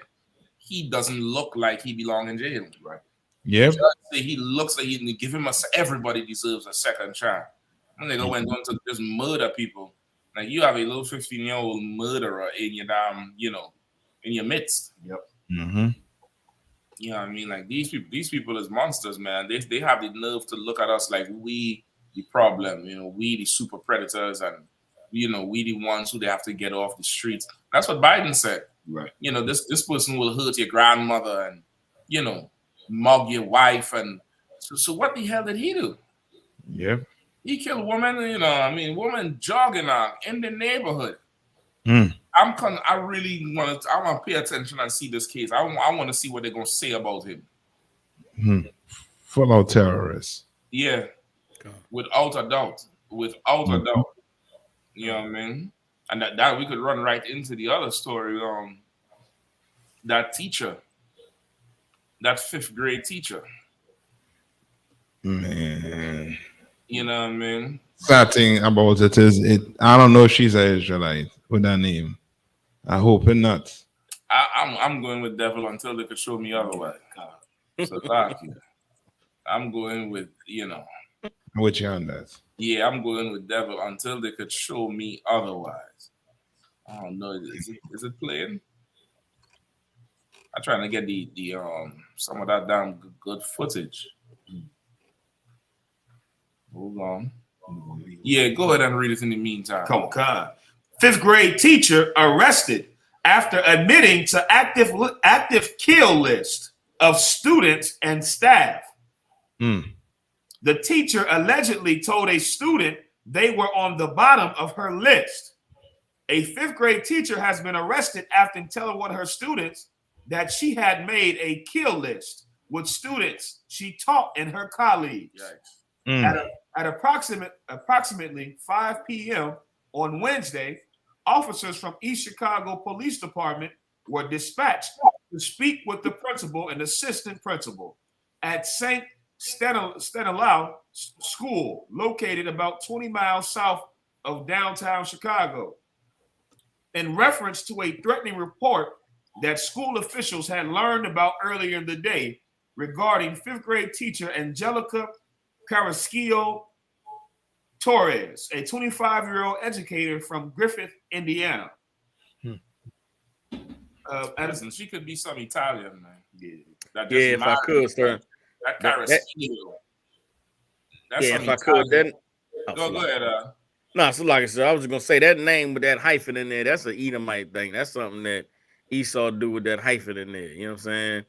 he doesn't look like he belongs in jail. Right. Yep. The judge said he looks like he give him everybody deserves a second chance. And they went on to just murder people. Like you have a little 15-year-old murderer in your damn, in your midst. Yep. Mm-hmm. You know what I mean? Like these people is monsters, man. They have the nerve to look at us like we the problem, we the super predators, and we the ones who they have to get off the streets. That's what Biden said. Right. This person will hurt your grandmother and mug your wife, and so what the hell did he do? Yep. He killed a woman, woman jogging in the neighborhood. I really want to pay attention and see this case. I want to see what they're gonna say about him. Full out terrorists. Yeah, without a doubt. Without a doubt. You know what I mean? And that we could run right into the other story. That teacher, that 5th grade teacher. Man. You know what I mean? Sad thing about it is I don't know if she's an Israelite with that name. I hope not. I'm going with devil until they could show me otherwise. So thank you. I'm going with, I'm with you on that. Yeah, I'm going with devil until they could show me otherwise. I don't know. Is it playing? I'm trying to get the some of that damn good footage. Hold on. Yeah, go ahead and read it in the meantime. Come on. 5th grade teacher arrested after admitting to active kill list of students and staff. The teacher allegedly told a student they were on the bottom of her list. A 5th grade teacher has been arrested after telling one of her students that she had made a kill list with students she taught and her colleagues. At approximately 5 p.m. on Wednesday, officers from East Chicago Police Department were dispatched to speak with the principal and assistant principal at St. Stanislaus School, located about 20 miles south of downtown Chicago, in reference to a threatening report that school officials had learned about earlier in the day regarding 5th grade teacher Angelica Carrasquillo Torres, a 25-year-old educator from Griffith, Indiana. Listen, she could be some Italian, man. Yeah, if I could, sir. That Carrasquillo. Yeah, if I could, then go ahead. No, so like I said, I was just gonna say that name with that hyphen in there. That's an Edomite thing. That's something that Esau do with that hyphen in there. You know what I'm saying?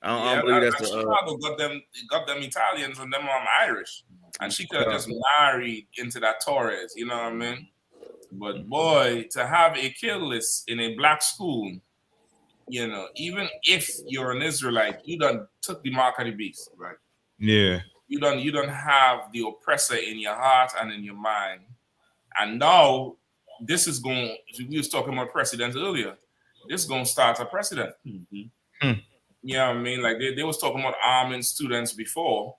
I don't believe that's Chicago got them Italians and them Irish, and she could have just married into that Torres. You know what I mean? But boy, to have a kill list in a black school, even if you're an Israelite, you done took the mark of the beast, right? Yeah. You don't have the oppressor in your heart and in your mind, and now this is going. We was talking about precedent earlier. This is going to start a precedent. You know what I mean? Like they was talking about arming students before,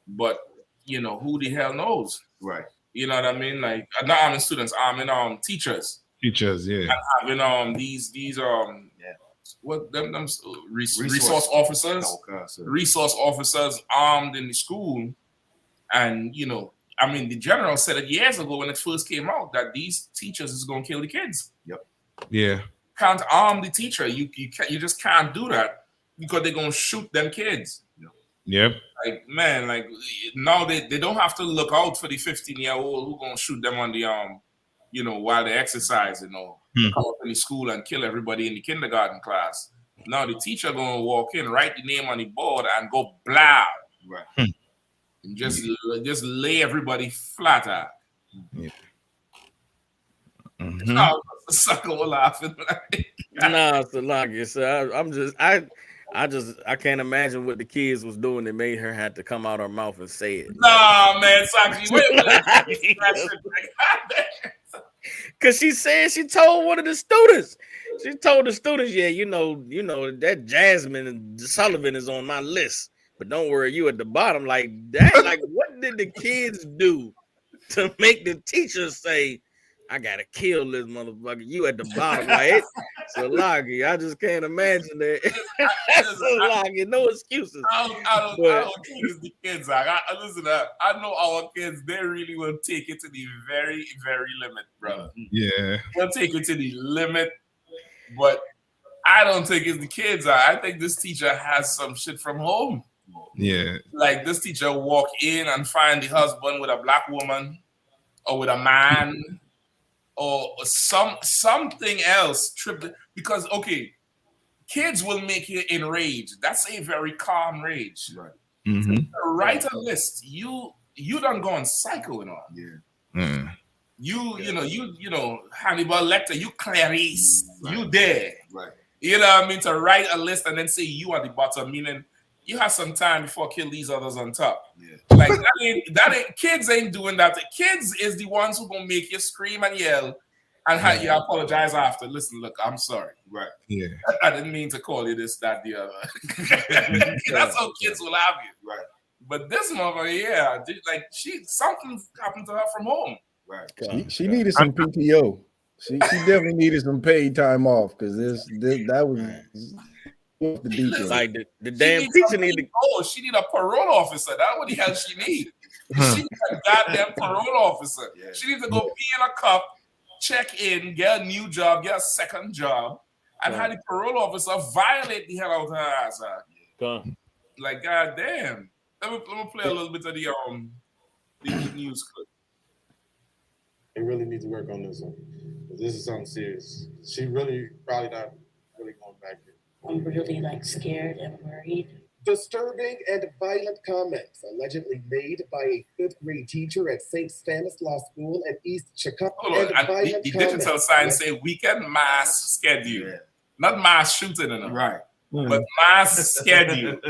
but who the hell knows? Right. You know what I mean? Like not arming students, arming teachers. Teachers, yeah. And having these what them resource officers, resource officers armed in the school, and the general said it years ago when it first came out that these teachers is going to kill the kids. Yep. Yeah. Can't arm the teacher. You just can't do that because they're going to shoot them kids. Yep. Like man, like now they don't have to look out for the 15-year-old who going to shoot them on the while they're exercising or come up in the school and kill everybody in the kindergarten class. Now the teacher going to walk in, write the name on the board, and go blah. Right. and just lay everybody flat out. Yeah. Oh, sucker was laughing. Nah, Salaki. So I can't imagine what the kids was doing that made her have to come out her mouth and say it. Nah, man, Saki, wait a minute. Cause she said she told one of the students. She told the students, yeah, you know that Jasmine Sullivan is on my list, but don't worry, you at the bottom. Like that, like what did the kids do to make the teacher say, I gotta kill this motherfucker? You at the bottom, right? So Loggy, I just can't imagine that. So Loggy, no excuses. I don't think it's the kids. Listen, I know our kids, they really will take it to the very, very limit, brother. Yeah. They'll take it to the limit, but I don't think it's the kids. I think this teacher has some shit from home. Yeah. Like this teacher walk in and find the husband with a black woman or with a man or something else tripped, because okay, kids will make you enraged. That's a very calm rage. Right. Mm-hmm. Write a list. You done gone psycho and all. Yeah. You know, Hannibal Lecter, you Clarice, you there. Right. You know what I mean? To write a list and then say you are the bottom, meaning you have some time before kill these others on top. Yeah. Like that ain't kids ain't doing that. The kids is the ones who gonna make you scream and yell and have you apologize after. Listen, look, I'm sorry. Right. Yeah. I didn't mean to call you this, that, the other. That's how kids will have you. Right. But this mother, something happened to her from home. Right. She needed some PTO. She definitely needed some paid time off because that was the details. Like the damn teacher needed. Oh, she need a parole officer. That's what the hell she need. She need a goddamn parole officer. Yeah. She needs to go pee in a cup, check in, get a new job, get a second job, and have the parole officer violate the hell out of her ass. Like goddamn. Let me play a little bit of the news clip. They really need to work on this one. This is something serious. She really probably not really going back here. I'm really scared and worried. Disturbing and violent comments allegedly made by a 5th grade teacher at St. Stanislaus School in East Chicago. The digital sign say weekend mass schedule, not mass shooting enough. Right. But mass schedule.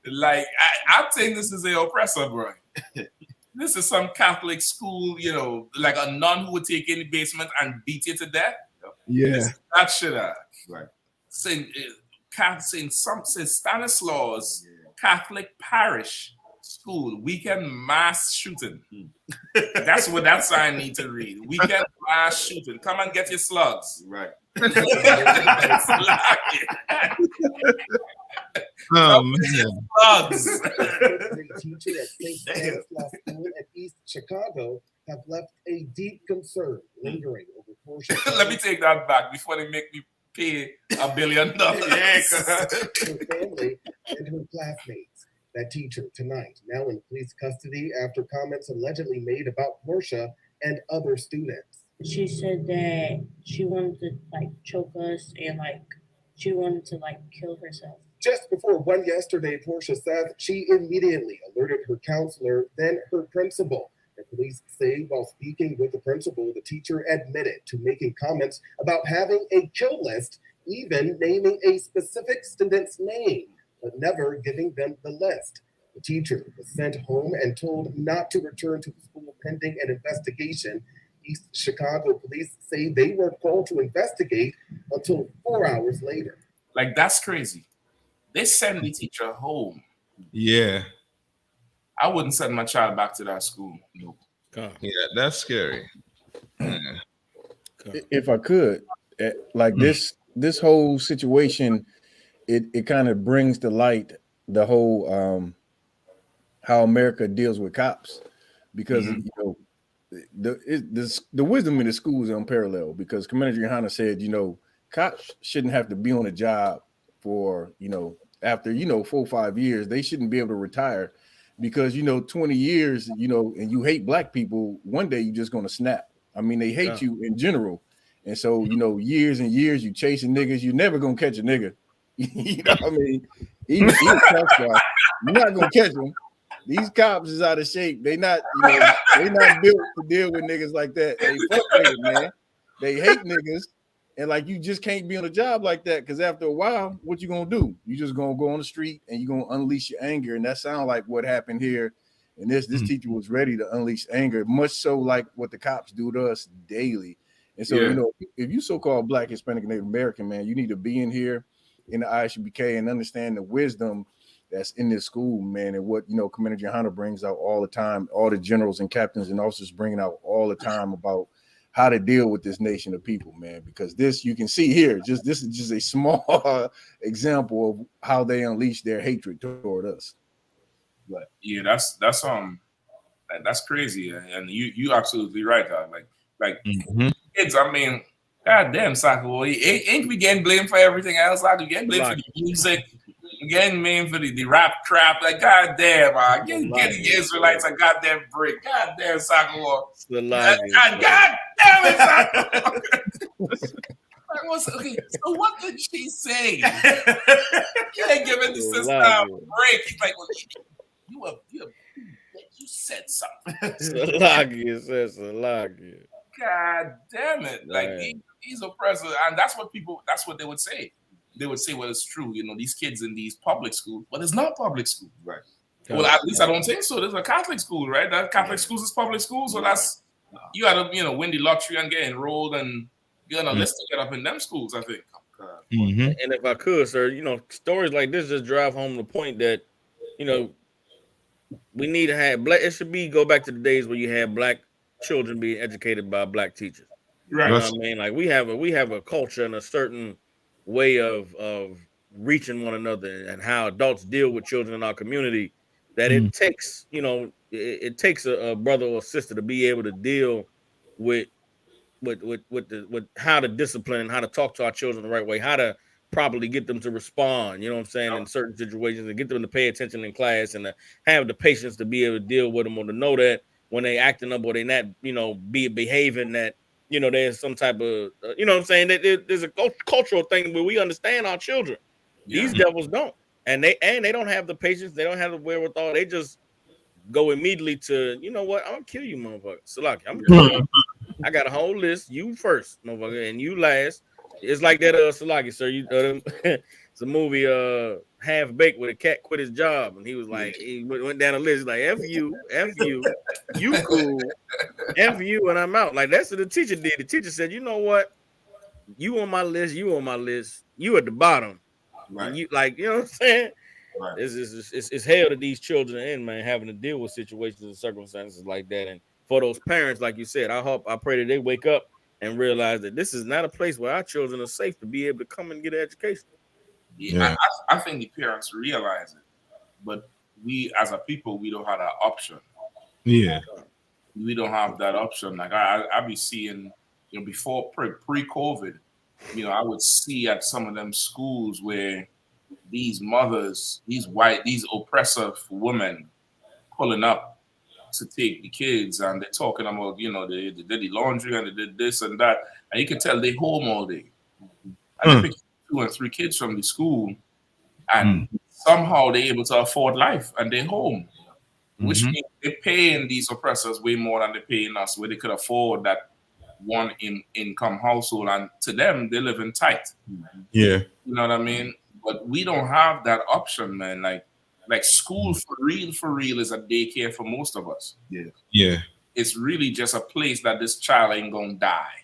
Like I think this is a oppressor, bro. This is some Catholic school, like a nun who would take you in the basement and beat you to death. Yeah. That shit out. Right. St. Stanislaus Catholic Parish School, weekend mass shooting. That's what that sign needs to read. Weekend mass shooting. Come and get your slugs. Right. Oh man. Slugs. Teacher at St. Stanislaus School at East Chicago have left a deep concern lingering over portions. Let me take that back before they make me pay $1 billion. Her family and her classmates. That teacher tonight now in police custody after comments allegedly made about Portia and other students. She said that she wanted to choke us and she wanted to kill herself. Just before 1 yesterday, Portia said she immediately alerted her counselor, then her principal. The police say while speaking with the principal, the teacher admitted to making comments about having a kill list, even naming a specific student's name, but never giving them the list. The teacher was sent home and told not to return to the school pending an investigation. East Chicago police say they weren't called to investigate until 4 hours later. Like, that's crazy. They send the teacher home. Yeah. I wouldn't send my child back to that school. Nope. Yeah, that's scary. Yeah. If I could, this whole situation, it kind of brings to light the whole how America deals with cops, because the wisdom in the schools is unparalleled. Because Commander GEN.YAHANNA said, cops shouldn't have to be on a job for after 4 or 5 years. They shouldn't be able to retire, because 20 years and you hate black people, one day you're just going to snap. I mean, they hate you in general, and so years and years you chasing niggas, you're never gonna catch a nigga. You know what I mean? Even a tough guy, you're not gonna catch him. These cops is out of shape. They not, they not built to deal with niggas like that. They frustrated, man. They hate niggas, and like you just can't be on a job like that because after a while, what you gonna do? You just gonna go on the street and you gonna unleash your anger, and that sounds like what happened here. And this teacher was ready to unleash anger, much so like what the cops do to us daily. And so, if you so-called Black, Hispanic, Native American, man, you need to be in here in the I.S.U.P.K and understand the wisdom that's in this school, man, and what Commander GEN.YAHANNA brings out all the time. All the generals and captains and officers bringing out all the time about how to deal with this nation of people, man. Because this, you can see here, this is just a small example of how they unleash their hatred toward us. But yeah, that's crazy, and you absolutely right, dog. Like kids, I mean, goddamn, soccer boy, ain't we getting blamed for everything else? Like we getting blamed for the music, we getting blamed for the rap crap. Like goddamn, getting the Israelites a goddamn break. Goddamn, soccer boy. God damn it, soccer boy. Okay, so what did she say? You ain't giving the sister a break. He's like, well, you said something. God damn it. Like these oppressors, and that's what they would say. They would say, well, it's true, these kids in these public schools, but it's not public school. Right. Well, at least I don't think so. There's a Catholic school, right? That Catholic schools is public schools, so that's you gotta, win the lottery and get enrolled and get on a list to get up in them schools, I think. And if I could, sir, stories like this just drive home the point that, we need to have black. It should go back to the days where you had Black children being educated by Black teachers. Right. You know what I mean? Like we have a culture and a certain way of reaching one another and how adults deal with children in our community that it takes, it takes a brother or sister to be able to deal with how to discipline and how to talk to our children the right way, how to properly get them to respond, in certain situations, and get them to pay attention in class and to have the patience to be able to deal with them or to know that when they acting up or they not, be behaving that, there's some type of, that there's a cultural thing where we understand our children. Yeah. These devils don't. And they don't have the patience. They don't have the wherewithal. They just go immediately to, I'm gonna kill you, motherfucker. Salaki, I'm gonna kill you. I got a whole list. You first, motherfucker, and you last. It's like that, Salaki, sir. It's a movie, Half Baked, where the cat quit his job, and he was like, he went down the list, like F you, you cool, F you, and I'm out. Like that's what the teacher did. The teacher said, you know what? You on my list, you at the bottom. Right. And you what I'm saying? Right. It's hell to these children in, man, having to deal with situations and circumstances like that. And for those parents, like you said, I pray that they wake up and realize that this is not a place where our children are safe to be able to come and get an education. Yeah. I think the parents realize it, but we as a people, we don't have that option. Yeah. We don't have that option. Like I be seeing, before pre-COVID, I would see at some of them schools where these mothers, these oppressive women pulling up to take the kids, and they're talking about, they did the laundry and they did this and that, and you can tell they home all day. And they pick 2 and 3 kids from the school, and somehow they're able to afford life, and they're home, which means they're paying these oppressors way more than they're paying us, where they could afford that one income household, and to them they're living tight. Yeah, you know what I mean. But we don't have that option, man. Like school for real is a daycare for most of us. Yeah. It's really just a place that this child ain't gonna die.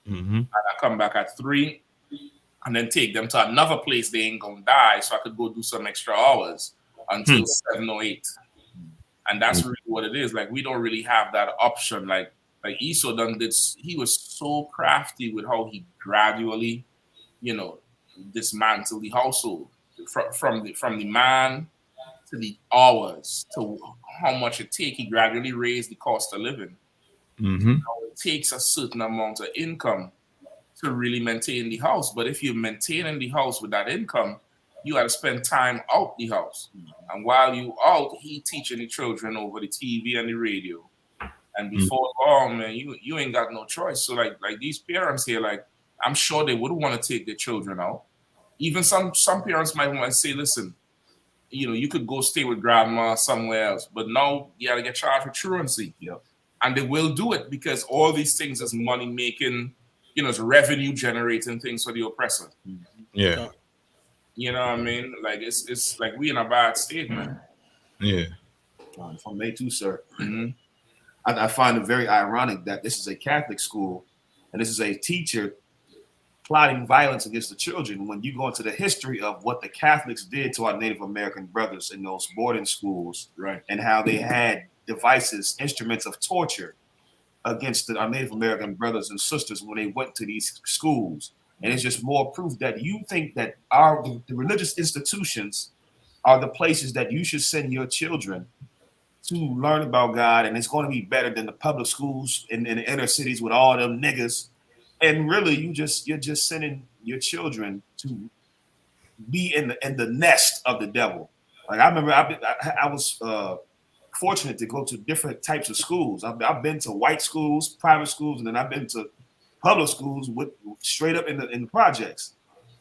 And I come back at 3 and then take them to another place they ain't gonna die, so I could go do some extra hours until 7 or 8. And that's really what it is. Like we don't really have that option. Like I.S.U.P.K done this. He was so crafty with how he gradually, dismantled the household from the man to the hours to how much it takes. He gradually raised the cost of living. It takes a certain amount of income to really maintain the house. But if you're maintaining the house with that income, you got to spend time out the house. And while you out, he teaching the children over the TV and the radio. And before long, man, you ain't got no choice. So like these parents here, like I'm sure they would want to take their children out. Even some parents might want to say, listen, you could go stay with grandma somewhere else, but now you gotta get charged with truancy. Yeah. And they will do it because all these things is money making, it's revenue generating things for the oppressor. Yeah. You know what I mean? Like it's like we in a bad state, man. Yeah. If I may too, sir. Mm-hmm. I find it very ironic that this is a Catholic school and this is a teacher plotting violence against the children when you go into the history of what the Catholics did to our Native American brothers in those boarding schools, right? And how they had devices, instruments of torture against our Native American brothers and sisters when they went to these schools. And it's just more proof that you think that the religious institutions are the places that you should send your children to learn about God, and it's going to be better than the public schools in the inner cities with all them niggas. And really, you're just sending your children to be in the nest of the devil. Like I remember, I was fortunate to go to different types of schools. I've been to white schools, private schools, and then I've been to public schools with straight up in the projects.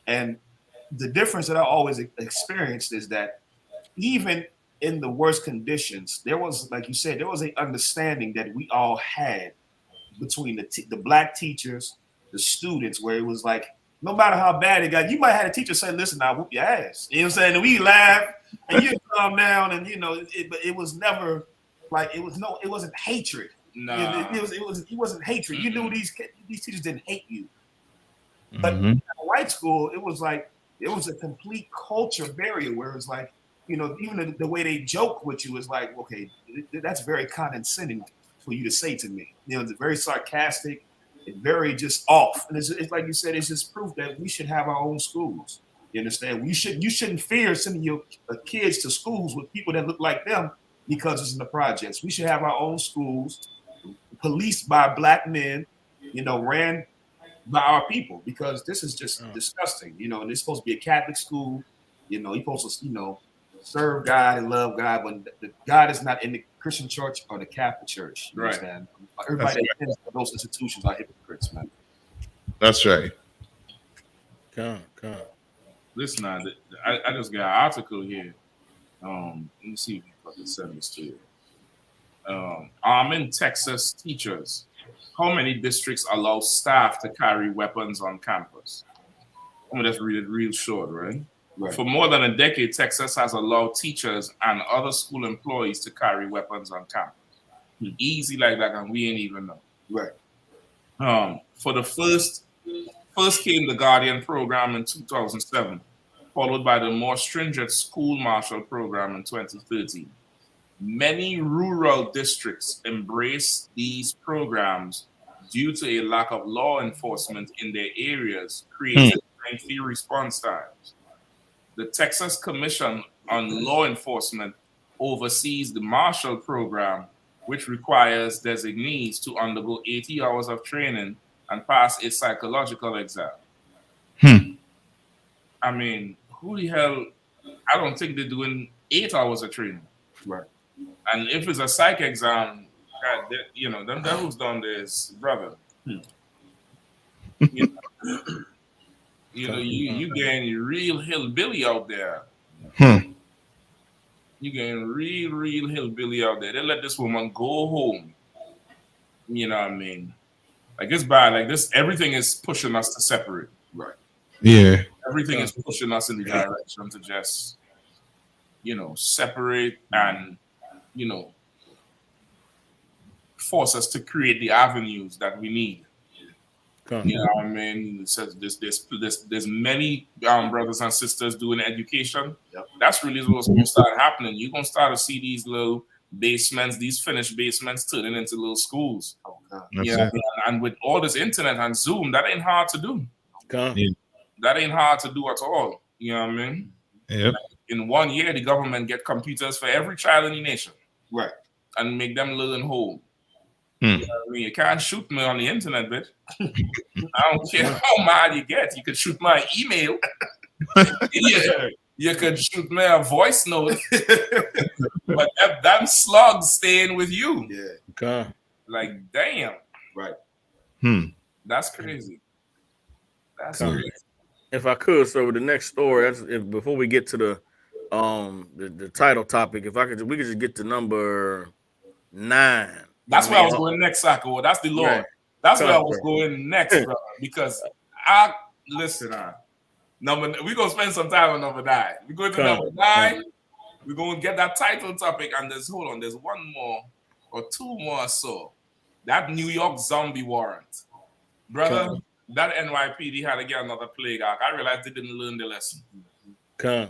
And the difference that I always experienced is that even in the worst conditions, there was, like you said, there was an understanding that we all had between the black teachers, the students, where it was like, no matter how bad it got, you might have a teacher say, listen, I'll whoop your ass. You know what I'm saying? And we laugh and you calm down, and but it was never like it wasn't hatred. No. It wasn't hatred. You knew these teachers didn't hate you. But in a white school, it was like it was a complete culture barrier where it's like, even the way they joke with you is like, okay, that's very condescending for you to say to me. It's very sarcastic and very just off. And it's like you said, it's just proof that we should have our own schools. You understand? You shouldn't fear sending your kids to schools with people that look like them because it's in the projects. We should have our own schools, policed by black men, ran by our people, because this is just disgusting. And it's supposed to be a Catholic school. You're supposed to, serve God and love God, when God is not in the Christian church or the Catholic church. You right. Understand? Everybody that attends those institutions are hypocrites, man. That's right. Come. Listen, I just got an article here. Let me see if I can send this to you. Arming Texas teachers. How many districts allow staff to carry weapons on campus? I'm gonna just read it real short, right? For more than a decade, Texas has allowed teachers and other school employees to carry weapons on campus. Easy like that, and we ain't even know. Right. For the first came the Guardian program in 2007, followed by the more stringent school marshal program in 2013. Many rural districts embrace these programs due to a lack of law enforcement in their areas, creating lengthy response times. The Texas Commission on Law Enforcement oversees the Marshall program, which requires designees to undergo 80 hours of training and pass a psychological exam. I mean, who the hell? I don't think they're doing 8 hours of training. Right. And if it's a psych exam, God, them devils down there is brother. You getting real hillbilly out there. You getting real hillbilly out there. They let this woman go home. You know what I mean? Like, it's bad. Like, this, everything is pushing us to separate. Right. Yeah. Everything is pushing us in the direction to just, separate and, force us to create the avenues that we need. You know what I mean? There's many brothers and sisters doing education. That's really what's going to start happening. You're going to start to see these little basements, these finished basements turning into little schools. And with all this internet and Zoom, that ain't hard to do. That ain't hard to do at all. You know what I mean? Yep. In 1 year, the government get computers for every child in the nation. Right. And make them learn home. You know what I mean? You can't shoot me on the internet, bitch. I don't care how mad you get. You could shoot my email. You could shoot me a voice note. But them slugs staying with you. Yeah. Like, damn. Right. That's crazy. That's crazy. If I could, so the next story, before we get to the the title topic. If we could just get to number 9. That's where I was going next, Sako. That's the Lord. Right. That's where I was going next, brother. Because we're gonna spend some time on number 9. We're going to number 9. We're gonna get that title topic, and there's one more or two more. So that New York zombie warrant, brother. That NYPD had to get another plague act. I realized they didn't learn the lesson. They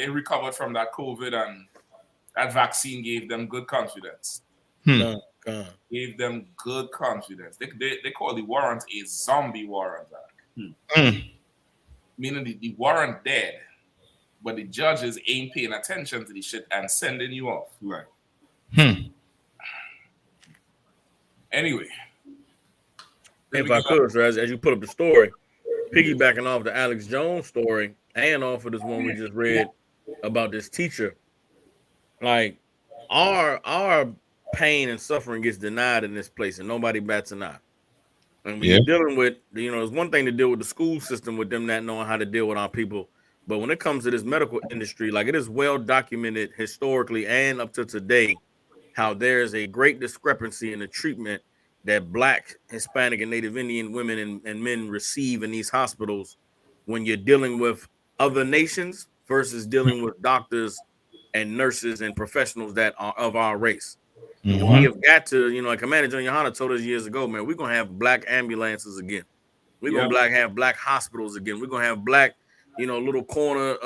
recovered from that COVID, and that vaccine gave them good confidence. Gave them good confidence. They call the warrant a zombie warrant. Meaning the warrant dead, but the judges ain't paying attention to the shit and sending you off. Right. Anyway. If I could, sir, as you put up the story, piggybacking off the Alex Jones story and off of this one we just read about this teacher, like our pain and suffering gets denied in this place, and nobody bats an eye. And when you're dealing with, it's one thing to deal with the school system with them not knowing how to deal with our people, but when it comes to this medical industry, like it is well documented historically and up to today, how there is a great discrepancy in the treatment that Black, Hispanic, and Native Indian women and men receive in these hospitals when you're dealing with other nations versus dealing with doctors and nurses and professionals that are of our race. We have got to, like Commander GEN.YAHANNA told us years ago, man, we're going to have Black ambulances again. We're going to have Black hospitals again. We're going to have Black, little corner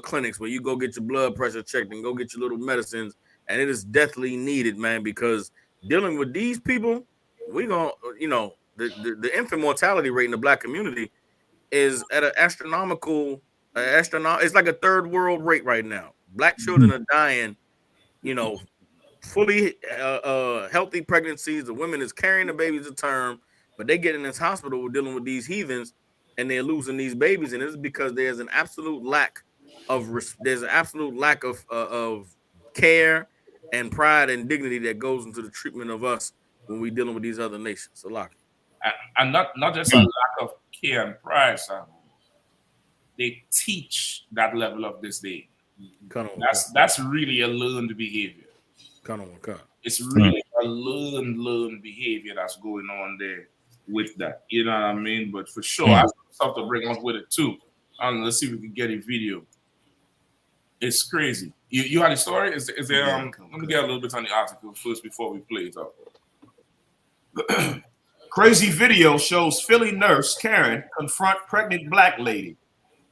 clinics where you go get your blood pressure checked and go get your little medicines. And it is deathly needed, man, because dealing with these people, we're going to, the infant mortality rate in the Black community is at an astronomical, it's like a third world rate right now. Black children are dying, fully healthy pregnancies. The women is carrying the babies to term, but they get in this hospital dealing with these heathens and they're losing these babies. And it's because there's an absolute lack of care and pride and dignity that goes into the treatment of us when we're dealing with these other nations. So, and not just a lack of care and pride, son. They teach that level of disdain. That's really a learned behavior. It's really a learned behavior that's going on there with that. You know what I mean? But for sure, I have stuff to bring up with it too. Let's see if we can get a video. It's crazy. You had a story? Is there? Let me get a little bit on the article first before we play it out. Crazy video shows Philly nurse Karen confront pregnant Black lady.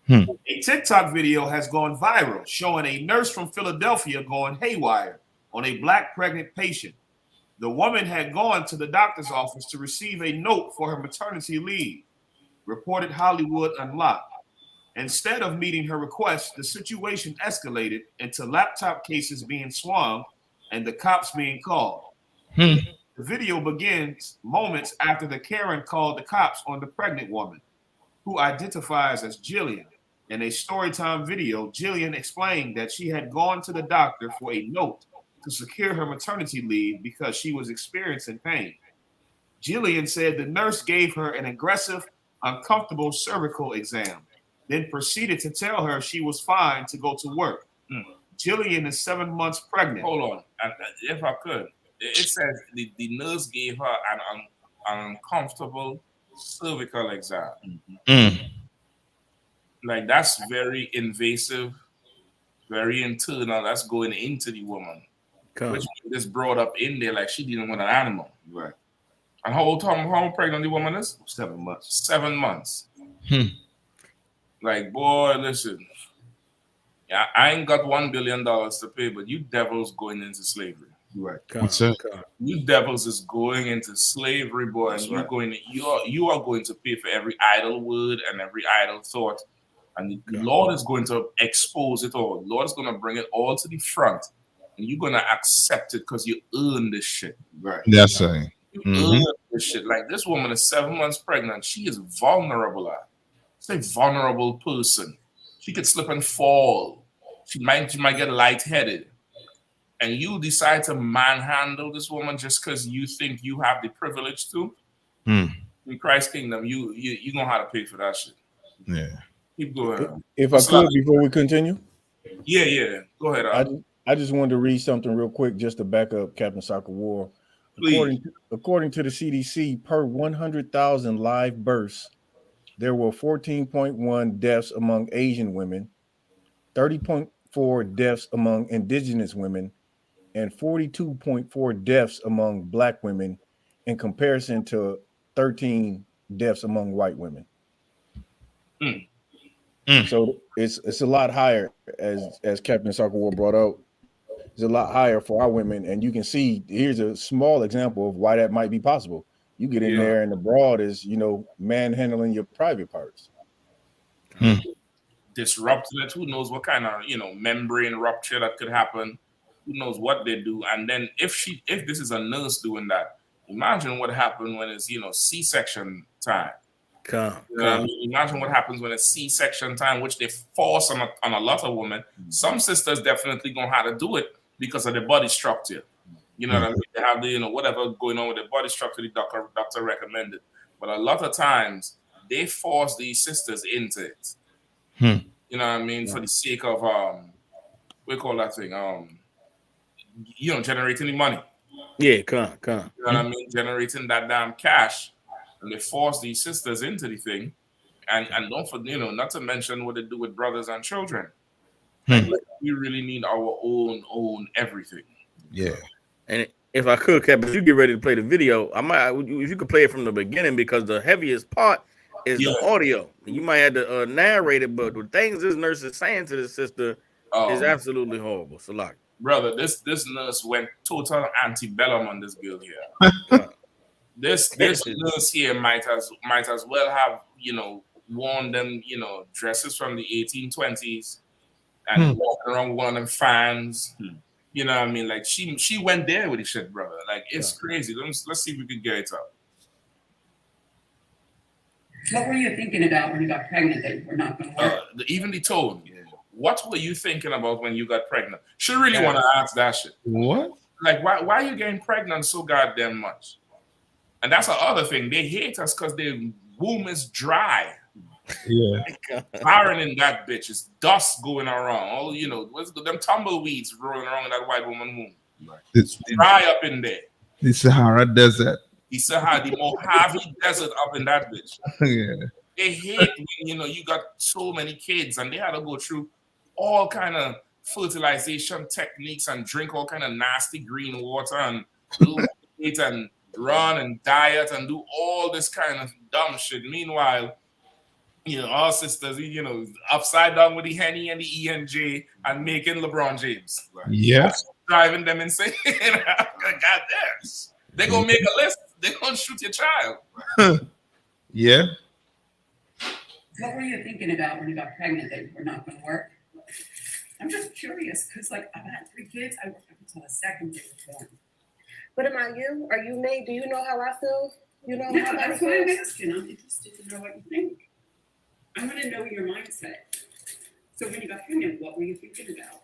A TikTok video has gone viral showing a nurse from Philadelphia going haywire on a Black pregnant patient. The woman had gone to the doctor's office to receive a note for her maternity leave, reported Hollywood Unlocked. Instead of meeting her request, the situation escalated into laptop cases being swung and the cops being called. The video begins moments after the Karen called the cops on the pregnant woman, who identifies as Jillian. In a storytime video, Jillian explained that she had gone to the doctor for a note to secure her maternity leave because she was experiencing pain. Jillian said the nurse gave her an aggressive, uncomfortable cervical exam, then proceeded to tell her she was fine to go to work. Jillian is 7 months pregnant. Hold on. If I could. It says the nurse gave her an uncomfortable cervical exam. Like, that's very invasive, very internal. That's going into the woman. Which is brought up in there like she didn't want an animal. Right. And how pregnant the woman is? 7 months. 7 months. Like, boy, listen. Yeah, I ain't got $1 billion to pay, but you devils going into slavery. Right. You devils is going into slavery, boy, and you are going to pay for every idle word and every idle thought. And the Lord is going to expose it all. The Lord is going to bring it all to the front. And you're going to accept it because you earned this shit. Right. That's right. You earned this shit. Like, this woman is 7 months pregnant. She is vulnerable. She's a vulnerable person. She could slip and fall. She might get lightheaded. And you decide to manhandle this woman just because you think you have the privilege to. In Christ's kingdom, you gonna have to pay for that shit. Yeah. Keep going. If I could, before we continue. Yeah. Go ahead. I just wanted to read something real quick just to back up Captain Soccer War. According to the CDC, per 100,000 live births, there were 14.1 deaths among Asian women, 30.4 deaths among indigenous women, and 42.4 deaths among Black women, in comparison to 13 deaths among white women. So it's a lot higher, as Captain Soccer War brought out. It's a lot higher for our women, and you can see here's a small example of why that might be possible. You get in there, and the broad is, manhandling your private parts. Disrupting it. Who knows what kind of membrane rupture that could happen? Who knows what they do? And then if this is a nurse doing that, imagine what happened when it's C-section time. Imagine what happens when it's C-section time, which they force on a lot of women. Some sisters definitely gonna have to do it because of the body structure. You know what I mean? They have the whatever going on with the body structure the doctor recommended. But a lot of times they force these sisters into it. You know what I mean? For the sake of we call that thing generating the money. Yeah, come. You know what I mean? Generating that damn cash. And they force these sisters into the thing, and don't forget, not to mention what they do with brothers and children. Like, we really need our own everything. Yeah. And if I could, Cap, if you get ready to play the video, if you could play it from the beginning, because the heaviest part is the audio. You might have to narrate it, but the things this nurse is saying to the sister is absolutely horrible. So, like, brother, this nurse went total antebellum on this girl here. This nurse here might as well have worn them dresses from the 1820s and walking around with one of them fans. You know what I mean? Like she went there with the shit, brother. Like it's crazy. Let's see if we can get it up. What were you thinking about when you got pregnant that you were not going to work? Even the tone. What were you thinking about when you got pregnant? She really want to ask that shit. What? Like why are you getting pregnant so goddamn much? And that's the other thing. They hate us because their womb is dry. Yeah. Barren in that bitch. It's dust going around. All what's them tumbleweeds rolling around in that white woman womb. It's dry up in there. The Sahara Desert. The Mojave Desert up in that bitch. Yeah. They hate when you got so many kids and they had to go through all kind of fertilization techniques and drink all kind of nasty green water and do it and run and diet and do all this kind of dumb shit. Meanwhile, our sisters, upside down with the Henny and the ENJ and making LeBron James. Yeah. Driving them insane. Goddamn. They're going to make a list. They're going to shoot your child. Yeah. What were you thinking about when you got pregnant that you were not going to work? I'm just curious because, I've had 3 kids. I worked up until the second they were born. What about you? Are you made? Do you know how I feel? You know No, how that's why I'm asking. I'm interested to know what you think. I want to know your mindset. So when you got pregnant, what were you thinking about?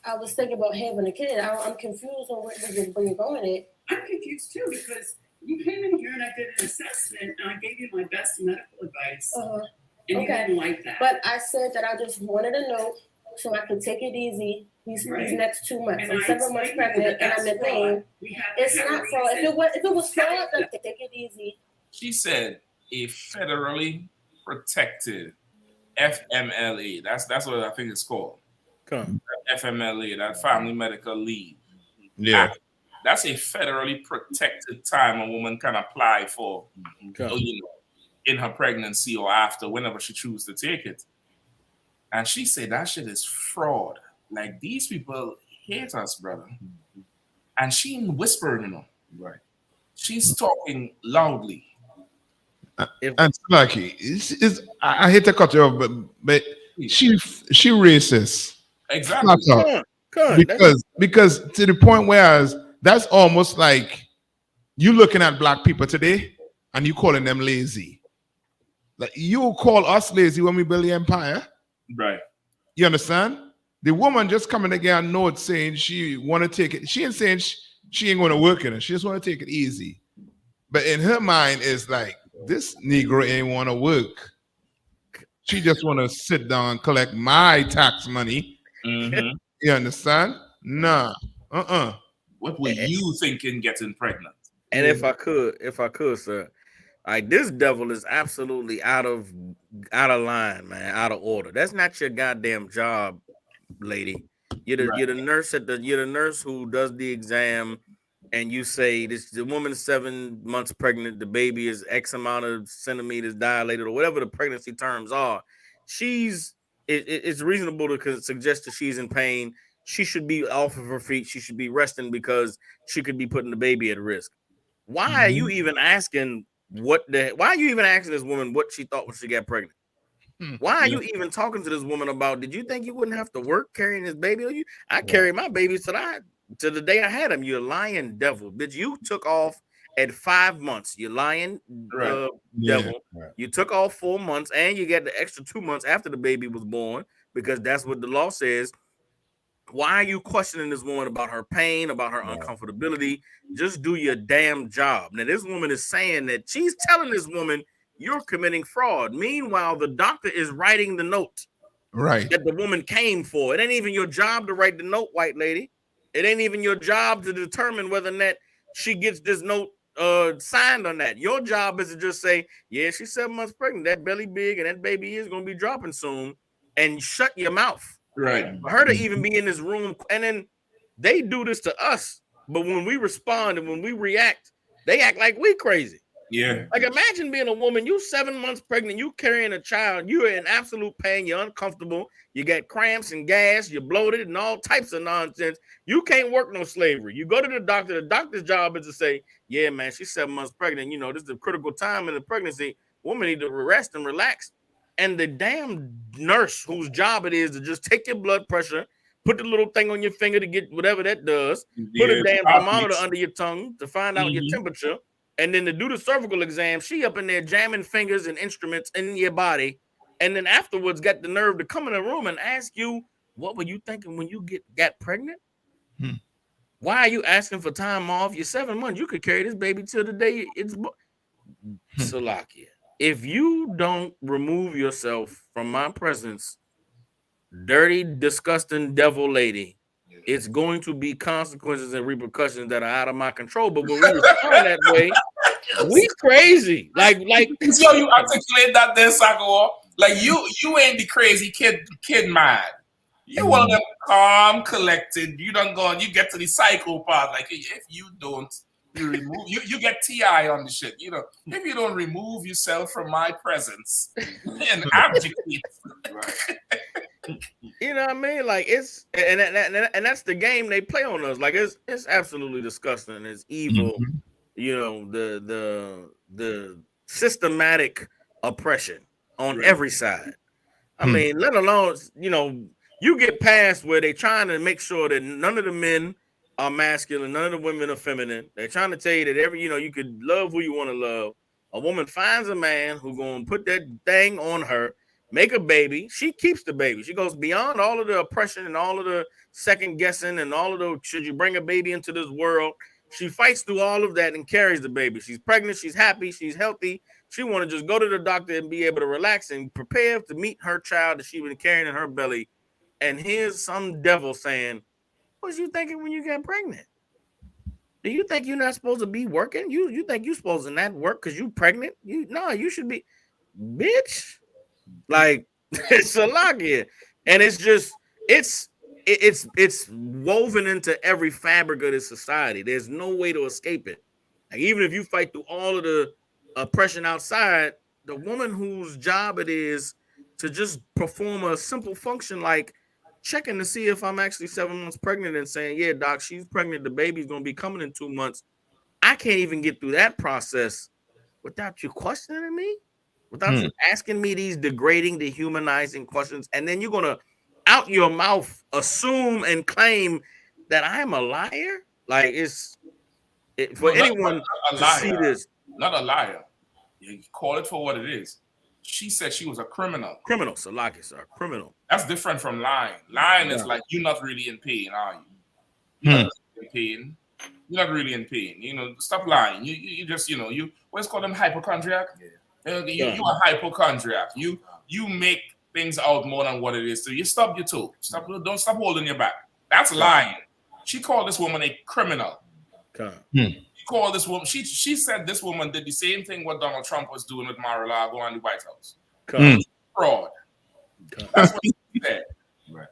I was thinking about having a kid. I'm confused on where you're going at. I'm confused too because you came in here and I did an assessment and I gave you my best medical advice. And you didn't like that. But I said that I just wanted a note so I could take it easy these next 2 months. I'm 7 months pregnant and I'm in pain. It's not fraud. If it was fraud, then take it easy. She said a federally protected FMLA. That's what I think it's called. FMLA, that Family Medical Leave. Yeah. That's a federally protected time a woman can apply for, in her pregnancy or after, whenever she chooses to take it. And she said that shit is fraud. Like, these people hate us, brother. And she ain't whispering, Right. She's talking loudly. And Sparky, I hate to cut you off, but she racist. Exactly. Because to the point where that's almost like you looking at black people today and you calling them lazy. Like, you call us lazy when we build the empire. Right. You understand? The woman just coming to get a note saying she want to take it. She ain't saying she ain't going to work in it. She just want to take it easy. But in her mind, it's like, this Negro ain't want to work. She just want to sit down and collect my tax money. Mm-hmm. You understand? Nah. What were you thinking getting pregnant? And if I could, sir, like this devil is absolutely out of line, man, out of order. That's not your goddamn job, lady. You're the nurse you're the nurse who does the exam, and you say the woman's 7 months pregnant, the baby is X amount of centimeters dilated, or whatever the pregnancy terms are. It's reasonable to suggest that she's in pain. She should be off of her feet. She should be resting because she could be putting the baby at risk. Why are you even asking why are you even asking this woman what she thought when she got pregnant? Why are you even talking to this woman about, did you think you wouldn't have to work carrying this baby on you? I carried my babies to the day I had him. You're a lying devil. Bitch, you took off at 5 months. You're lying devil. You took off 4 months and you get the extra 2 months after the baby was born because that's what the law says. Why are you questioning this woman about her pain, about her uncomfortability? Just do your damn job. Now, this woman is saying that she's telling this woman, you're committing fraud. Meanwhile, the doctor is writing the note that the woman came for. It ain't even your job to write the note, white lady. It ain't even your job to determine whether or not she gets this note signed on that. Your job is to just say, yeah, she's 7 months pregnant. That belly big and that baby is going to be dropping soon. And shut your mouth. Right. For her to even be in this room, and then they do this to us. But when we respond and when we react, they act like we crazy. Yeah. Like imagine being a woman, you 7 months pregnant, you carrying a child, you're in absolute pain, you're uncomfortable, you got cramps and gas, you're bloated and all types of nonsense. You can't work no slavery. You go to the doctor's job is to say, yeah, man, she's 7 months pregnant. You know, this is a critical time in the pregnancy. Woman need to rest and relax. And the damn nurse whose job it is to just take your blood pressure, put the little thing on your finger to get whatever that does, put a damn thermometer under your tongue to find out your temperature, and then to do the cervical exam, she up in there jamming fingers and instruments in your body, and then afterwards got the nerve to come in the room and ask you, what were you thinking when you got pregnant? Why are you asking for time off? You're 7 months. You could carry this baby till the day it's Salakia. If you don't remove yourself from my presence, dirty, disgusting devil lady, it's going to be consequences and repercussions that are out of my control. But when we respond that way, we crazy. Like so you articulate that there, Sakawa. Like you ain't the crazy kid mad. You one of them calm, collected. You don't go and you get to the psychopath. Like if you don't, you remove you get TI on the shit. You know, if you don't remove yourself from my presence and abdicate, you know what I mean? Like it's and that's the game they play on us. Like it's absolutely disgusting. It's evil. You know, the systematic oppression on every side. I mean, let alone, you know, you get past where they're trying to make sure that none of the men are masculine, none of the women are feminine. They're trying to tell you that you could love who you want to love. A woman finds a man who's going to put that thing on her, make a baby. She keeps the baby. She goes beyond all of the oppression and all of the second guessing and all of the, should you bring a baby into this world? She fights through all of that and carries the baby. She's pregnant. She's happy. She's healthy. She want to just go to the doctor and be able to relax and prepare to meet her child that she's been carrying in her belly. And here's some devil saying, what was you thinking when you got pregnant? Do you think you're not supposed to be working? You think you're supposed to not work because you pregnant? You should be, bitch. Like it's a lock here, and it's just it's woven into every fabric of this society. There's no way to escape it. Like even if you fight through all of the oppression outside, the woman whose job it is to just perform a simple function like checking to see if I'm actually 7 months pregnant and saying, yeah, doc, she's pregnant. The baby's going to be coming in 2 months. I can't even get through that process without you questioning me, without you asking me these degrading, dehumanizing questions. And then you're going to out your mouth, assume and claim that I'm a liar. Like anyone to see this. Not a liar. You call it for what it is. She said she was a criminal. Criminal, Salaki, sir. Criminal. That's different from lying. Lying is like you're not really in pain, are you? You're not in pain. You're not really in pain. You know, stop lying. You just, what's called them hypochondriac? You are hypochondriac. You you make things out more than what it is. So you stub your toe. Don't stop holding your back. That's lying. She called this woman a criminal. She called this woman. She said this woman did the same thing what Donald Trump was doing with Mar-a-Lago and the White House. Fraud. That's what she said. Right.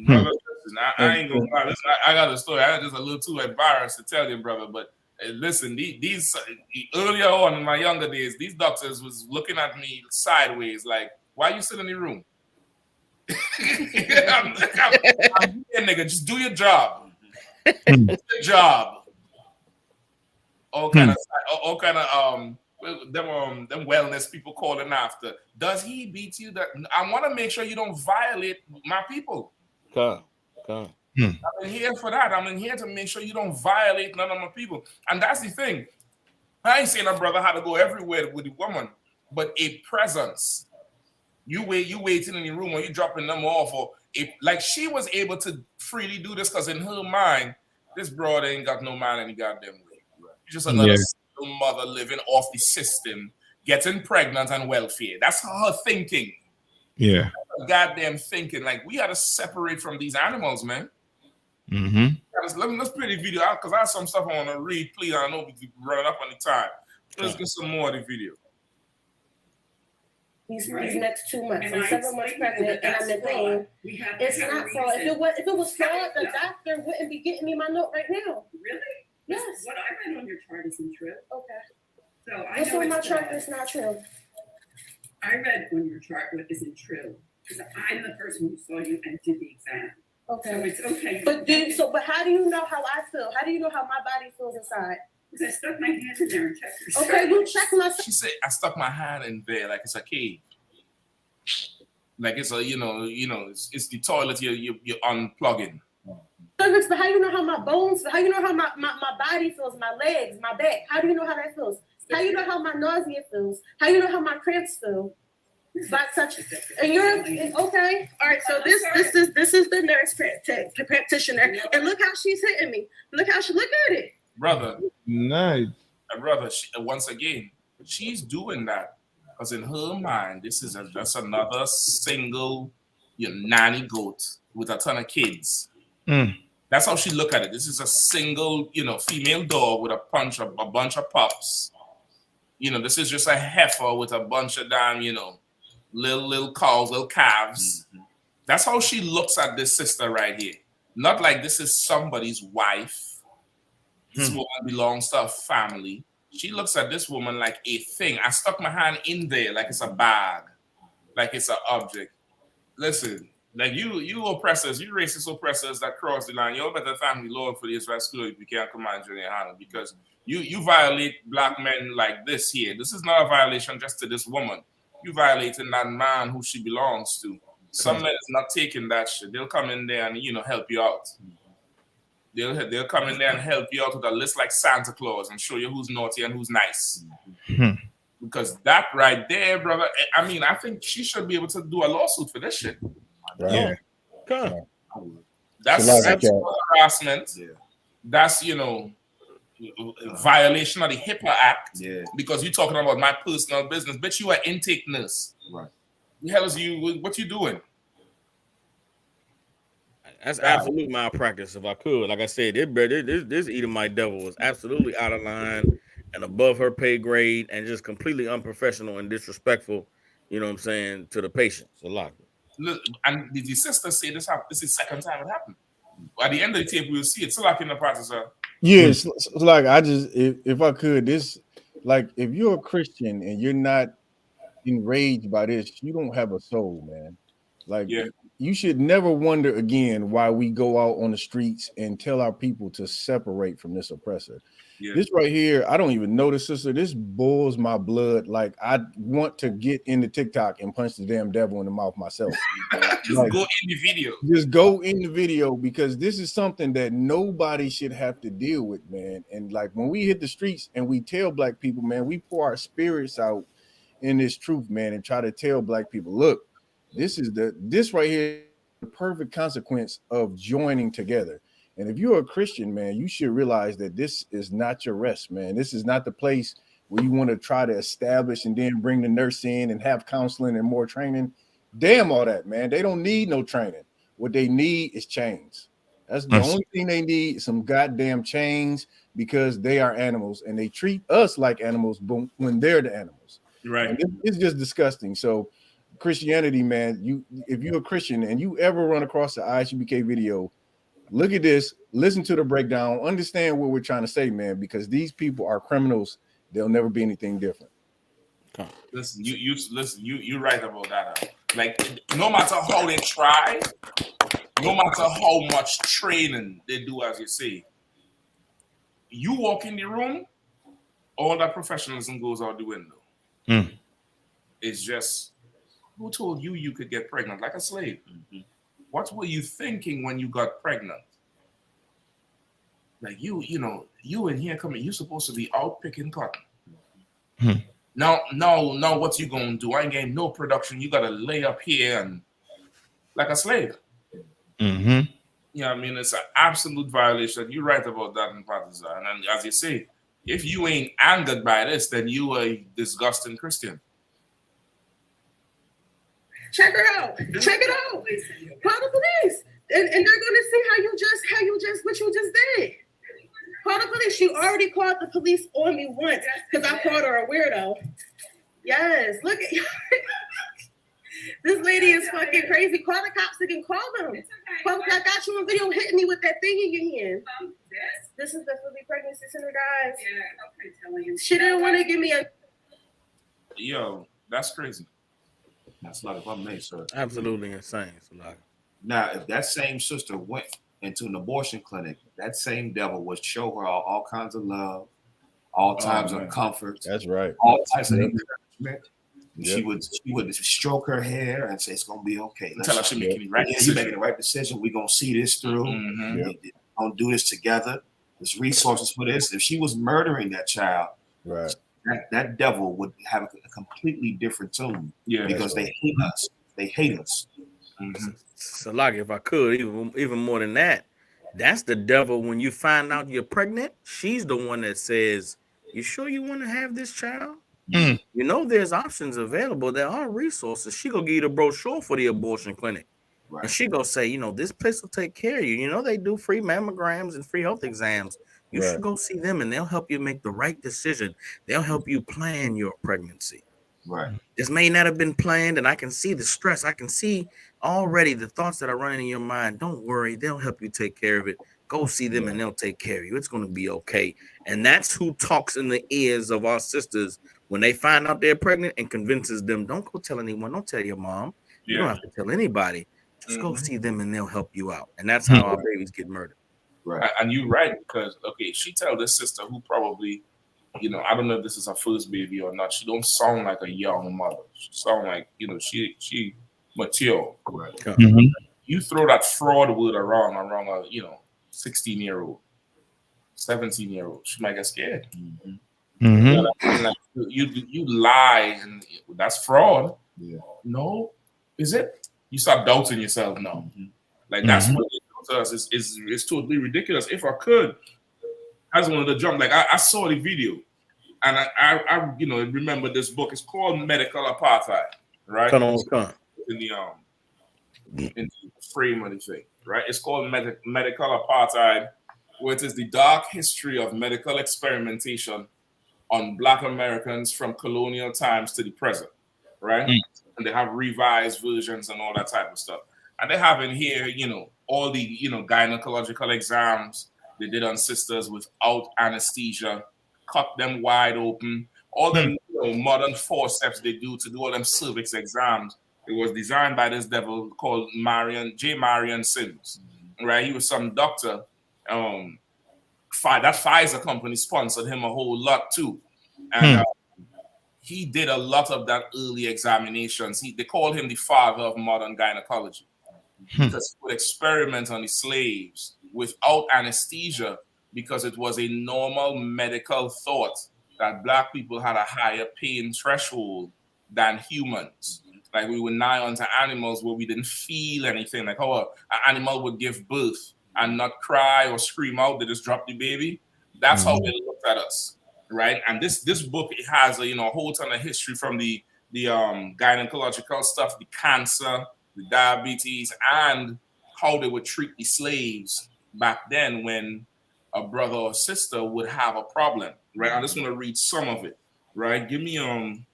Brother, listen, I ain't gonna lie. Listen, I got a story. I'm just a little too embarrassed to tell you, brother. But listen, these earlier on in my younger days, these doctors was looking at me sideways, like, "Why you sit in the room?" I'm here, nigga. Just do your job. Good job. All kind of them wellness people calling after. Does he beat you? That I want to make sure you don't violate my people. I'm in here for that. I'm in here to make sure you don't violate none of my people. And that's the thing. I ain't saying a brother had to go everywhere with the woman, but a presence. You waiting in the room or you dropping them off, or like she was able to freely do this because in her mind, this brother ain't got no man any goddamn way. She's just another single mother living off the system, getting pregnant and welfare. That's her thinking. Yeah. Goddamn thinking. Like, we got to separate from these animals, man. Let's play the video out because I have some stuff I want to read. Please, I know we're running up on the time. Let's get some more of the video. These next 2 months. I'm 7 months pregnant and I'm in pain. It's not fraud. If it was fraud, the doctor wouldn't be getting me my note right now. Really? Yes. What I read on your chart isn't true. Okay. So What's on my chart that's not true? I read on your chart what isn't true because I'm the person who saw you and did the exam. Okay. So it's okay. But how do you know how I feel? How do you know how my body feels inside? Because I stuck my hand in there and checked your Okay, you check my. She said, "I stuck my hand in there like it's a cave, like it's a it's the toilet you're unplugging." But how you know how my bones? How you know how my body feels? My legs, my back. How do you know how that feels? How you know how my nausea feels? How you know how my cramps feel? By touching. And you're okay. All right. So this is the nurse practitioner, and look how she's hitting me. Look at it, brother. Nice. Brother. Once again, she's doing that because in her mind, this is just another single nanny goat with a ton of kids. That's how she look at it. This is a single, female dog with a bunch of pups. This is just a heifer with a bunch of damn, little cows, little calves. That's how she looks at this sister right here. Not like this is somebody's wife. This woman belongs to a family. She looks at this woman like a thing. I stuck my hand in there like it's a bag, like it's an object. Listen, like you oppressors, you racist oppressors that cross the line, you're better thank the Lord for the Israelite school if you can't command GEN.YAHANNA, because you violate black men like this here. This is not a violation just to this woman. You violating that man who she belongs to. Some men is not taking that shit. They'll come in there and help you out. They'll come in there and help you out with a list like Santa Claus and show you who's naughty and who's nice. Because that right there, brother, I mean, I think she should be able to do a lawsuit for this shit. Yeah. That's sexual harassment. Yeah. That's, violation of the HIPAA Act. Yeah. Because you're talking about my personal business. Bitch, you are intake nurse. Right. The hell is you? What you doing? That's absolute malpractice. If I could, like I said, this Edomite devil was absolutely out of line and above her pay grade, and just completely unprofessional and disrespectful. You know what I'm saying, to the patients. A lot. Look, and the sister say this happened. This is the second time it happened. At the end of the tape, we'll see it. Still like in the process, sir. Yes, it's like I just if I could, this like if you're a Christian and you're not enraged by this, you don't have a soul, man. Like you should never wonder again why we go out on the streets and tell our people to separate from this oppressor. Yeah. This right here, I don't even know the sister. This boils my blood. Like I want to get into TikTok and punch the damn devil in the mouth myself. Just go in the video. Just go in the video, because this is something that nobody should have to deal with, man. And like when we hit the streets and we tell black people, man, we pour our spirits out in this truth, man, and try to tell black people, look, this right here, the perfect consequence of joining together. And if you're a Christian, man, you should realize that this is not your rest, man. This is not the place where you want to try to establish and then bring the nurse in and have counseling and more training. Damn all that, man. They don't need no training. What they need is chains. That's the only thing they need, some goddamn chains, because they are animals and they treat us like animals when they're the animals. Right. And it's just disgusting. So Christianity, man, if you're a Christian and you ever run across the I.S.U.P.K video, look at this, listen to the breakdown, understand what we're trying to say, man, because these people are criminals. They'll never be anything different. Listen, you right about that. Like, no matter how they try, no matter how much training they do, as you say, you walk in the room, all that professionalism goes out the window. It's just, who told you you could get pregnant like a slave? What were you thinking when you got pregnant? Like, you in here coming, you're supposed to be out picking cotton. Now, what you gonna do? I ain't getting no production. You gotta lay up here and like a slave. Yeah, I mean, it's an absolute violation. You're right about that in partisan. And as you say, if you ain't angered by this, then you are a disgusting Christian. Check her out. Check it out. Call the police, and they're gonna see how you just what you just did. Call the police. She already called the police on me once because I called her a weirdo. Yes, look at this lady is fucking crazy. Call the cops again. Call them. Call, I got you on video hitting me with that thing in your hand. This is the Philly Pregnancy Center, guys. She didn't want to give me a. Yo, that's crazy. That's like if I may, sir. Absolutely insane. Now, if that same sister went into an abortion clinic, that same devil would show her all kinds of love, all types of comfort. That's right. All types of encouragement. She would stroke her hair and say it's gonna be okay. Tell her she making the right decision. You're making the right decision. We're gonna see this through. We're gonna do this together. There's resources for this. If she was murdering that child, right, that devil would have a completely different tune. Yeah, because they hate us. They hate us. So, like, if I could, even more than that, that's the devil. When you find out you're pregnant, she's the one that says, "You sure you want to have this child? You know, there's options available. There are resources." She gonna give you the brochure for the abortion clinic, and she gonna say, "You know, this place will take care of you. You know, they do free mammograms and free health exams. You should go see them, and they'll help you make the right decision. They'll help you plan your pregnancy." Right. This may not have been planned, and I can see the stress. I can see already the thoughts that are running in your mind. Don't worry, they'll help you take care of it. Go see them, and they'll take care of you. It's going to be okay. And that's who talks in the ears of our sisters when they find out they're pregnant and convinces them, don't go tell anyone. Don't tell your mom. You don't have to tell anybody. Just go see them, and they'll help you out. And that's how our babies get murdered. Right. And you're right, because, okay, she tell this sister who probably, you know, I don't know if this is her first baby or not. She don't sound like a young mother. She sound like, you know, she mature. Right. You throw that fraud word around a, you know, 16-year-old, 17-year-old, she might get scared. You know, like, you lie, and that's fraud. No, is it? You start doubting yourself now. Like, that's what it to us. It's totally ridiculous. If I could, I just wanted to jump. Like, I saw the video, and I you know, remember this book. It's called Medical Apartheid, right? In the frame of the thing, right? It's called Medical Apartheid, which is the dark history of medical experimentation on Black Americans from colonial times to the present, right? And they have revised versions and all that type of stuff. And they have in here, you know, all the, you know, gynecological exams they did on sisters without anesthesia, cut them wide open, all the modern forceps they do to do all them cervix exams. It was designed by this devil called J. Marion Sims, right? He was some doctor. That Pfizer company sponsored him a whole lot too. And he did a lot of that early examinations. They called him the father of modern gynecology. Because he would experiment on the slaves without anesthesia, because it was a normal medical thought that Black people had a higher pain threshold than humans. Like, we were nigh onto animals where we didn't feel anything. Like how an animal would give birth and not cry or scream out, they just drop the baby. That's how they looked at us. right? And this book, it has a whole ton of history from the gynecological stuff, the cancer, the diabetes, and how they would treat the slaves back then when a brother or sister would have a problem, right? I just want to read some of it, right? Give me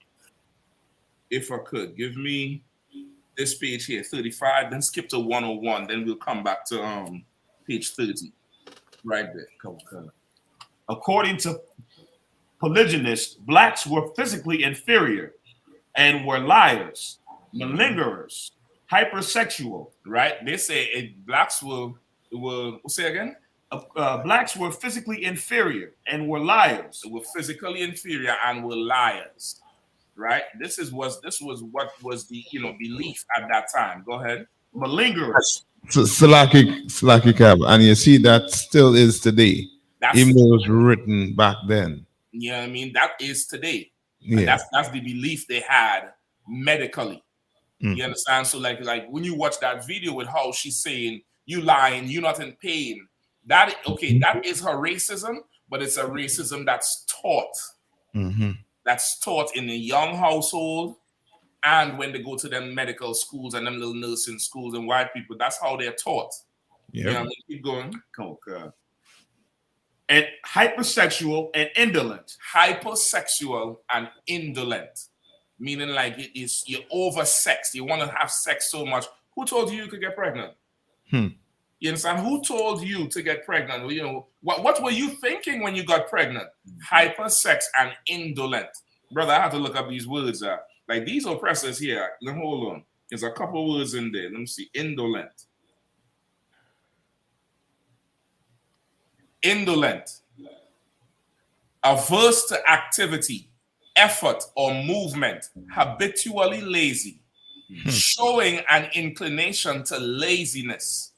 if I could, give me this page here, 35, then skip to 101, then we'll come back to page 30. Right there. According to polygynists, blacks were physically inferior and were liars, malingerers, hypersexual. Right? They say blacks will say again? Blacks were physically inferior and were liars. They were physically inferior and were liars. Right? This was what was the belief at that time. Go ahead. Malingerers. Salaki Cab, and you see that still is today, even though it was written back then. You know what I mean? That is today. Yeah. That's the belief they had medically. You understand? So like when you watch that video with how she's saying, you lying, you're not in pain. That is her racism, but it's a racism that's taught. That's taught in a young household. And when they go to them medical schools and them little nursing schools and white people, that's how they're taught. Yeah. You know what I mean? Keep going. Okay. And hypersexual and indolent. Hypersexual and indolent. Meaning like you're oversexed. You want to have sex so much. Who told you could get pregnant? You understand? Who told you to get pregnant? What were you thinking when you got pregnant? Hypersex and indolent. Brother, I have to look up these words. Like these oppressors here. Hold on. There's a couple words in there. Let me see. Indolent. Indolent. Averse to activity, effort, or movement. Habitually lazy. Showing an inclination to laziness.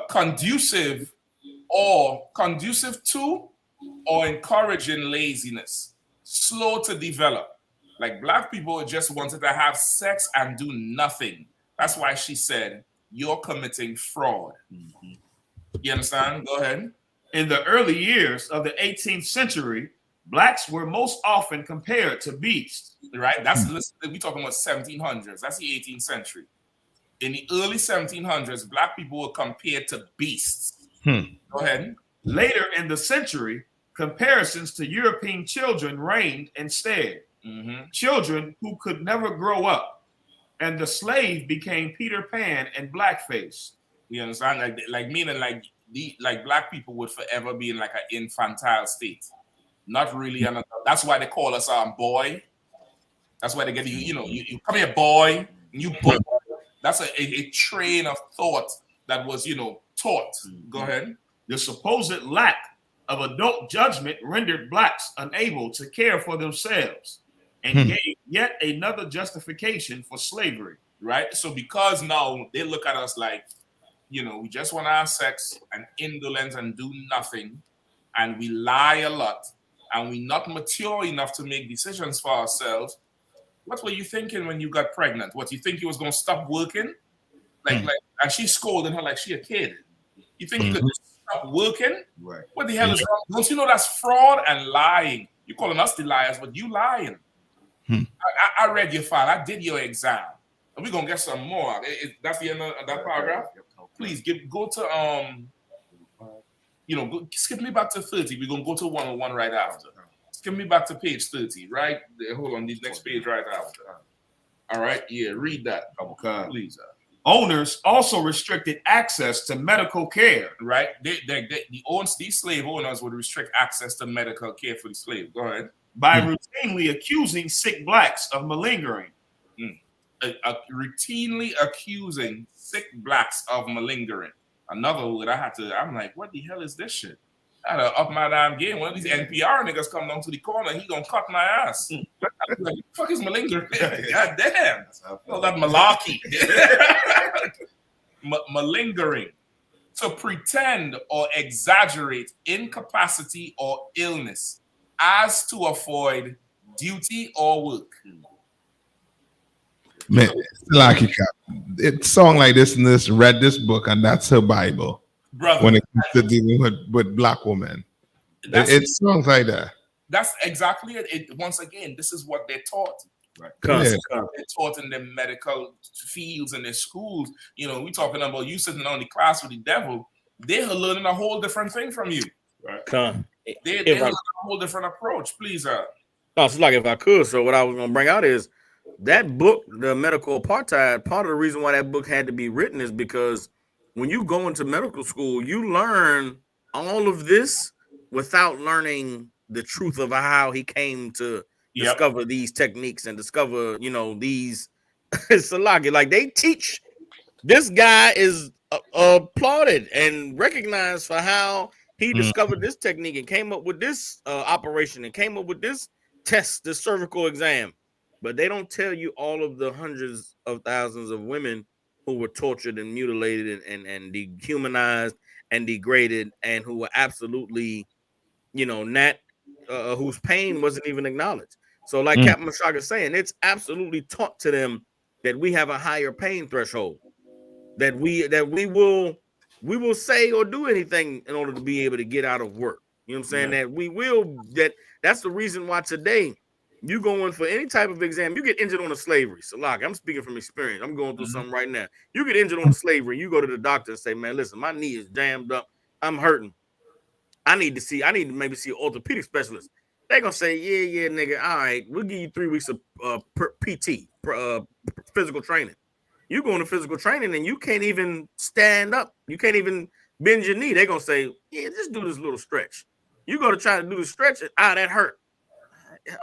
Conducive to or encouraging laziness. Slow to develop. Like black people just wanted to have sex and do nothing. That's why she said, you're committing fraud. You understand? Go ahead. In the early years of the 18th century, blacks were most often compared to beasts. Right? We're talking about 1700s. That's the 18th century. In the early 1700s, black people were compared to beasts. Go ahead. Later in the century, comparisons to European children reigned instead. Children who could never grow up. And the slave became Peter Pan and blackface. You understand? Like meaning like black people would forever be in like an infantile state. Not really. That's why they call us boy. That's why they get you come here, boy. And you boy. That's a train of thought that was taught. Go ahead. The supposed lack of adult judgment rendered blacks unable to care for themselves and gave yet another justification for slavery. Right? So because now they look at us like, we just want to have sex and indolence and do nothing, and we lie a lot, and we're not mature enough to make decisions for ourselves. What were you thinking when you got pregnant? What, you think you was going to stop working? And she scolding her like she a kid. You think you could stop working? Right. What the hell is wrong? Don't you know that's fraud and lying? You're calling us the liars, but you lying. I read your file. I did your exam. And we're going to get some more. That's the end of that paragraph. Please go to skip me back to 30. We're going to go to 101 right after. Skip me back to page 30, right? Hold on, this next page right after. All right, yeah, read that. Please. Owners also restricted access to medical care. Right? These slave owners would restrict access to medical care for the slave. Go ahead. By routinely accusing sick blacks of malingering. Routinely accusing sick blacks of malingering. Another word I'm like, what the hell is this shit? I had to up my damn game. One of these NPR niggas come down to the corner, he gonna cut my ass. I'm like, fuck is malingering? God damn. All that malarkey. Malingering. To pretend or exaggerate incapacity or illness as to avoid duty or work. Man, it's song like this and this read this book and that's her Bible. Brother, when it comes to dealing with black women. It sounds like that. That's exactly it. Once again, this is what they're taught. Right. Yeah. They're taught in the medical fields in their schools. You know, we talking about you sitting on the class with the devil. They're learning a whole different thing from you. Right. They're learning a whole different approach. Please, No, it's like if I could. So what I was gonna bring out is that book, The Medical Apartheid. Part of the reason why that book had to be written is because when you go into medical school, you learn all of this without learning the truth of how he came to discover these techniques and discover, you know, these Salaki. Like they teach, this guy is applauded and recognized for how he discovered this technique and came up with this operation and came up with this test, this cervical exam. But they don't tell you all of the hundreds of thousands of women who were tortured and mutilated and dehumanized and degraded and who were absolutely, you know, whose pain wasn't even acknowledged. So like Captain Mashak is saying, it's absolutely taught to them that we have a higher pain threshold, that we will say or do anything in order to be able to get out of work. You know what I'm saying? That's the reason why today you go in for any type of exam, you get injured on a slavery. So like I'm speaking from experience. I'm going through something right now. You get injured on a slavery, you go to the doctor and say, man, listen, my knee is jammed up. I'm hurting. I need to maybe see an orthopedic specialist. They're gonna say, yeah, nigga, all right, we'll give you 3 weeks of PT, physical training. You go into physical training and you can't even stand up. You can't even bend your knee. They're gonna say, yeah, just do this little stretch. You go to try to do the stretch, that hurt.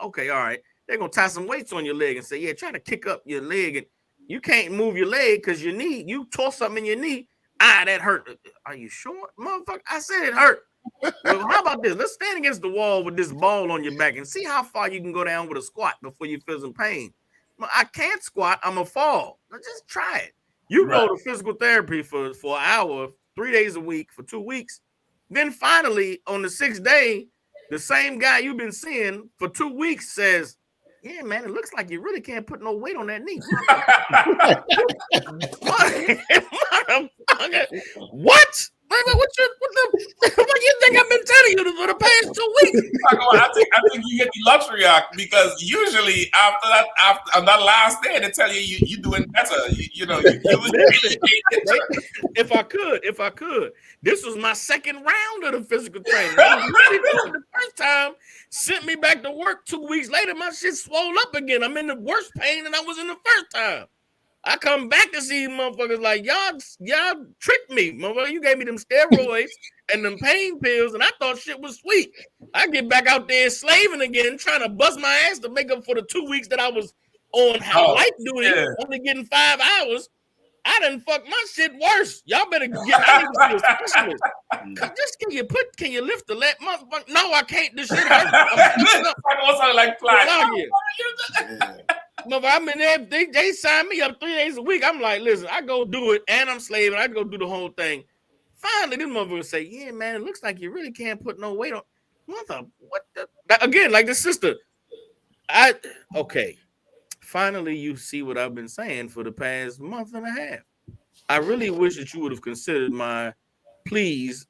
Okay, all right. They're gonna tie some weights on your leg and say, yeah, try to kick up your leg, and you can't move your leg because your knee, you tore something in your knee. That hurt. Are you sure, motherfucker? I said it hurt. Well, how about this? Let's stand against the wall with this ball on your back and see how far you can go down with a squat before you feel some pain. Well, I can't squat. I'm a fall. Just try it. You go to physical therapy for an hour, 3 days a week for 2 weeks. Then finally, on the 6th day, the same guy you've been seeing for 2 weeks says, yeah, man, it looks like you really can't put no weight on that knee. What? What do you think I've been telling you for the past 2 weeks? I think you get the luxury act because usually after that last day they tell you doing better. If I could, this was my second round of the physical training. The first time sent me back to work 2 weeks later. My shit swole up again. I'm in the worst pain than I was in the first time. I come back to see motherfuckers like y'all tricked me, motherfucker. You gave me them steroids and them pain pills, and I thought shit was sweet. I get back out there slaving again, trying to bust my ass to make up for the 2 weeks that I was on light duty, only getting 5 hours. I done fuck my shit worse. Y'all better get. I need to see a specialist. Just can you lift the leg, motherfucker? No, I can't. This shit hurts. I'm like fly. I mean, they signed me up 3 days a week. I'm like, listen, I go do it, and I'm slaving. I go do the whole thing. Finally, this motherfucker say, yeah, man, it looks like you really can't put no weight on. Again, like the sister. Okay. Finally, you see what I've been saying for the past month and a half. I really wish that you would have considered my pleas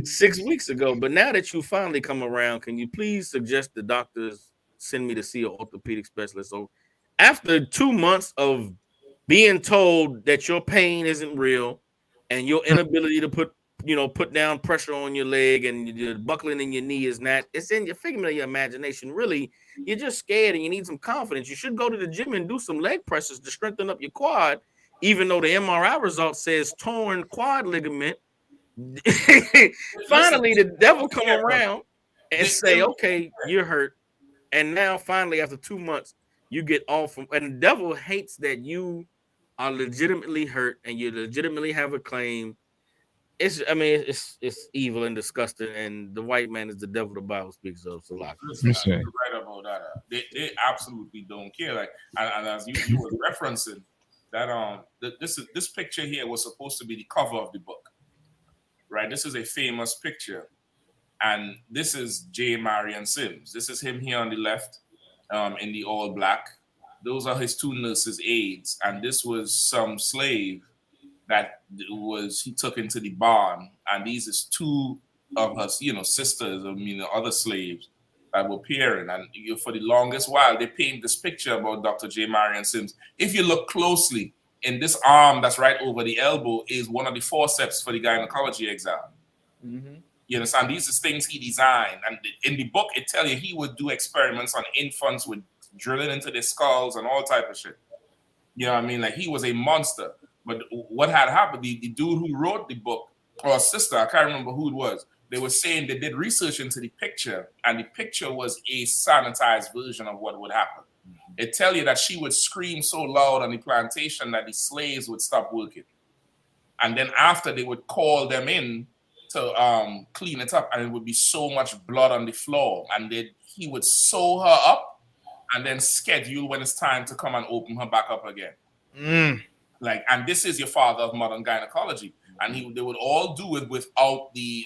6 weeks ago. But now that you finally come around, can you please suggest the doctors send me to see an orthopedic specialist? So after 2 months of being told that your pain isn't real and your inability to put down pressure on your leg and the buckling in your knee is not, it's in your figment of your imagination. Really, you're just scared and you need some confidence. You should go to the gym and do some leg presses to strengthen up your quad, even though the MRI result says torn quad ligament. Finally, the devil come around and say, okay, you're hurt. And now finally, after 2 months, you get off from, and the devil hates that you are legitimately hurt and you legitimately have a claim. It's evil and disgusting, and the white man is the devil the Bible speaks of. So like, you're right about that. They absolutely don't care. Like, and as you were referencing that, this picture here was supposed to be the cover of the book, right? This is a famous picture, and this is J. Marion Sims. This is him here on the left, in the all black. Those are his 2 nurses' aides, and this was some slave that he took into the barn, and these is 2 her, sisters, other slaves that were peering. And for the longest while, they paint this picture about Dr. J. Marion Sims. If you look closely, in this arm that's right over the elbow is one of the forceps for the gynecology exam. Mm-hmm. You understand? These are things he designed. And in the book, it tells you he would do experiments on infants with drilling into their skulls and all type of shit. You know what I mean? Like, he was a monster. But what had happened, the dude who wrote the book, or sister, I can't remember who it was, they were saying they did research into the picture, and the picture was a sanitized version of what would happen. It tell you that she would scream so loud on the plantation that the slaves would stop working. And then after, they would call them in to clean it up, and it would be so much blood on the floor. And he would sew her up and then schedule when it's time to come and open her back up again. And this is your father of modern gynecology. And they would all do it without the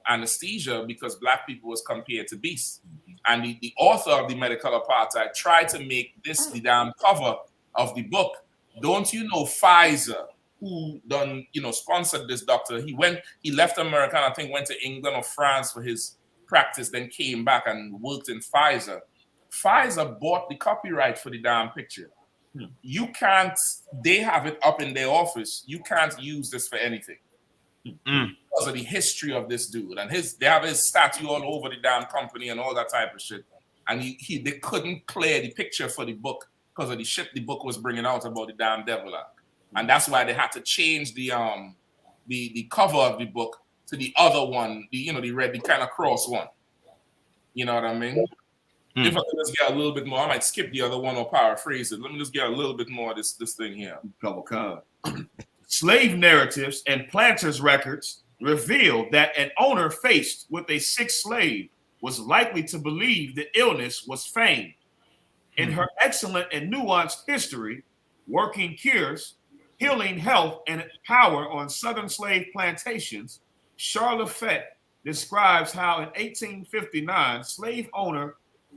anesthesia, because black people was compared to beasts. And the author of the medical apartheid tried to make this the damn cover of the book. Don't you know Pfizer, who sponsored this doctor? He left America and I think went to England or France for his practice, then came back and worked in Pfizer. Pfizer bought the copyright for the damn picture. You can't, they have it up in their office. You can't use this for anything. Because of the history of this dude. And they have his statue all over the damn company and all that type of shit. And they couldn't clear the picture for the book because of the shit the book was bringing out about the damn devil act. And that's why they had to change the cover of the book to the other one, the red, the kind of cross one. You know what I mean? If I could just get a little bit more, I might skip the other one or paraphrase it. Let me just get a little bit more of this thing here. Slave narratives and planters' records revealed that an owner faced with a sick slave was likely to believe the illness was feigned. In her excellent and nuanced history, Working Cures, Healing Health and Power on Southern Slave Plantations, Charlotte describes how in 1859, slave owner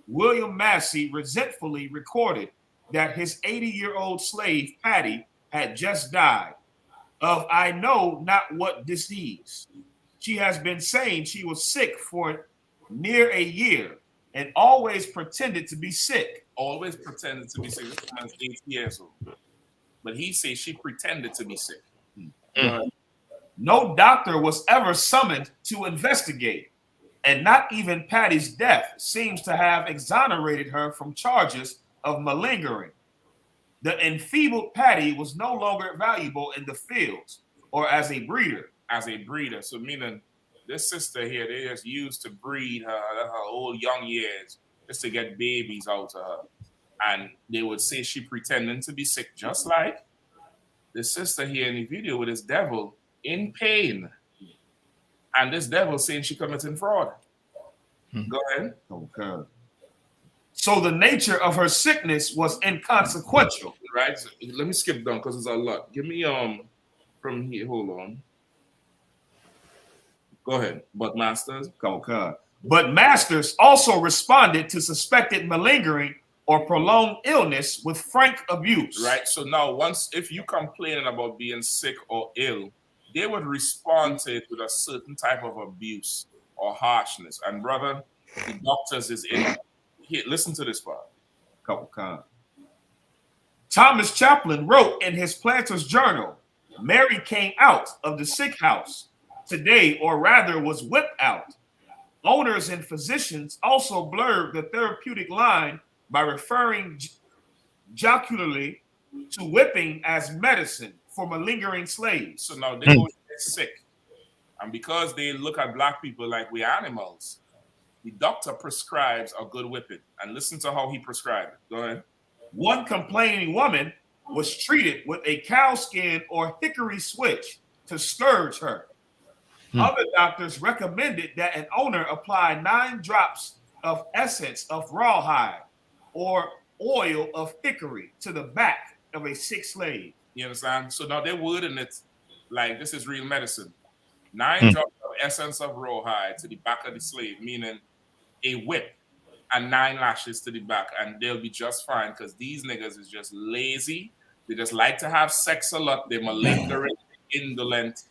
William Massey resentfully recorded that his 80-year-old slave, Patty, had just died of I know not what disease. She has been saying she was sick for near a year and always pretended to be sick. Always pretended to be sick. This man's 80 years old. But he says she pretended to be sick. No doctor was ever summoned to investigate. And not even Patty's death seems to have exonerated her from charges of malingering. The enfeebled Patty was no longer valuable in the fields or as a breeder. So meaning this sister here, they just used to breed her old young years just to get babies out of her. And they would say she pretending to be sick, just like the sister here in the video with this devil in pain. And this devil saying she committing fraud. Go ahead. Okay. So the nature of her sickness was inconsequential. Right? So let me skip down because it's a lot. Give me from here. Hold on. Go ahead. But Masters. Okay. But Masters also responded to suspected malingering or prolonged illness with frank abuse. Right. So now if you complaining about being sick or ill, they would respond to it with a certain type of abuse or harshness. And brother, the doctors is in here. Listen to this part. Thomas Chaplin wrote in his Planter's Journal, Mary came out of the sick house today, or rather was whipped out. Owners and physicians also blurred the therapeutic line by referring jocularly to whipping as medicine for malingering slaves. So now they go get sick. And because they look at black people like we're animals, the doctor prescribes a good whipping. And listen to how he prescribed it. Go ahead. One complaining woman was treated with a cow skin or hickory switch to scourge her. Other doctors recommended that an owner apply 9 drops of essence of rawhide or oil of hickory to the back of a sick slave. You understand? So now they're wording it like this is real medicine. 9 drops of essence of rawhide to the back of the slave, meaning a whip, and 9 lashes to the back, and they'll be just fine because these niggas is just lazy. They just like to have sex a lot. They're malingering, indolent,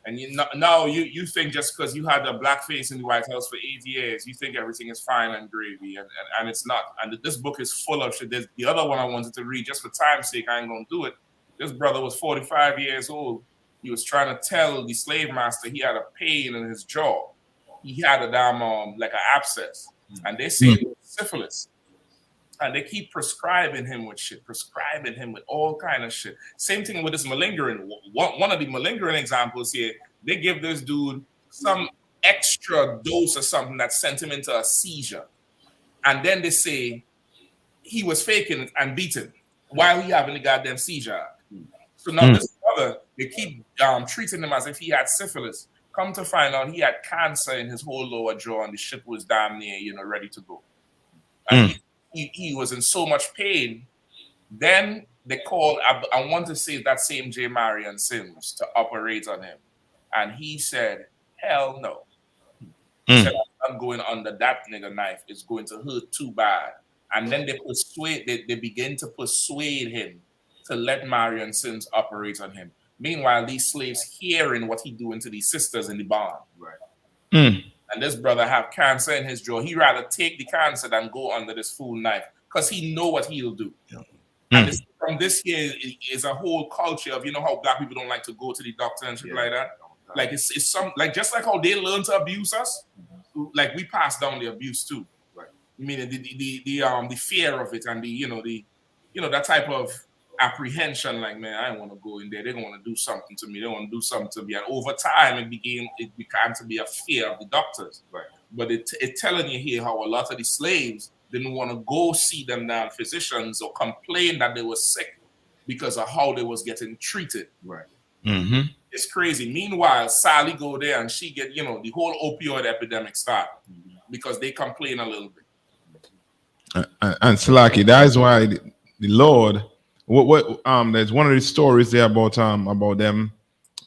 And now you think just because you had the blackface in the White House for 8 years, you think everything is fine and gravy, and it's not. And this book is full of shit. There's the other one I wanted to read, just for time's sake, I ain't gonna do it. This brother was 45 years old. He was trying to tell the slave master he had a pain in his jaw. He had a damn like an abscess, and they say it was syphilis. And they keep prescribing him with shit, prescribing him with all kind of shit. Same thing with this malingering. One of the malingering examples here, they give this dude some extra dose or something that sent him into a seizure. And then they say he was faking it and beaten while he having the goddamn seizure. So now this brother, they keep treating him as if he had syphilis. Come to find out he had cancer in his whole lower jaw and the shit was damn near, ready to go. And he was in so much pain. Then they called, I want to say that same J. Marion Sims to operate on him. And he said, hell no. He said, I'm not going under that nigga knife. It's going to hurt too bad. And then they begin to persuade him to let Marion Sims operate on him. Meanwhile, these slaves hearing what he doing to these sisters in the barn. Right. And this brother have cancer in his jaw. He rather take the cancer than go under this fool knife because he know what he'll do. And from this here is a whole culture of, how black people don't like to go to the doctor and shit like that. Like it's some, like just like how they learn to abuse us, like we pass down the abuse too. Right. I mean the fear of it and that type of apprehension, like, man, I don't want to go in there. They're going to do something to me. They want to do something to me. And over time, it became to be a fear of the doctors. Right. But it's telling you here how a lot of the slaves didn't want to go see them damn physicians or complain that they were sick because of how they was getting treated. Right. It's crazy. Meanwhile, Sally go there and she get, the whole opioid epidemic start because they complain a little bit. And Slaki, that is why the Lord... there's one of the stories there about them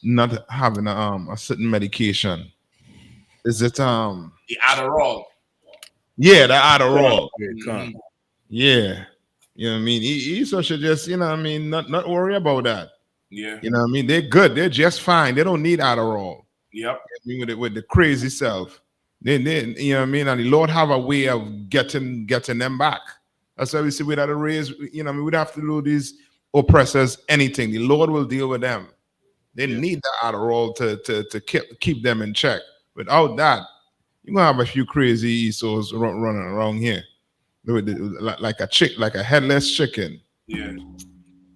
not having a certain medication. Is it the Adderall? Yeah, the Adderall. Yeah. You know what I mean? He should just, not worry about that. Yeah. You know what I mean? They're good. They're just fine. They don't need Adderall. Yep. With the crazy self. They you know what I mean? And the Lord have a way of getting them back. That's why we see without a raise, we'd have to do these oppressors anything. The Lord will deal with them. They need the Adderall to keep them in check. Without that, you're gonna have a few crazy ESOs running around here, like a headless chicken. Yeah,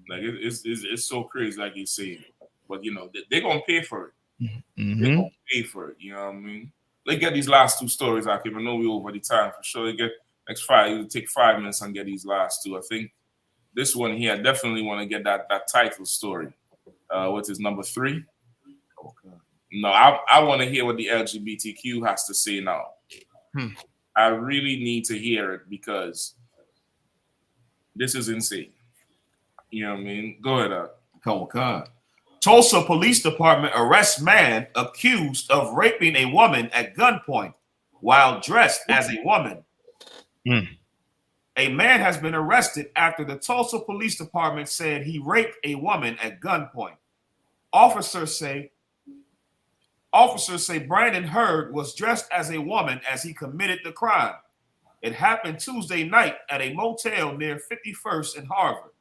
like it's so crazy, like you say. But they're gonna pay for it. They're gonna pay for it. You know what I mean? Let's get these last two stories. I know we over the time for sure. Next 5, it'll take 5 minutes and get these last two. I think this one here, I definitely want to get that title story. What is number 3? Okay. No, I want to hear what the LGBTQ has to say now. I really need to hear it because this is insane. You know what I mean? Go ahead. Come on. Tulsa Police Department arrests man accused of raping a woman at gunpoint while dressed as a woman. A man has been arrested after the Tulsa Police Department said he raped a woman at gunpoint. Officers say Brandon Hurd was dressed as a woman as he committed the crime. It happened Tuesday night at a motel near 51st and Harvard.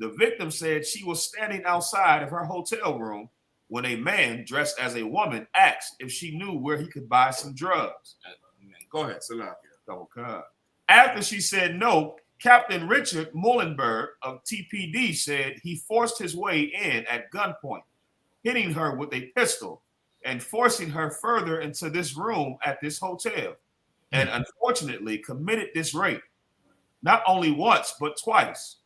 The victim said she was standing outside of her hotel room when a man dressed as a woman asked if she knew where he could buy some drugs. Go ahead, Salaki. After she said no, Captain Richard Mullenberg of TPD said he forced his way in at gunpoint, hitting her with a pistol and forcing her further into this room at this hotel, and unfortunately committed this rape. Not only once, but twice.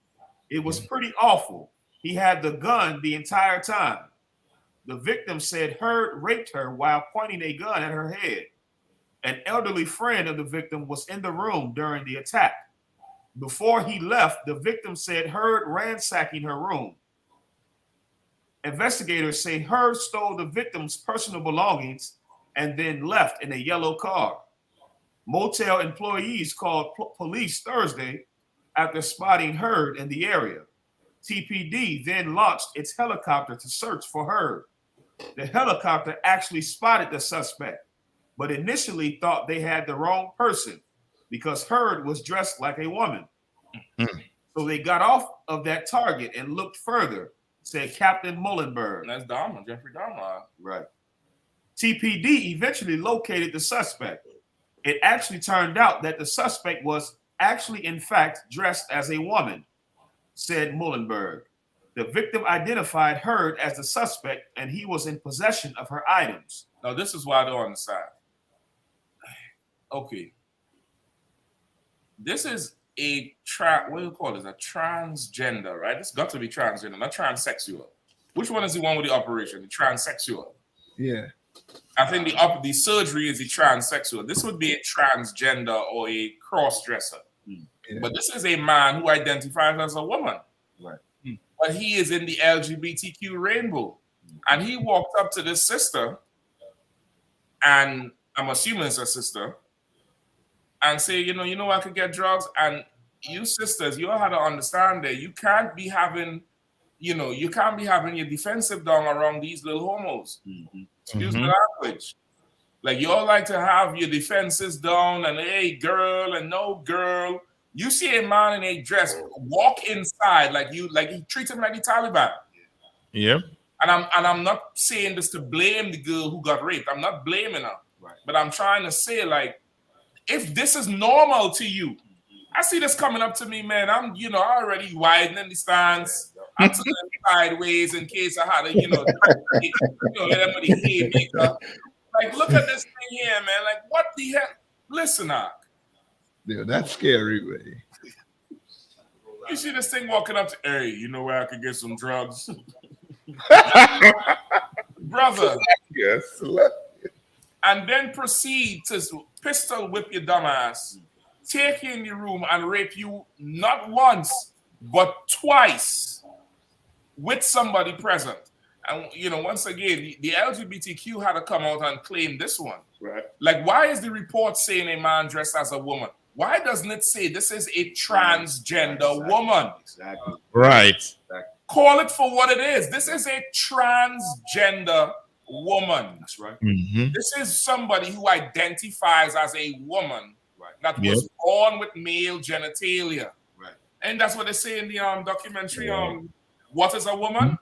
It was pretty awful. He had the gun the entire time. The victim said Hurd raped her while pointing a gun at her head. An elderly friend of the victim was in the room during the attack. Before he left, the victim said Hurd ransacking her room. Investigators say Hurd stole the victim's personal belongings and then left in a yellow car. Motel employees called police Thursday after spotting Hurd in the area. TPD then launched its helicopter to search for Hurd. The helicopter actually spotted the suspect, but initially thought they had the wrong person because Heard was dressed like a woman. So they got off of that target and looked further, said Captain Mullenberg. That's Dahmer, Jeffrey Dahmer. Right. TPD eventually located the suspect. It actually turned out that the suspect was actually, in fact, dressed as a woman, said Mullenberg. The victim identified Heard as the suspect, and he was in possession of her items. Now, this is why I don't understand. Okay. This is a what do you call this? A transgender, right? It's got to be transgender, not transsexual. Which one is the one with the operation? The transsexual. Yeah. I think the surgery is the transsexual. This would be a transgender or a cross-dresser. Yeah. But this is a man who identifies as a woman. Right. But he is in the LGBTQ rainbow. And he walked up to this sister, and I'm assuming it's a sister, and say, you know, I could get drugs. And you sisters, you all have to understand that you can't be having, you can't be having your defensive down around these little homos. Excuse the language. Like, you all like to have your defenses down and hey, girl and no girl. You see a man in a dress walk inside like he treats him like the Taliban. Yeah. And I'm not saying this to blame the girl who got raped. I'm not blaming her. Right. But I'm trying to say, like, if this is normal to you, I see this coming up to me, man. I'm, already widening the stance. I'm turning sideways in case I had to, let everybody hear me. Like, look at this thing here, man. Like, what the hell? Listen, Dude, that's scary, man. You see this thing walking up to, hey, you know where I could get some drugs? Brother. Yes. And then proceed to pistol whip your dumb ass, take you in the room and rape you not once, but twice with somebody present. And, once again, the LGBTQ had to come out and claim this one. Right. Like, why is the report saying a man dressed as a woman? Why doesn't it say this is a transgender woman? Exactly. Right. Call it for what it is. This is a transgender woman. That's right. This is somebody who identifies as a woman that was born with male genitalia. Right. And that's what they say in the documentary, What is a Woman?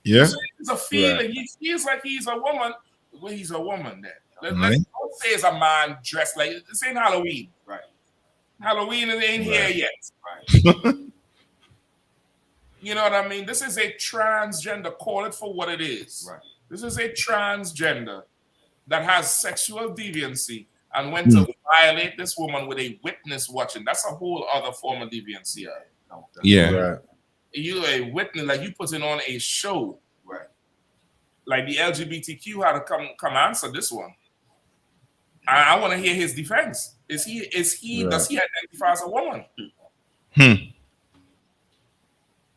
Yeah. It's a feeling. Right. He feels like he's a woman. Well, he's a woman then. Let's don't say it's a man dressed like this ain't Halloween. Right. Halloween ain't here yet. Right. You know what I mean? This is a transgender. Call it for what it is. Right. This is a transgender that has sexual deviancy and went to violate this woman with a witness watching. That's a whole other form of deviancy. Yeah. Right. You a witness, like you putting on a show. Right. Like the LGBTQ had to come answer this one. I want to hear his defense. Does he identify as a woman?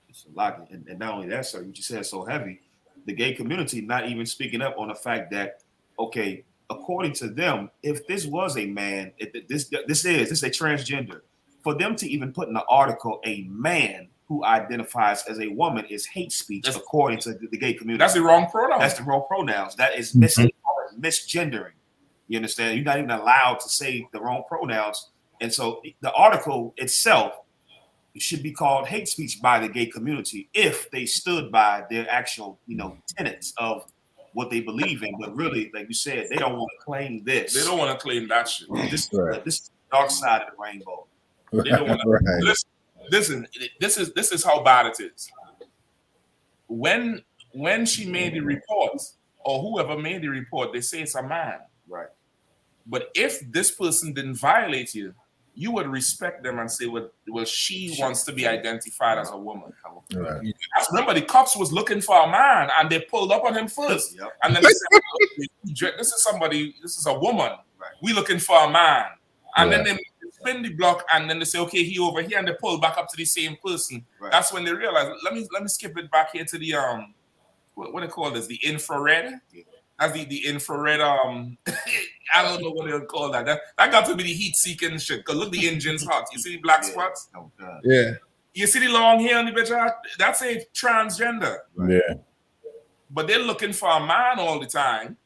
It's a lot. And not only that, sir, you just said it's so heavy. The gay community not even speaking up on the fact that, okay, according to them, if this was a man, this is a transgender, for them to even put in the article a man who identifies as a woman is hate speech, according to the gay community. That's the wrong pronouns. That's the wrong pronouns. That is misgendering. You understand? You're not even allowed to say the wrong pronouns. And so the article itself should be called hate speech by the gay community if they stood by their actual, tenets of what they believe in. But really, like you said, they don't want to claim this. They don't want to claim that shit. This is the dark side of the rainbow. They don't want to. Listen, this is how bad it is. When she made the report, or whoever made the report, they say it's a man. Right. But if this person didn't violate you, you would respect them and say, well, she wants to be identified as a woman. Right. Remember, the cops was looking for a man, and they pulled up on him first. Yep. And then they said, this is a woman. Right. We looking for a man. And then they spin the block, and then they say, okay, he over here, and they pull back up to the same person. Right. That's when they realize, let me skip it back here to the what they call this, the infrared. Yeah. That's the infrared. I don't know what they call that. That got to be the heat-seeking shit. Cause look, the engine's hot. You see the black spots? Oh, God. Yeah. You see the long hair on the bitch? That's a transgender. Right. Yeah. but they're looking for a man all the time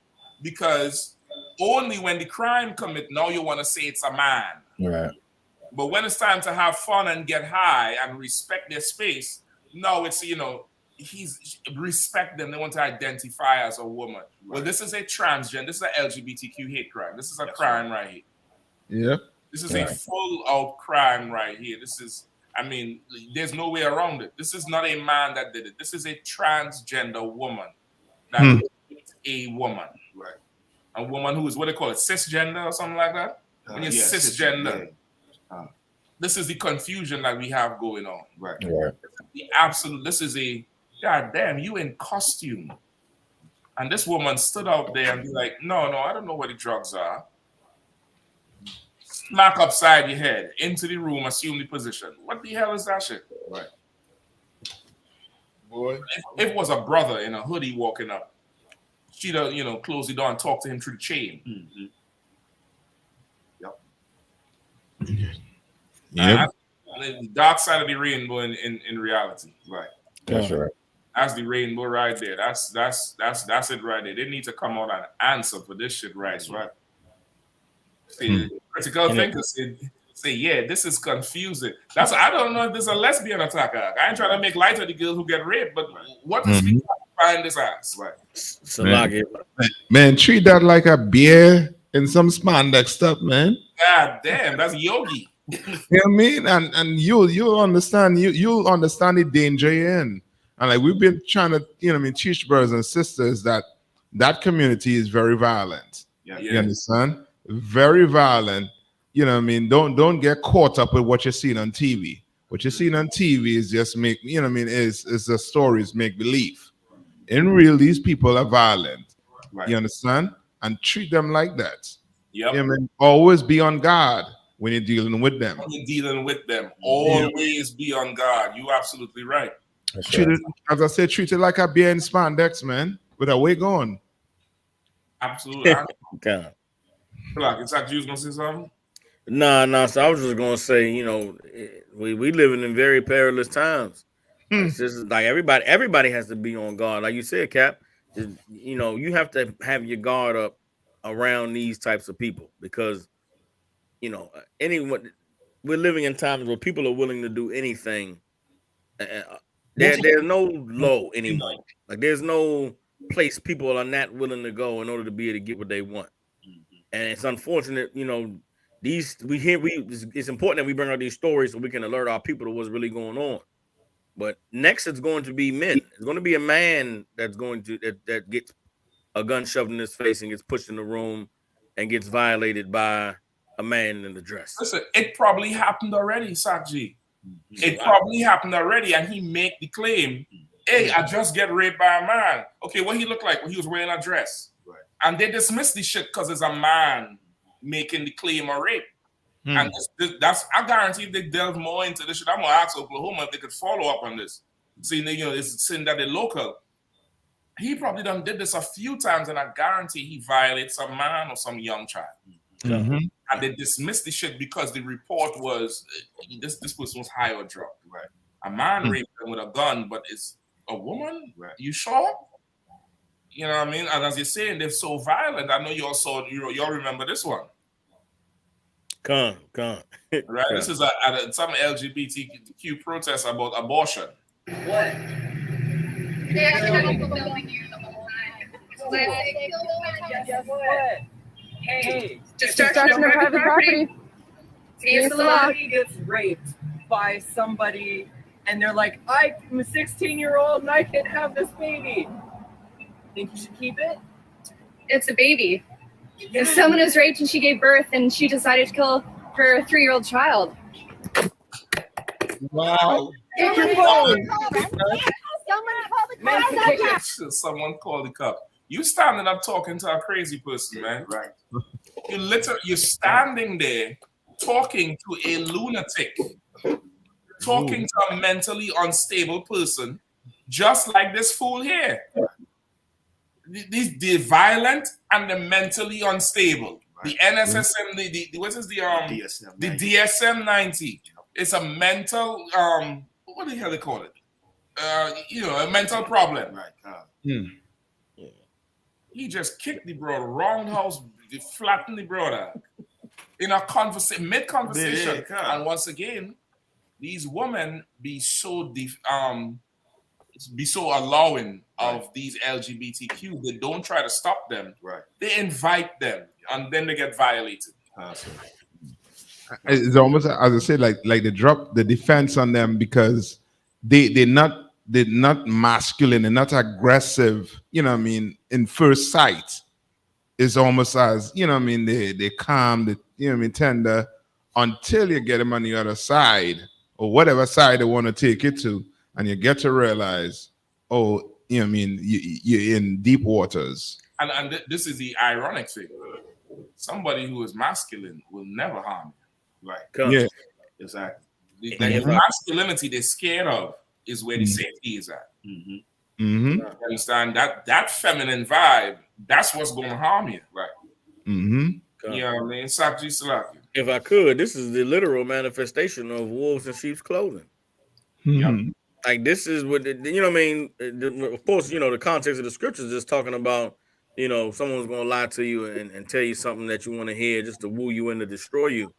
because only when the crime commit, now you want to say it's a man. Right. But when it's time to have fun and get high and respect their space, no, it's, he's respect them. They want to identify as a woman. Right. Well, this is a transgender. This is an LGBTQ hate crime. This is a crime right here. Yep. This is a full out crime right here. This is, there's no way around it. This is not a man that did it. This is a transgender woman that is a woman. Right. A woman who is, what they call it, cisgender or something like that? When you're cisgender. This is the confusion that we have going on. Right. The absolute, this is a, God damn, you in costume. And this woman stood out there and be like, no, I don't know what the drugs are. Smack upside your head, into the room, assume the position. What the hell is that shit? Right. Boy. If it was a brother in a hoodie walking up, she'd have, close the door and talk to him through the chain. Mm-hmm. Yep. The dark side of the rainbow in reality. Right. That's right. That's the rainbow right there. That's it right there. They need to come out and answer for this shit right. Right. See, critical thinkers say, yeah, this is confusing. I don't know if this is a lesbian attacker. I ain't trying to make light of the girls who get raped, but what does we find this as? Right. Man, treat that like a beer and some spandex stuff, man. God damn, that's yogi. You know what I mean? And you'll understand you'll understand the danger you're in. And like we've been trying to, teach brothers and sisters that community is very violent. Yeah. You understand? Very violent. You know what I mean? Don't get caught up with what you're seeing on TV. What you're seeing on TV is just is the stories make believe. In real, these people are violent. Right. You understand? And treat them like that. Yep. You know what I mean? Always be on guard when you're dealing with them. When you're dealing with them, always be on guard. You're absolutely right. As I said, treat it like a beer in spandex, man, with a wig on. Absolutely. God. It's like you was gonna say something? No. So I was just gonna say, we living in very perilous times. It's just like everybody has to be on guard. Like you said, Cap, you have to have your guard up around these types of people because anyone, we're living in times where people are willing to do anything. There's no low anymore. Like there's no place people are not willing to go in order to be able to get what they want. And it's unfortunate, it's important that we bring out these stories so we can alert our people to what's really going on. But next it's going to be men. It's going to be a man that's going to that gets a gun shoved in his face and gets pushed in the room and gets violated by a man in the dress. Listen, it probably happened already, Sakji. It probably happened already, and he make the claim, hey, I just get raped by a man. Okay, what he looked like when he was wearing a dress. Right. And they dismiss the shit because it's a man making the claim of rape. And I guarantee if they delve more into this shit, I'm gonna ask Oklahoma if they could follow up on this. See, it's saying that they're local. He probably done did this a few times, and I guarantee he violates some man or some young child. Mm-hmm. And they dismissed the shit because the report was this person was high or drunk. Right. A man raped him with a gun, but it's a woman. Right. You sure? You know what I mean? And as you're saying, they're so violent. I know you all saw. Y'all remember this one? Come. Right. This is at some LGBTQ protest about abortion. What? They actually have fulfilling you the whole time. Guess what? Hey, destruction of private property. If somebody gets raped by somebody and they're like, I'm a 16-year-old and I can have this baby, think you should keep it? It's a baby. If someone is raped and she gave birth and she decided to kill her 3-year-old child. Wow. Get your phone. Someone call the cop. You standing up talking to a crazy person, man. Right. You're standing there talking to a lunatic, talking to a mentally unstable person, just like this fool here. The violent and the mentally unstable. Right. The NSSM, what is the DSM 90. It's a mental what the hell they call it? A mental problem. Right. He just kicked the brother, roundhouse, flattened the brother in a mid-conversation. And once again, these women be so allowing of these LGBTQ. They don't try to stop them. Right. They invite them, and then they get violated. It's almost, as I said, like they drop the defense on them because they're not masculine, they're not aggressive, you know what I mean, in first sight. It's almost as, you know what I mean, they calm, you know what I mean, tender, until you get them on the other side, or whatever side they want to take it to, and you get to realize, oh, you know what I mean, you're in deep waters. And this is the ironic thing. Somebody who is masculine will never harm you. Right. Yeah. Exactly. The masculinity they're scared of is where the safety is at. You understand? That feminine vibe, that's what's going to harm you. Right. You know what I mean? Salaki. If I could, this is the literal manifestation of wolves in sheep's clothing. Like this is what, you know what I mean? Of course, you know, the context of the scriptures is talking about, you know, someone's going to lie to you and tell you something that you want to hear just to woo you in to destroy you.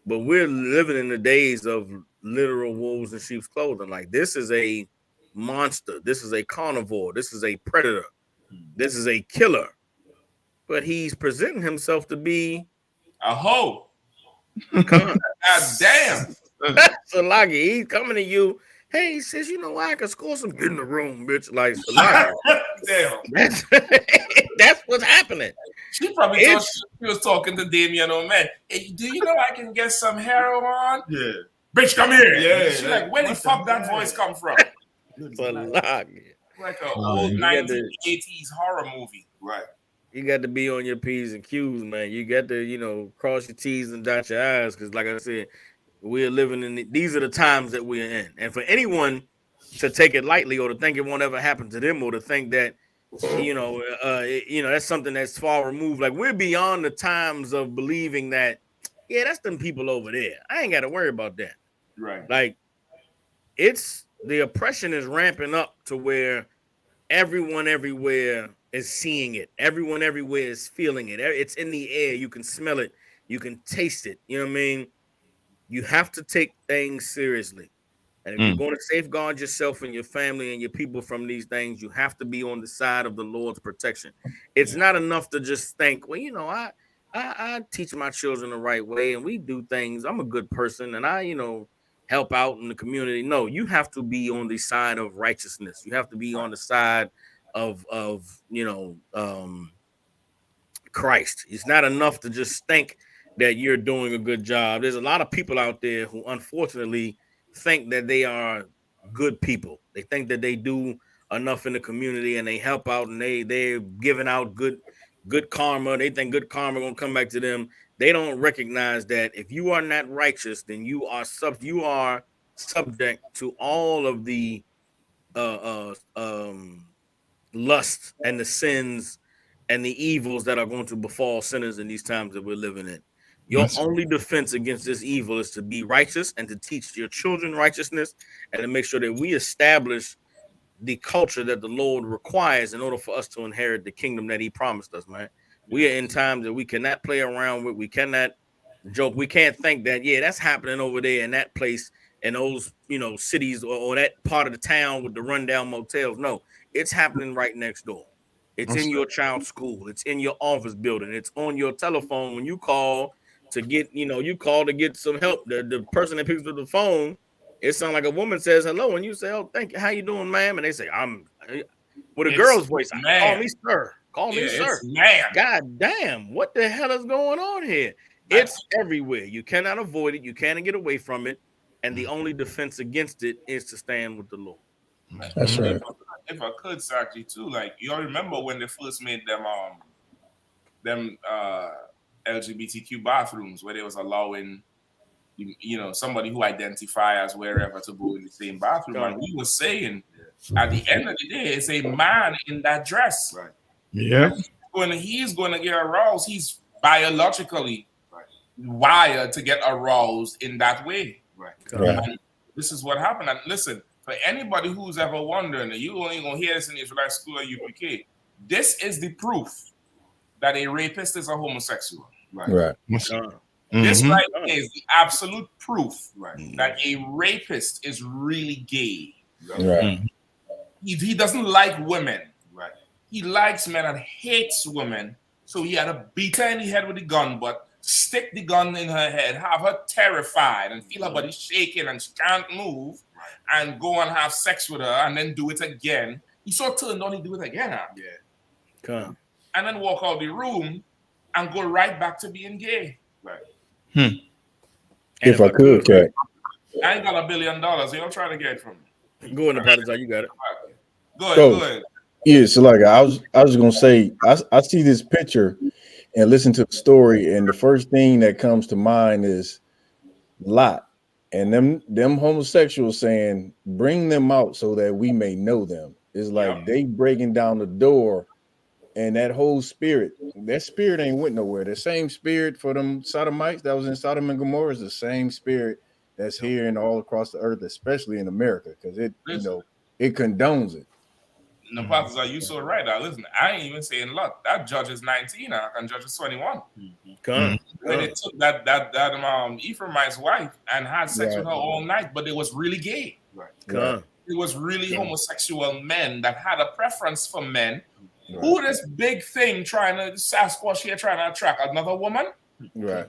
But we're living in the days of literal wolves in sheep's clothing. Like this is a monster. This is a carnivore. This is a predator. This is a killer. But he's presenting himself to be a hoe. God damn. So like he's coming to you. Hey, he says, you know, I can score some. Get in the room, bitch. Like, damn. That's what's happening. She probably thought she was talking to Damien O'Man. Hey, do you know I can get some heroin? Yeah. Bitch, come here. Yeah. She's like, where the fuck that voice come from? Like an old 1980s horror movie. Right. You got to be on your P's and Q's, man. You got to, you know, cross your T's and dot your I's. Because like I said, we're living in these are the times that we're in. And for anyone to take it lightly or to think it won't ever happen to them or to think that, you know, that's something that's far removed. Like we're beyond the times of believing that, yeah, that's them people over there. I ain't got to worry about that. Right. Like it's the oppression is ramping up to where everyone everywhere is seeing it. Everyone everywhere is feeling it. It's in the air. You can smell it. You can taste it. You know what I mean? You have to take things seriously. And if you're going to safeguard yourself and your family and your people from these things, you have to be on the side of the Lord's protection. It's not enough to just think, well, you know, I teach my children the right way and we do things. I'm a good person and I, you know, help out in the community. No, you have to be on the side of righteousness. You have to be on the side of you know, Christ. It's not enough to just think that you're doing a good job. There's a lot of people out there who unfortunately think that they are good people. They think that they do enough in the community and they help out and they're giving out good karma. They think good karma gonna come back to them. They don't recognize that if you are not righteous, then you are subject to all of the lust and the sins and the evils that are going to befall sinners in these times that we're living in. Your only defense against this evil is to be righteous and to teach your children righteousness and to make sure that we establish the culture that the Lord requires in order for us to inherit the kingdom that he promised us, man. We are in times that we cannot play around with. We cannot joke. We can't think that, yeah, that's happening over there in that place in those, you know, cities or that part of the town with the rundown motels. No, it's happening right next door. It's in your child's school. It's in your office building. It's on your telephone when you call to get, you know, you call to get some help. The person that picks up the phone, it sounds like a woman says hello, and you say, "Oh, thank you. How you doing, ma'am?" And they say, "I'm," with a girl's voice. Call me sir. Call me sir. God damn, what the hell is going on here? It's everywhere. You cannot avoid it. You can't get away from it. And the only defense against it is to stand with the Lord. That's right. If I could, Saki, too, like you all remember when they first made them LGBTQ bathrooms where they was allowing you know somebody who identify as wherever to go in the same bathroom, and we were saying at the end of the day, it's a man in that dress, right? Yeah, he's going to get aroused. He's biologically wired to get aroused in that way, right? And this is what happened. And listen, for anybody who's ever wondering, you only gonna hear this in Israelite school at UPK. This is the proof that a rapist is a homosexual. Right. This right here is the absolute proof that a rapist is really gay. Right. He doesn't like women. Right. He likes men and hates women. So he had to beat her in the head with the gun, but stick the gun in her head, have her terrified and feel her body shaking and she can't move, and go and have sex with her and then do it again. He so turned on, he do it again. Come. And then walk out the room and go right back to being gay. Right. If I could, Cat. I ain't got $1 billion. You don't try to get it from me. Go in the party, you got it. Go ahead. Yeah, so like I was gonna say, I see this picture and listen to the story, and the first thing that comes to mind is Lot and them homosexuals saying, "Bring them out so that we may know them." It's like they breaking down the door, and that whole spirit, that spirit ain't went nowhere. The same spirit for them sodomites that was in Sodom and Gomorrah is the same spirit that's here and all across the earth, especially in America, because it it condones it. The Pastors, are you so right? Now listen, I ain't even saying lot. That judge is 19 and judge is 21. Come. When they took that Ephraimite's wife and had sex with her all night, but it was really gay. Right. Come. It was really homosexual men that had a preference for men. Right. Who this big thing trying to Sasquatch here trying to attract another woman? Right.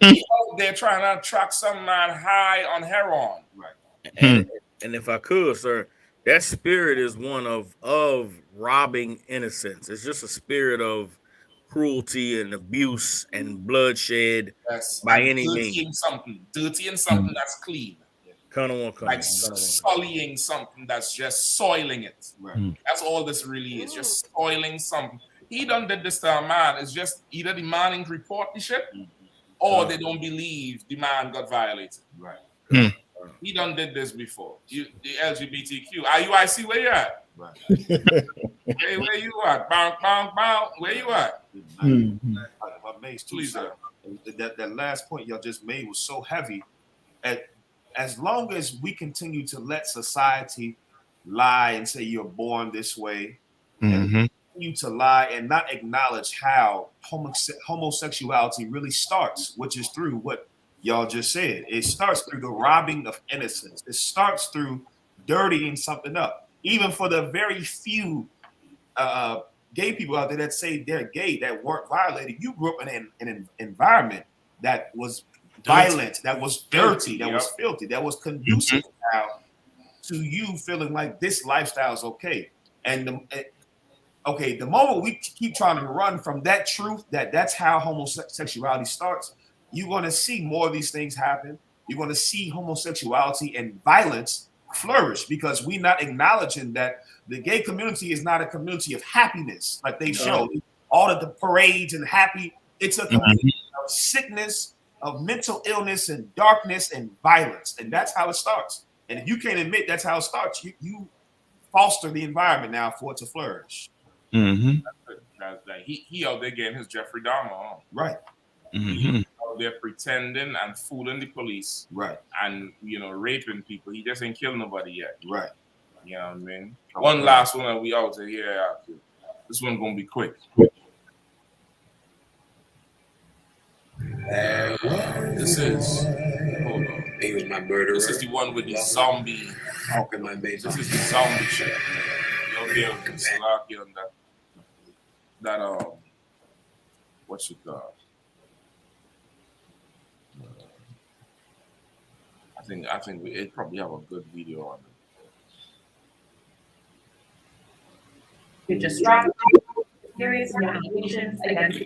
They're trying to attract some man high on heroin. Right. And if I could, sir, that spirit is one of robbing innocence. It's just a spirit of cruelty and abuse and bloodshed by any means. Dirty and something that's clean. Like sullying something that's just soiling it. Right. That's all this really is, just soiling something. He done did this to a man. It's just either the man ain't report the shit or they don't believe the man got violated. Right. He done did this before. The LGBTQ. IUIC, where you at? Right. Hey, where you at? Bow, bow, bow. Where you at? I'm amazed too, sir. That last point y'all just made was so heavy. As long as we continue to let society lie and say you're born this way, and continue to lie and not acknowledge how homosexuality really starts, which is through what y'all just said. It starts through the robbing of innocence. It starts through dirtying something up. Even for the very few gay people out there that say they're gay, that weren't violated, you grew up in an environment that was violent, that was dirty, that was filthy, that was conducive now to you feeling like this lifestyle is okay. And the moment we keep trying to run from that truth, that's how homosexuality starts, you're going to see more of these things happen. You're going to see homosexuality and violence flourish because we're not acknowledging that the gay community is not a community of happiness like they show. All of the parades and happy, it's a community of sickness, of mental illness and darkness and violence. And that's how it starts. And if you can't admit that's how it starts, you foster the environment now for it to flourish. He out there getting his Jeffrey Dahmer on. Right. He out there pretending and fooling the police. Right. And, raping people. He just ain't killed nobody yet. Right. You know what I mean? One last one and we out to here. This one's going to be quick. This is, hold on. He was my murderer. This is the one with the zombie. Hawking my baby. This is the zombie shit. You'll be able to slap you on that what's it called? I think it probably have a good video on it. You just dropped serious allegations against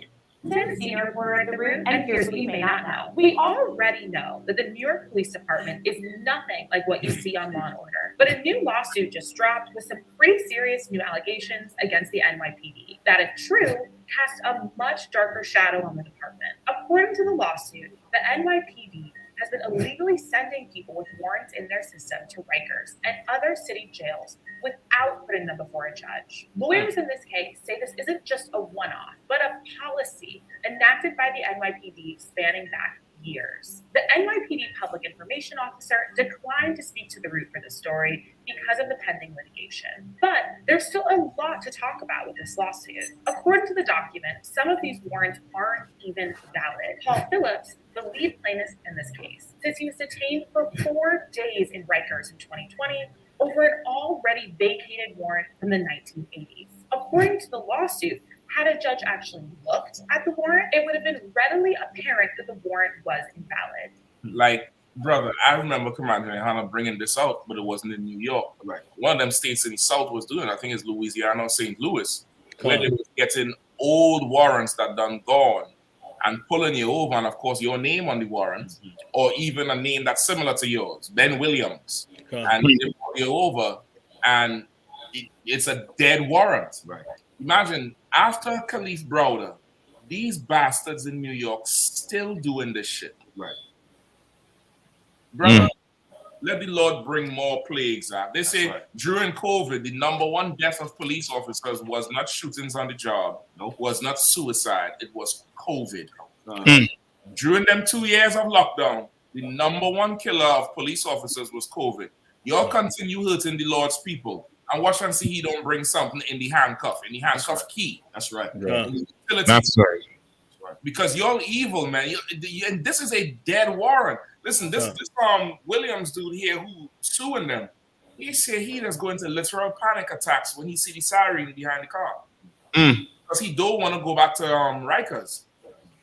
senior reporter at The Root, and here's what you may not know. We already know that the New York Police Department is nothing like what you see on Law & Order. But a new lawsuit just dropped with some pretty serious new allegations against the NYPD that, if true, cast a much darker shadow on the department. According to the lawsuit, the NYPD has been illegally sending people with warrants in their system to Rikers and other city jails without putting them before a judge. Lawyers in this case say this isn't just a one-off, but a policy enacted by the NYPD spanning back years. The NYPD public information officer declined to speak to the root for the story because of the pending litigation. But there's still a lot to talk about with this lawsuit. According to the document, some of these warrants aren't even valid. Paul Phillips, the lead plaintiff in this case, says he was detained for 4 days in Rikers in 2020 over an already vacated warrant from the 1980s. According to the lawsuit, had a judge actually looked at the warrant, it would have been readily apparent that the warrant was invalid. Like, brother, I remember Commander Johanna bringing this out, but it wasn't in New York. Right. One of them states in the South was doing, I think it's Louisiana or St. Louis, where they were getting old warrants that done gone and pulling you over, and of course your name on the warrant, or even a name that's similar to yours, Ben Williams, and they pull you over, and it's a dead warrant. Right. Imagine after Khalif Browder, these bastards in New York still doing this shit. Right. Brother, let the Lord bring more plagues out. They say during COVID, the #1 death of police officers was not shootings on the job, was not suicide, it was COVID. During them 2 years of lockdown, the #1 killer of police officers was COVID. Y'all continue hurting the Lord's people. And watch and see he don't bring something in the handcuff key. That's right. That's right. Because you're evil, man. And this is a dead warrant. Listen, this Williams dude here who suing them, he said he is going to literal panic attacks when he see the siren behind the car. Because he don't want to go back to Rikers.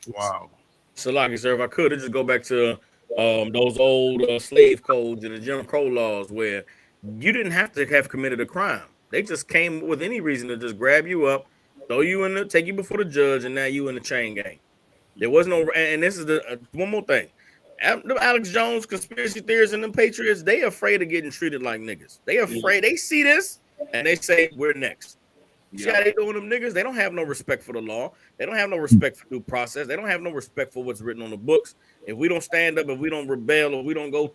Wow. So, like, sir, if I could, I'd just go back to those old slave codes and the Jim Crow laws where you didn't have to have committed a crime. They just came with any reason to just grab you up, throw you in take you before the judge, and now you in the chain gang. There was no, and this is the one more thing. Alex Jones, conspiracy theorists, and them patriots, they afraid of getting treated like niggas. They afraid. They see this and they say we're next. See how they doing them niggas? They don't have no respect for the law. They don't have no respect for due process. They don't have no respect for what's written on the books. If we don't stand up, if we don't rebel, or we don't go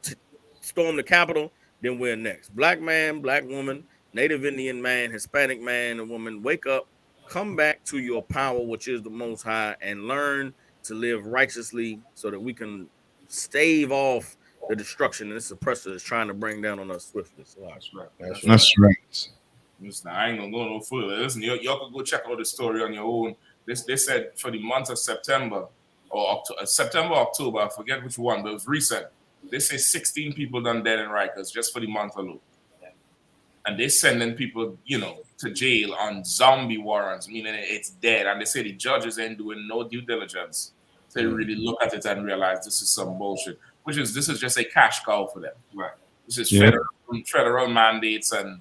storm the Capitol, then we're next. Black man, black woman, Native Indian man, Hispanic man and woman, wake up, come back to your power, which is the Most High, and learn to live righteously so that we can stave off the destruction this oppressor is trying to bring down on us swiftly. So that's right. That's right. Listen, I ain't gonna go no further. Listen, y'all can go check out the story on your own. They said for the month of September or October, I forget which one, but it was recent. They say 16 people done dead in Rikers just for the month alone. And they're sending people, to jail on zombie warrants, meaning it's dead. And they say the judges ain't doing no due diligence to really look at it and realize this is some bullshit. This is just a cash cow for them. Right. This is federal mandates and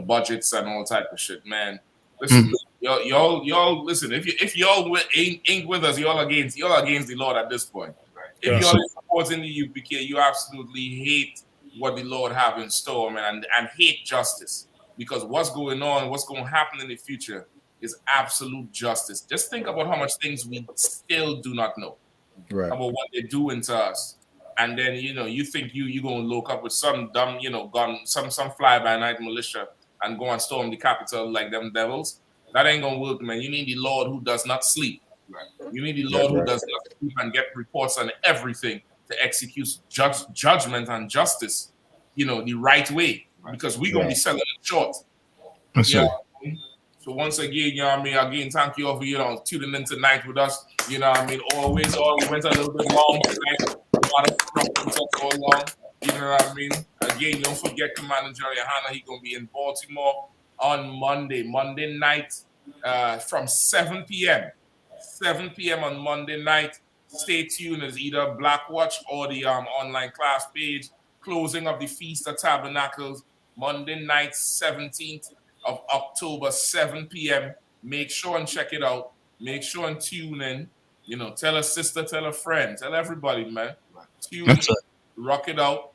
budgets and all type of shit, man. Listen, y'all listen. If y'all ain't with us, y'all against the Lord at this point. If you're supporting the UPK, you absolutely hate what the Lord have in store, man, and hate justice. Because what's going on, what's going to happen in the future is absolute justice. Just think about how much things we still do not know about what they're doing to us. And then, you think you're going to look up with some dumb, gun, some fly-by-night militia and go and storm the Capitol like them devils. That ain't going to work, man. You need the Lord who does not sleep. You need the Lord who does not sleep and get reports on everything to execute judgment and justice, the right way, because we're going to be selling it short. So once again, again, thank you all for, tuning in tonight with us. Always went a little bit long tonight. A lot of so long. Again, don't forget Commander GEN.YAHANNA. He's going to be in Baltimore on Monday night from 7 p.m. 7 p.m. on Monday night. Stay tuned as either Black Watch or the online class page. Closing of the Feast of Tabernacles, Monday night, 17th of October, 7 p.m. Make sure and check it out. Make sure and tune in. Tell a sister, tell a friend, tell everybody, man. Tune in, rock it out.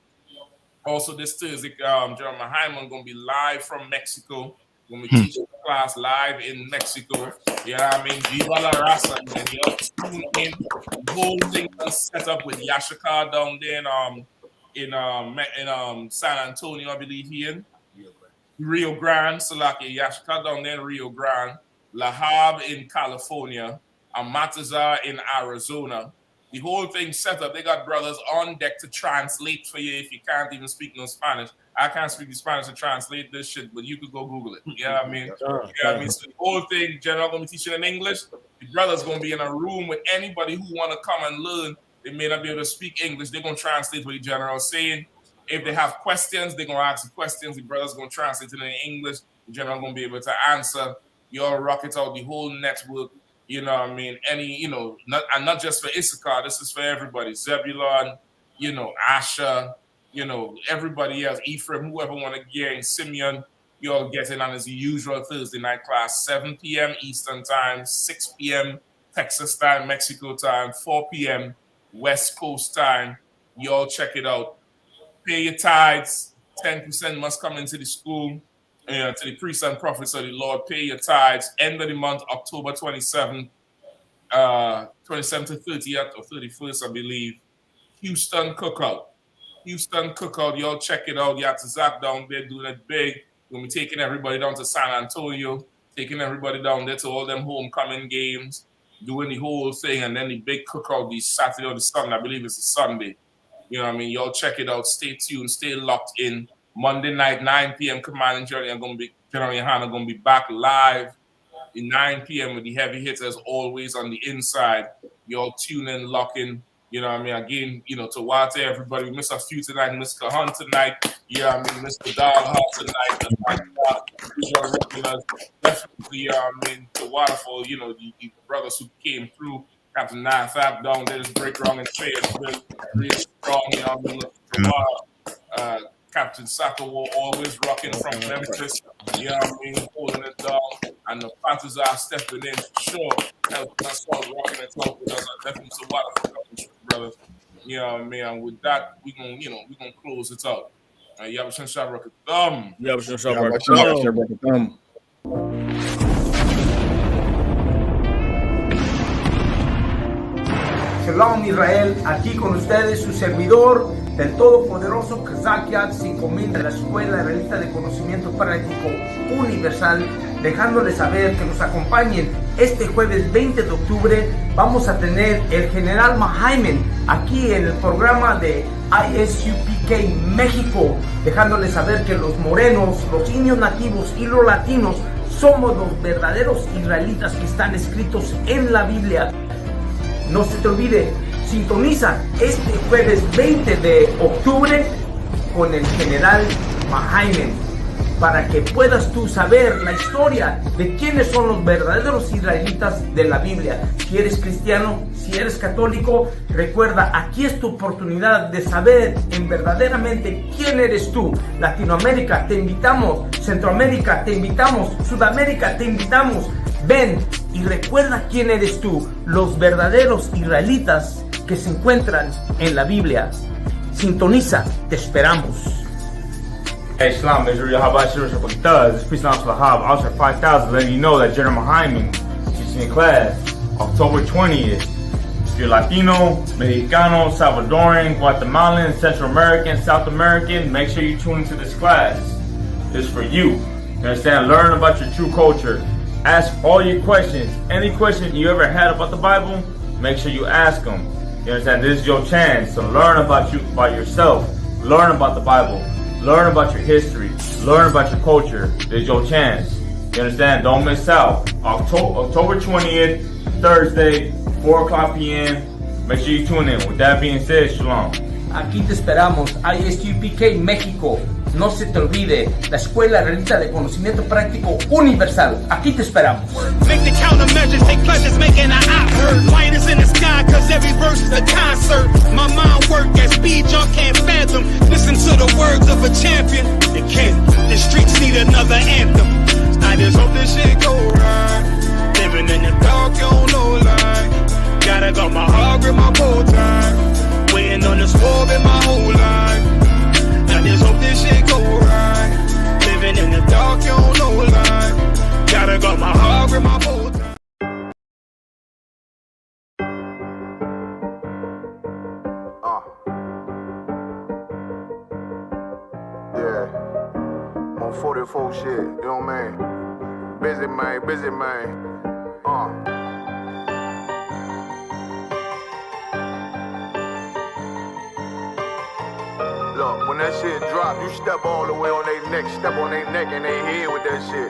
Also, this Thursday, Jeremiah Hyman going to be live from Mexico. When we teach the class live in Mexico. Viva la raza, man. Tune in. The whole thing is set up with Yashika down there in San Antonio, I believe he in. Rio Grande, Salaki, Yashika down there in Rio Grande. La Habra in California. and Matazar in Arizona. The whole thing set up. They got brothers on deck to translate for you if you can't even speak no Spanish. I can't speak the Spanish to translate this shit, but you could go Google it. You know what I mean? So the whole thing, General gonna be teaching in English. The brothers gonna be in a room with anybody who wanna come and learn. They may not be able to speak English. They're gonna translate what the general is saying. If they have questions, they're gonna ask the questions. The brothers gonna translate it in English. The general gonna be able to answer. You'll rock it out, the whole network. You know what I mean? Not just for Issachar, this is for everybody. Zebulon, Asher, everybody else, Ephraim, whoever want to get in, Simeon, you all get in on as usual Thursday night class, 7 p.m. Eastern time, 6 p.m. Texas time, Mexico time, 4 p.m. West Coast time. You all check it out. Pay your tithes. 10% must come into the school. To the priests and prophets of the Lord, pay your tithes. End of the month, October 27th to 30th or 31st, I believe. Houston Cookout. Y'all check it out. You have to Zach down there doing it big. We're going to be taking everybody down to San Antonio, taking everybody down there to all them homecoming games, doing the whole thing, and then the big cookout the Saturday or the Sunday. I believe it's a Sunday. You know what I mean? Y'all check it out. Stay tuned. Stay locked in. Monday night, 9 p.m. Command and Journey. General Yohanna going to be back live at 9 p.m. with the heavy hitters always on the inside. Y'all tune in, lock in. You know what I mean? Again, to watch everybody. We miss a few tonight. Mr. Hunt tonight. Yeah, I mean, Mr. Dog tonight. Definitely, to Waterfall, the brothers who came through. Captain 9-5 down there, just break wrong and trade. Really strong, Captain Sakawo always rocking from Memphis, holding it down. And the Panthers are stepping in for sure. That's all rocking and talking with us. Definitely some water for brothers. You know what I mean? And with that, we gonna close it out. Yabashan Shabrak Thumb. Yabashan Shabrak Thumb. Shalom Israel, aquí con ustedes su servidor del todopoderoso I.S.U.P.K de la Escuela Israelita de Conocimiento Práctico Universal, dejándoles saber que nos acompañen este jueves 20 de octubre. Vamos a tener el general Mahaimen aquí en el programa de I.S.U.P.K México, dejándoles saber que los morenos, los indios nativos y los latinos somos los verdaderos israelitas que están escritos en la Biblia. No se te olvide, sintoniza este jueves 20 de octubre con el general Mahaimen para que puedas tú saber la historia de quiénes son los verdaderos israelitas de la Biblia. Si eres cristiano, si eres católico, recuerda, aquí es tu oportunidad de saber verdaderamente quién eres tú. Latinoamérica, te invitamos. Centroamérica, te invitamos. Sudamérica, te invitamos. Ven y recuerda quién eres tú, los verdaderos israelitas que se encuentran en la Biblia. Sintoniza, te esperamos. Hey, Shalom, SHALAM. This priest announced for Hab, Altar 5000, letting you know that General Mahaimen teaching in class October 20th. If you're Latino, Mexicano, Salvadoran, Guatemalan, Central American, South American, make sure you tune into this class. It's for you. You understand? Learn about your true culture. Ask all your questions. Any question you ever had about the Bible, make sure you ask them. You understand? This is your chance to learn about yourself, learn about the Bible, learn about your history, learn about your culture. This is your chance. You understand? Don't miss out. October 20th, Thursday, 4 o'clock p.m. Make sure you tune in. With that being said, Shalom. Aquí te esperamos, I.S.U.P.K México. No se te olvide, la Escuela Israelita de Conocimiento Práctico Universal. Aquí te esperamos. Make the countermeasures, take pleasures, making an eye hurt. White is in the sky, cause every verse is a concert. My mind work at speed, y'all can't fathom. Listen to the words of a champion. They can't. The streets need another anthem. I just hope this shit go right. Living in the dark, you don't know lie. Gotta got my heart with my bow tie. Waiting on the swerve in my whole life. I just hope this shit go right. Living in the dark, you don't know lie. Gotta got my heart with my bow tie. Yeah. On 44 shit, you know what I mean? Busy man. When that shit drop, you step all the way on their neck, step on their neck and their head with that shit.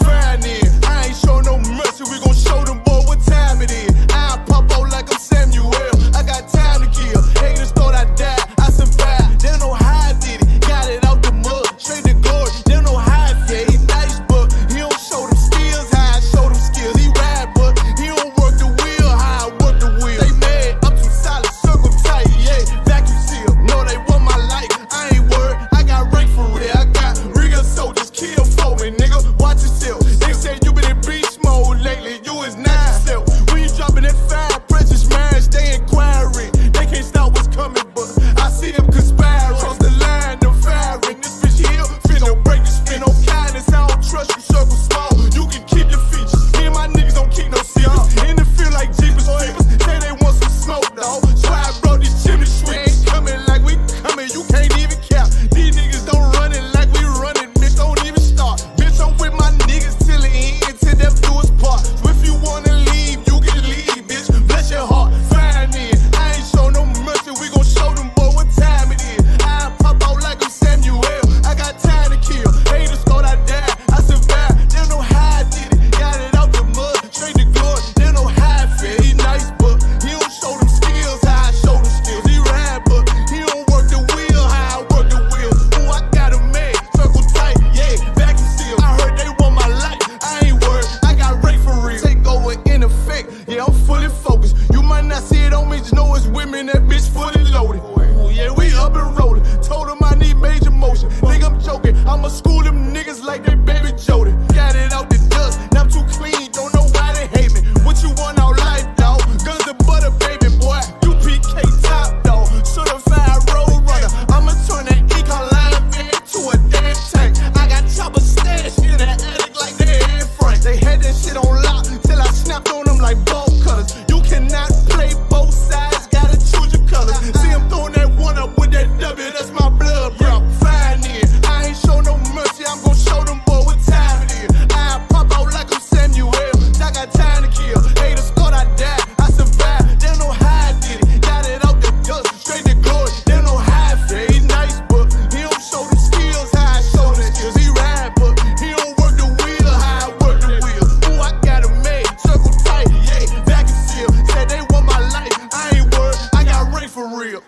Fine then, I ain't show no mercy, we gon' show them boy what time it is. I pop out like I'm Samuel, I got time to kill. Haters thought I died, I survived. They don't know how I did it, got it out the mud, straight to glory. They don't know how I feel. He nice, but he don't show them skills, how I show them skills. He ride, but he don't work the wheel, how I work the wheel. They mad, I'm too solid, circle tight, yeah, vacuum seal. No, they want my life, I ain't worried, I got rank for real. I got real soldiers, kill for me, nigga, watch yourself. They say you been in beast mode lately, you is not yourself. When you dropping that fire, precious marriage, they inquiring. They can't stop what's coming, but I see them conspiring. Cross the line, them firing. This bitch here, finna break the spin. No kindness, I don't trust you, circle small. You can keep your features. Me and my niggas don't keep no secrets. In the field like Jeepers Creepers, say they want some smoke, dawg. So I brought these chimney sweepers. Coming like we coming, you can't even cap. These niggas don't run it like we running, bitch, don't even start. Bitch, I'm with my niggas till the end, till death do us part. So if you wanna leave, you can leave, bitch, bless your heart. Fine then, I ain't show no mercy, we gon' show them boy what time it is. I pop out like I'm Samuel, I got time to kill. Haters thought I died, I survived. They don't know how I did it, got it out the mud, straight to glory. They don't know how I feel. He nice, but he don't show them skills, how I show them skills. He ride, but he don't work the wheel, how I work the wheel. Ooh, I got a man, circle tight, yeah, vacuum seal. I heard they want my life, I ain't worried, I got rate for real. Take over in effect, yeah, I'm fully focused. You might not see it on me, just know it's women, that bitch fully loaded. Ooh, yeah, we up and rolling. Told them I need major motion. Think I'm joking, I'ma school them niggas like they baby Jody. Got it out the dust, now I'm too clean, don't know why they hate me. What you want out life, dawg? Guns and butter, baby boy. U.P.K top, dawg. Certified road runner. I'ma turn that econ line van to a damn tank. I got chopper stash in the attic like they Anne Frank. They had that shit on lock till I snapped on them like bolt cutters. You cannot play both sides, gotta choose your colors. See him throwing that one up with that W, that's my blood, bro. Fine then, I ain't show no mercy, I'm gon' show them boy what time it is. I pop out like I'm Samuel, I got time to kill. Haters thought I died, I survived. They don't know how I did it, got it out the dust, straight to glory. They don't know how I feel. He nice, but he don't show them skills, how I show them skills. He ride, but he don't work the wheel, how I work the wheel. Ooh, I got a made, circle tight, yeah, vacuum seal. Said they want my life, I ain't worried, I got rank for real.